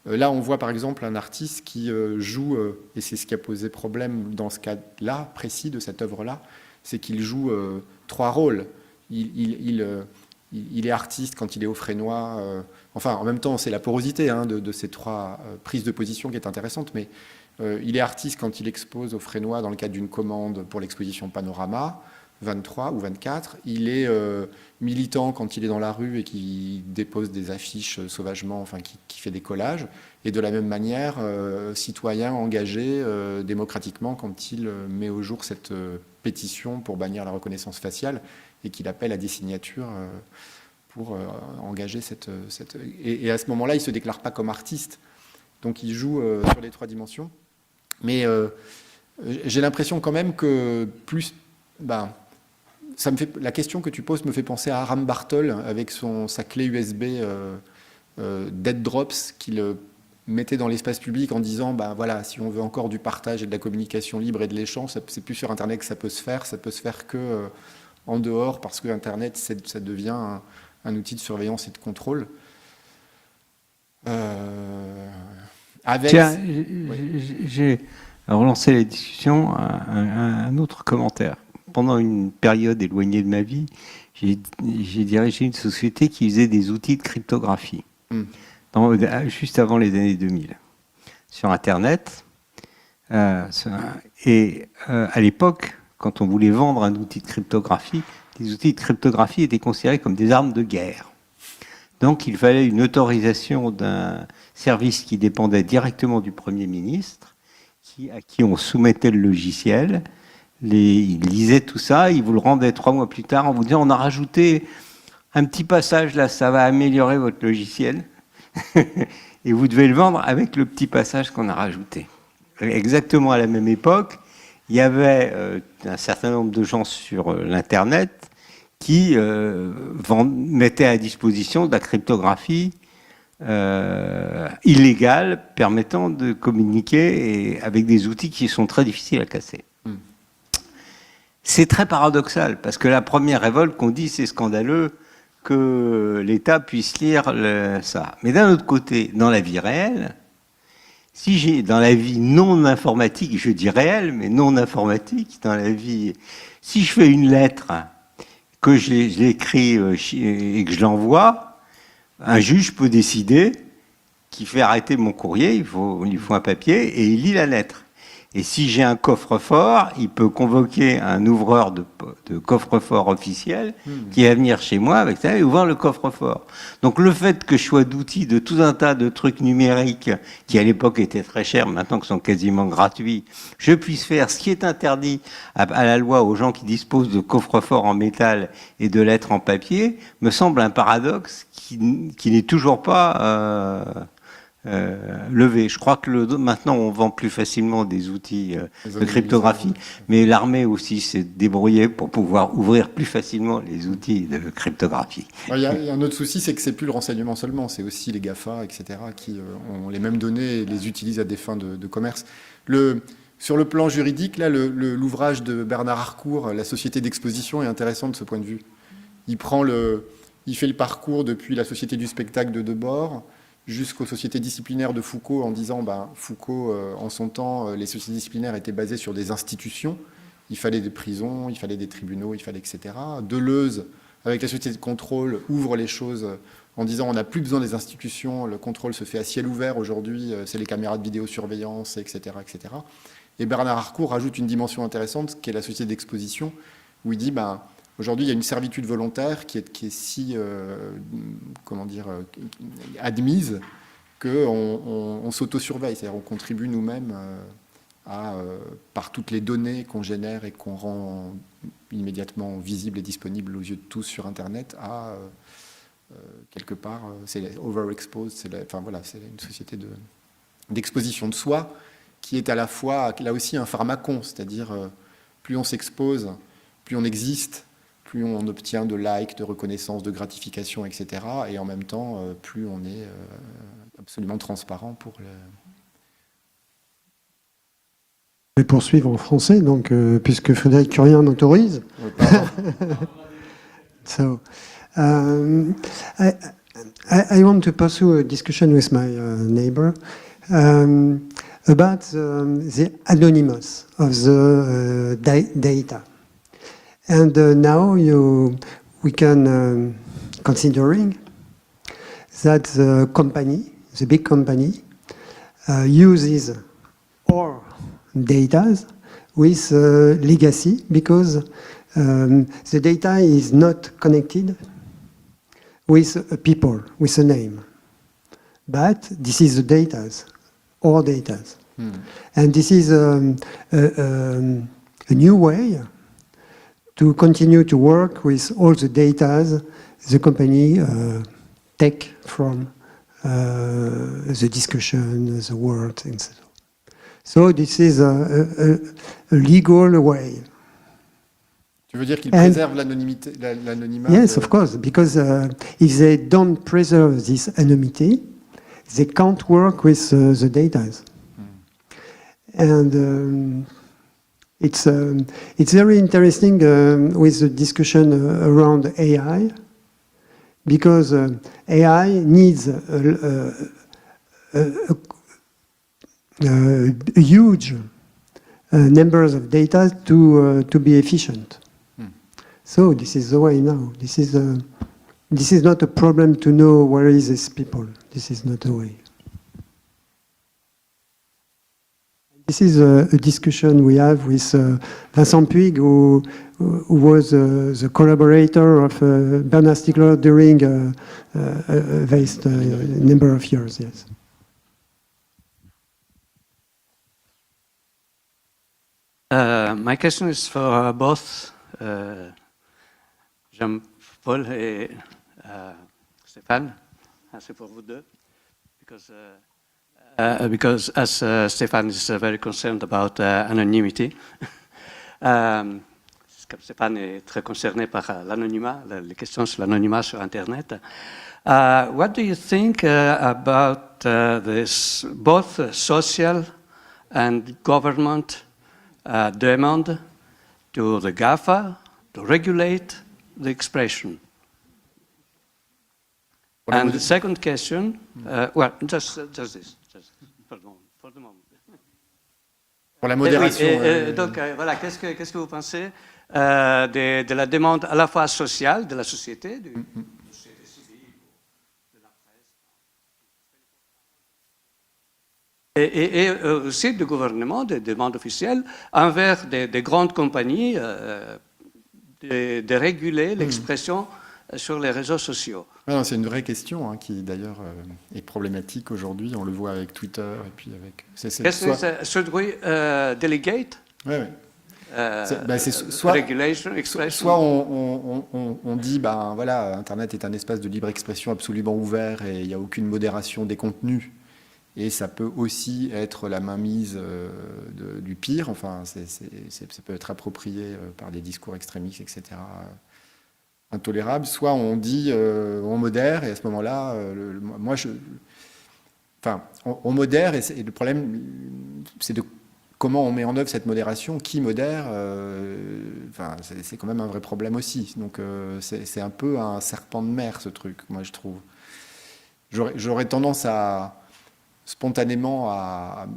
Là, on voit par exemple un artiste qui joue, et c'est ce qui a posé problème dans ce cas-là, précis de cette œuvre-là, c'est qu'il joue 3 rôles. Il est artiste quand il est au frénois. Enfin, en même temps, c'est la porosité de ces 3 prises de position qui est intéressante, mais il est artiste quand il expose au frénois dans le cadre d'une commande pour l'exposition Panorama, 23 ou 24. Il est militant quand il est dans la rue et qui dépose des affiches sauvagement, enfin qui fait des collages. Et de la même manière, citoyen engagé démocratiquement quand il met au jour cette pétition pour bannir la reconnaissance faciale et qu'il appelle à des signatures pour engager cette... Et à ce moment-là, il ne se déclare pas comme artiste. Donc il joue sur les 3 dimensions. Mais j'ai l'impression quand même que plus... la question que tu poses me fait penser à Aram Bartol avec sa clé USB Dead Drops qu'il mettait dans l'espace public en disant voilà, si on veut encore du partage et de la communication libre et de l'échange, c'est plus sur Internet que ça peut se faire que en dehors, parce que Internet ça devient un outil de surveillance et de contrôle. Tiens, j'ai relancé la discussion un autre commentaire. Pendant une période éloignée de ma vie, j'ai dirigé une société qui faisait des outils de cryptographie, juste avant les années 2000, sur Internet. Et à l'époque, quand on voulait vendre un outil de cryptographie, les outils de cryptographie étaient considérés comme des armes de guerre. Donc il fallait une autorisation d'un service qui dépendait directement du Premier ministre, à qui on soumettait le logiciel. Il lisait tout ça, il vous le rendait 3 mois plus tard en vous disant on a rajouté un petit passage là, ça va améliorer votre logiciel. Et vous devez le vendre avec le petit passage qu'on a rajouté. Exactement à la même époque, il y avait un certain nombre de gens sur l'Internet qui mettaient à disposition de la cryptographie illégale permettant de communiquer avec des outils qui sont très difficiles à casser. C'est très paradoxal, parce que la première révolte qu'on dit, c'est scandaleux que l'État puisse lire ça. Mais d'un autre côté, dans la vie réelle, dans la vie non informatique, je dis réelle, mais non informatique, dans la vie, si je fais une lettre, que je l'écris et que je l'envoie, un juge peut décider qu'il fait arrêter mon courrier, il lui faut un papier, et il lit la lettre. Et si j'ai un coffre-fort, il peut convoquer un ouvreur de coffre-fort officiel qui va venir chez moi avec ça et ouvrir le coffre-fort. Donc le fait que je sois d'outils de tout un tas de trucs numériques qui à l'époque étaient très chers, maintenant qui sont quasiment gratuits, je puisse faire ce qui est interdit à la loi aux gens qui disposent de coffre-forts en métal et de lettres en papier, me semble un paradoxe qui n'est toujours pas... levé. Je crois que maintenant on vend plus facilement des outils de cryptographie, mais l'armée aussi s'est débrouillée pour pouvoir ouvrir plus facilement les outils de cryptographie. Il y a un autre souci, c'est que c'est plus le renseignement seulement, c'est aussi les GAFA, etc., qui ont les mêmes données et les utilisent à des fins de commerce. Sur le plan juridique, là, l'ouvrage de Bernard Harcourt, La société d'exposition, est intéressant de ce point de vue. Il fait le parcours depuis la société du spectacle de Debord jusqu'aux sociétés disciplinaires de Foucault, en disant, Foucault, en son temps, les sociétés disciplinaires étaient basées sur des institutions. Il fallait des prisons, il fallait des tribunaux, il fallait etc. Deleuze, avec la société de contrôle, ouvre les choses en disant on n'a plus besoin des institutions, le contrôle se fait à ciel ouvert aujourd'hui, c'est les caméras de vidéosurveillance, etc., etc. Et Bernard Harcourt rajoute une dimension intéressante, qui est la société d'exposition, où il dit, aujourd'hui, il y a une servitude volontaire qui est si, admise qu'on s'auto-surveille, c'est-à-dire on contribue nous-mêmes par toutes les données qu'on génère et qu'on rend immédiatement visibles et disponibles aux yeux de tous sur Internet, quelque part, c'est overexposed, c'est une société d'exposition de soi qui est à la fois, là aussi, un pharmacon, c'est-à-dire plus on s'expose, plus on existe, plus on obtient de likes, de reconnaissance, de gratification, etc. Et en même temps, plus on est absolument transparent pour le... Je vais poursuivre en français, donc, puisque Frédéric Curien m'autorise. So, I want to pursue a discussion with my neighbor about the anonymous of the data. And now we can considering that the company, the big company, uses our data with legacy because the data is not connected with a people, with a name. But this is the data, all data. And this is a new way to continue to work with all the data the company take from the discussion, the words, etc. So this is a legal way. Tu veux dire qu'ils préservent l'anonymité, l'anonymat? Yes, of course, because if they don't preserve this anonymity, they can't work with the data. And it's very interesting with the discussion around AI, because AI needs a huge numbers of data to be efficient. So this is the way now. This is not a problem to know where is these people. This is not the way. This is a discussion we have with Vincent Puig, who was the collaborator of Bernard Stiegler during a vast number of years. Yes. My question is for both Jean-Paul et Stéphane. C'est pour vous deux, because as Stéphane is very concerned about anonymity, comme Stéphane est très concerné par l'anonymat, les questions sur l'anonymat sur Internet. What do you think about this, both social and government demand to the GAFA to regulate the expression? And the second question, well, just this, for the moment. Pour la modération. Donc voilà, qu'est-ce que vous pensez de la demande à la fois sociale de la société, de la société civile, de la presse, et aussi du gouvernement, des demandes officielles envers des grandes compagnies de réguler l'expression sur les réseaux sociaux? C'est une vraie question qui d'ailleurs est problématique aujourd'hui. On le voit avec Twitter et puis avec. Should we delegate? Oui. Soit regulation, expression. Soit on dit voilà, Internet est un espace de libre expression absolument ouvert et il n'y a aucune modération des contenus. Et ça peut aussi être la mainmise du pire. Enfin, ça peut être approprié par des discours extrémistes, etc. Intolérable, soit on dit on modère, et à ce moment-là, on modère, et le problème, c'est de comment on met en œuvre cette modération, qui modère, c'est quand même un vrai problème aussi. Donc c'est un peu un serpent de mer, ce truc, moi je trouve. J'aurais tendance spontanément à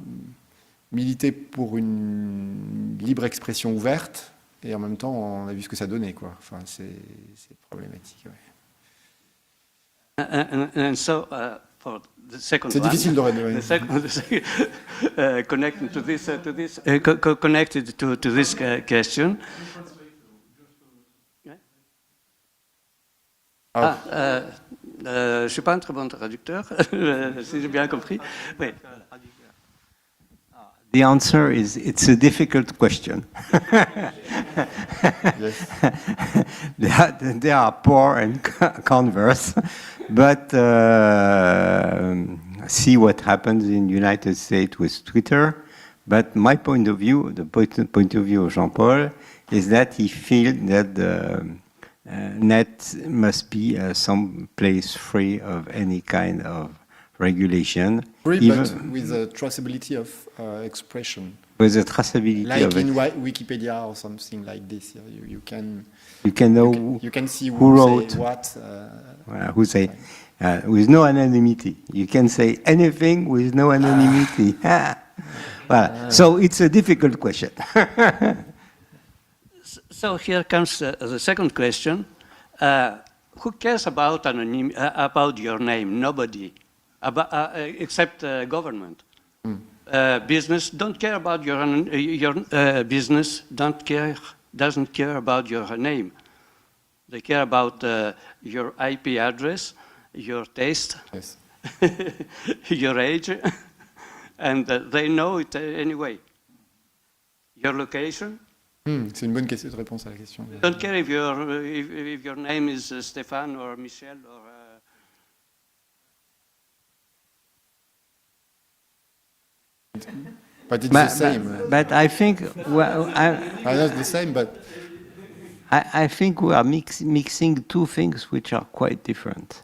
militer pour une libre expression ouverte, et en même temps, on a vu ce que ça donnait, quoi. Enfin, c'est problématique. Ouais. And so, for the second one, c'est difficile de redonner. Connected to this question. Je suis pas un très bon traducteur, si j'ai bien compris. Oui. The answer is it's a difficult question. They are poor and converse, but see what happens in the United States with Twitter. But my point of view, the point of view of Jean-Paul, is that he feels that the net must be some place free of any kind of regulation. Free, but with a traceability of expression. With the traceability like of it. in Wikipedia or something like this. You can know you can see who wrote say what. Who say with no anonymity. You can say anything with no anonymity. Voilà. So it's a difficult question. So here comes the second question. Who cares about about your name? Nobody, except government. Business don't care about your business. Doesn't care about your name. They care about your IP address, your taste, Yes. your age, and they know it anyway. Your location. C'est une bonne question de réponse à la question. Don't care if your name is Stéphane or Michel or. But it's the same. But I think That's the same, but I think we are mixing two things which are quite different.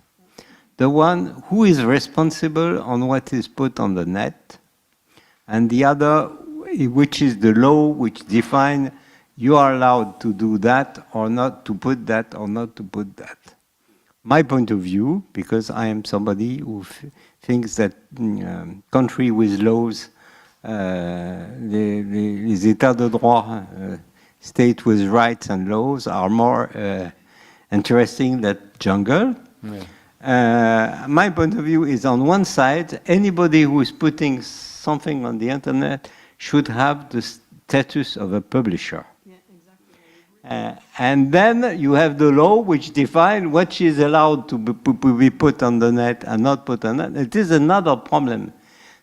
The one who is responsible on what is put on the net, and the other, which is the law which define you are allowed to do that or not to put that or not to put that. My point of view, because I am somebody who thinks that country with laws, les états de droit, state with rights and laws are more interesting than jungle. yeah. My point of view is on one side, anybody who is putting something on the internet should have the status of a publisher. And then you have the law which defines what is allowed to be put on the net and not put on the net. It is another problem.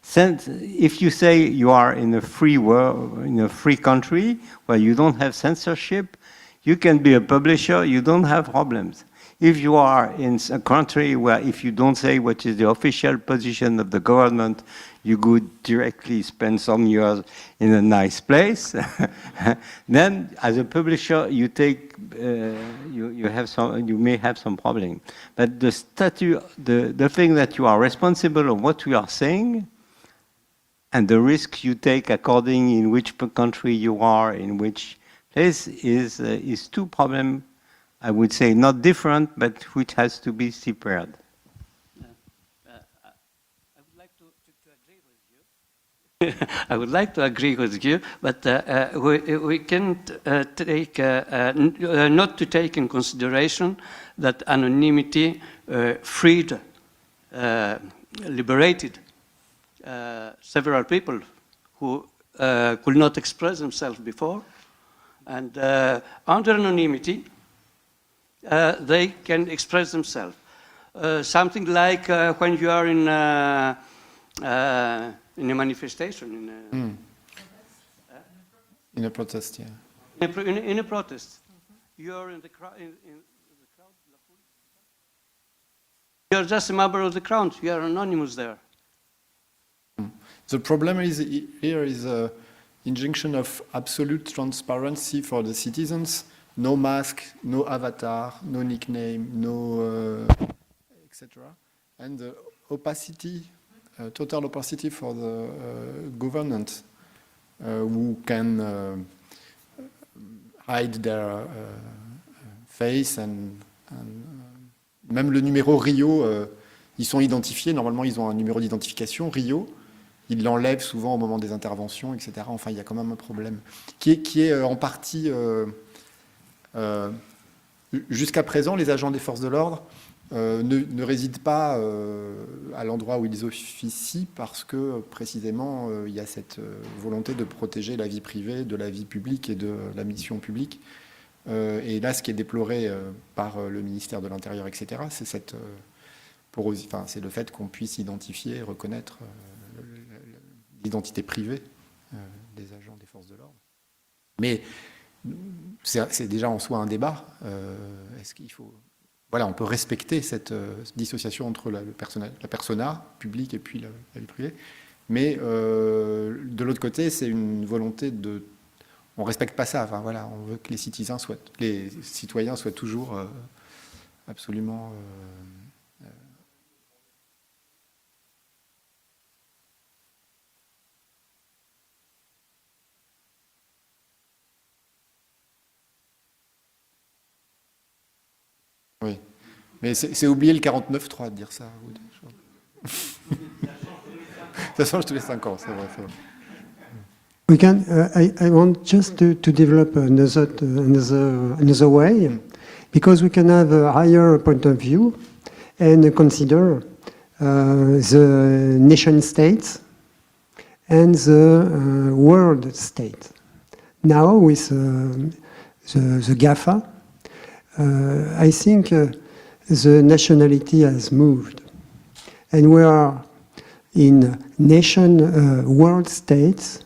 Since if you say you are in a free world, in a free country where you don't have censorship, you can be a publisher, you don't have problems. If you are in a country where if you don't say what is the official position of the government, you could directly spend some years in a nice place, then as a publisher you take you may have some problem. But the the thing that you are responsible of what we are saying and the risks you take according in which country you are, in which place is two problems, I would say not different, but which has to be separated. I would like to agree with you, but we can't take not to take in consideration that anonymity freed, liberated several people who could not express themselves before, and under anonymity they can express themselves. Something like when you are in a manifestation, in a protest, yeah. In a protest, you're in the crowd. You're just a member of the crowd. You are anonymous there. The problem is here is an injunction of absolute transparency for the citizens. No mask, no avatar, no nickname, no etc. And opacity. Total opacity for the government who can hide their face and même le numéro Rio, ils sont identifiés, normalement ils ont un numéro d'identification, Rio, ils l'enlèvent souvent au moment des interventions, etc. Enfin, il y a quand même un problème qui est en partie... jusqu'à présent, les agents des forces de l'ordre ne résident pas à l'endroit où ils officient parce que précisément il y a cette volonté de protéger la vie privée, de la vie publique et de la mission publique. Et là, ce qui est déploré par le ministère de l'Intérieur, etc., c'est c'est le fait qu'on puisse identifier et reconnaître l'identité privée des agents des forces de l'ordre. Mais c'est déjà en soi un débat. Est-ce qu'il faut... Voilà, on peut respecter cette dissociation entre la persona publique et puis la vie privée. Mais de l'autre côté, c'est une volonté de... On ne respecte pas ça. Enfin, voilà, on veut que les citoyens soient toujours absolument... Mais c'est oublier le 49.3 de dire ça. De toute façon, je te laisse 5 ans, c'est vrai. We can. I want just to develop another way, because we can have a higher point of view and consider the nation states and the world state. Now with the GAFA, I think the nationality has moved, and we are in world states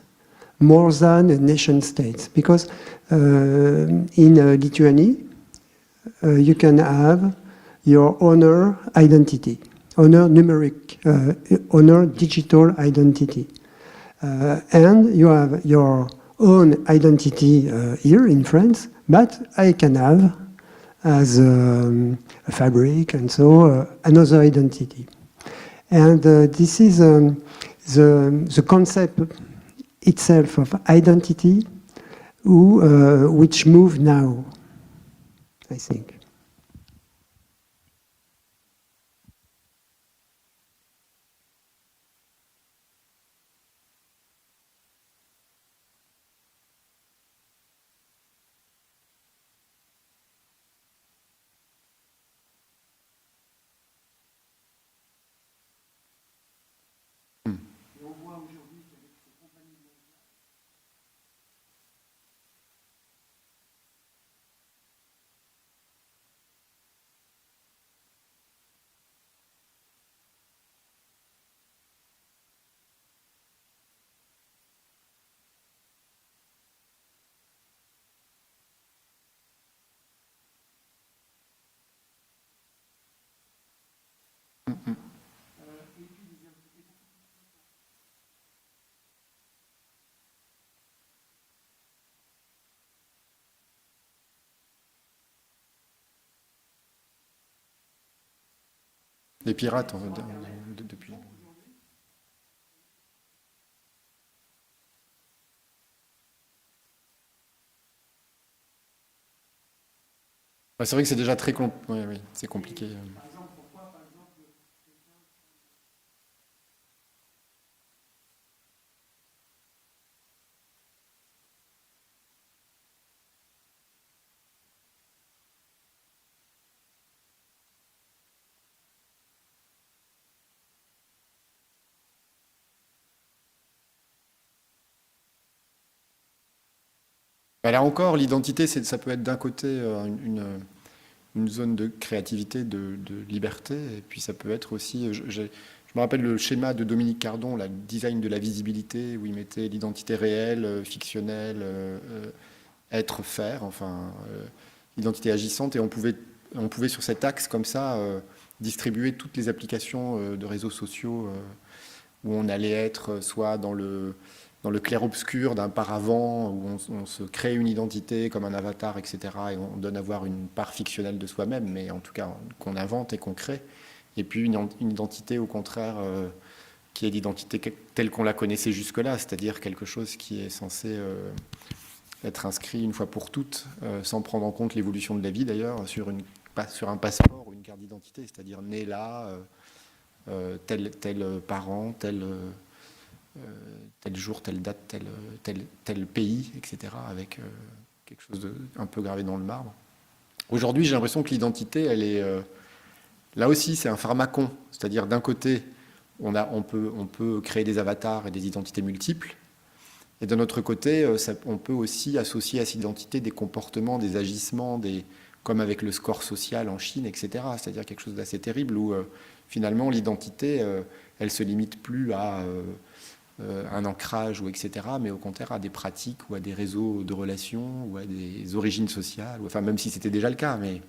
more than nation states, because in Lithuania you can have your honor identity, honor numeric, honor digital identity, and you have your own identity here in France, but I can have as a fabric and so another identity. And this is the concept itself of identity which move now, I think. Les pirates, en fait, depuis. C'est vrai que c'est déjà très oui, c'est compliqué. Là encore, l'identité, ça peut être d'un côté une zone de créativité, de liberté, et puis ça peut être aussi... Je me rappelle le schéma de Dominique Cardon, le design de la visibilité, où il mettait l'identité réelle, fictionnelle, être, faire, enfin, l'identité agissante, et on pouvait sur cet axe, comme ça, distribuer toutes les applications de réseaux sociaux où on allait être soit dans le clair-obscur d'un paravent, où on se crée une identité comme un avatar, etc. Et on donne à voir une part fictionnelle de soi-même, mais en tout cas qu'on invente et qu'on crée. Et puis une identité, au contraire, qui est l'identité telle qu'on la connaissait jusque-là, c'est-à-dire quelque chose qui est censé être inscrit une fois pour toutes, sans prendre en compte l'évolution de la vie d'ailleurs, sur un passeport ou une carte d'identité, c'est-à-dire né là, tel parent, tel jour, telle date, tel pays, etc., avec quelque chose de un peu gravé dans le marbre. Aujourd'hui, j'ai l'impression que l'identité, elle est... là aussi, c'est un pharmacon. C'est-à-dire, d'un côté, on peut créer des avatars et des identités multiples. Et d'un autre côté, on peut aussi associer à cette identité des comportements, des agissements, comme avec le score social en Chine, etc. C'est-à-dire quelque chose d'assez terrible où, finalement, l'identité, elle se limite plus à... un ancrage, ou etc., mais au contraire à des pratiques ou à des réseaux de relations ou à des origines sociales, enfin même si c'était déjà le cas, mais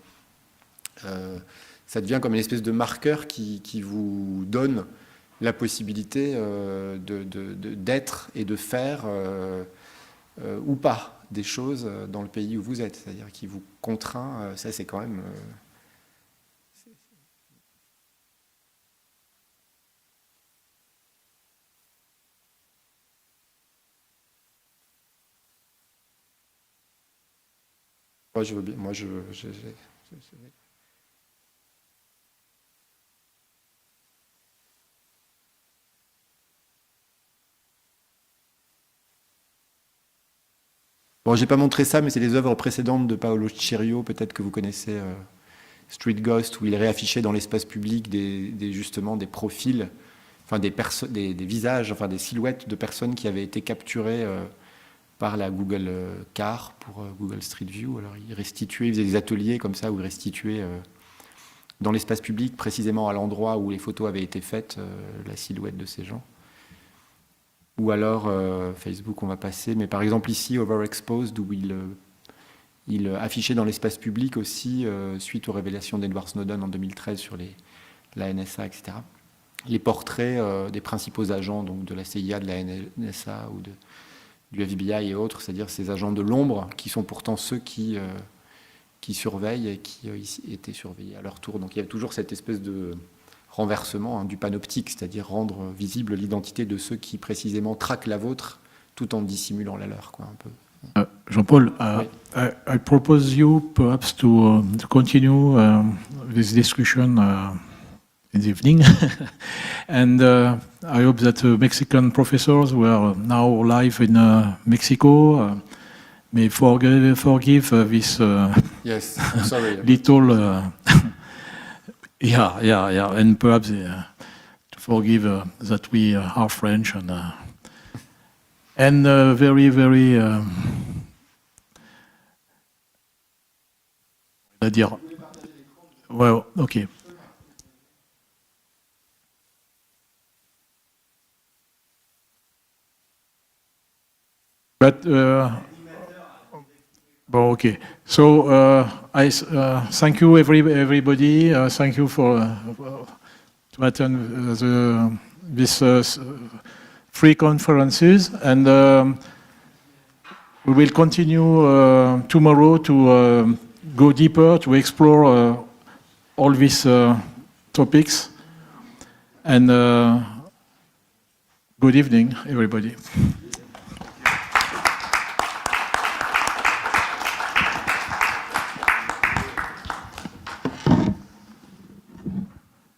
ça devient comme une espèce de marqueur qui vous donne la possibilité d'être et de faire ou pas des choses dans le pays où vous êtes, c'est-à-dire qui vous contraint, ça c'est quand même... Moi, je veux bien. Bon, j'ai pas montré ça, mais c'est les œuvres précédentes de Paolo Cirio, peut-être que vous connaissez Street Ghost, où il réaffichait dans l'espace public justement des profils, enfin des visages, enfin des silhouettes de personnes qui avaient été capturées par la Google Car pour Google Street View. Alors il faisait des ateliers comme ça où il restituait dans l'espace public, précisément à l'endroit où les photos avaient été faites, la silhouette de ces gens. Ou alors Facebook, on va passer, mais par exemple ici, Overexposed, où il affichait dans l'espace public aussi, suite aux révélations d'Edward Snowden en 2013 sur la NSA, etc., les portraits des principaux agents donc de la CIA, de la NSA ou du FBI et autres, c'est-à-dire ces agents de l'ombre qui sont pourtant ceux qui surveillent et qui étaient surveillés à leur tour. Donc il y a toujours cette espèce de renversement du panoptique, c'est-à-dire rendre visible l'identité de ceux qui précisément traquent la vôtre tout en dissimulant la leur, quoi, un peu. Jean-Paul, I propose you perhaps to continue this discussion in the evening, and I hope that Mexican professors who are now live in Mexico may forgive this yes, I'm sorry. little. Yeah, and perhaps to forgive that we are French and very, very. Well, okay. But okay. So I thank you, everybody. Thank you for to attend this free conferences, and we will continue tomorrow to go deeper to explore all these topics. And good evening, everybody.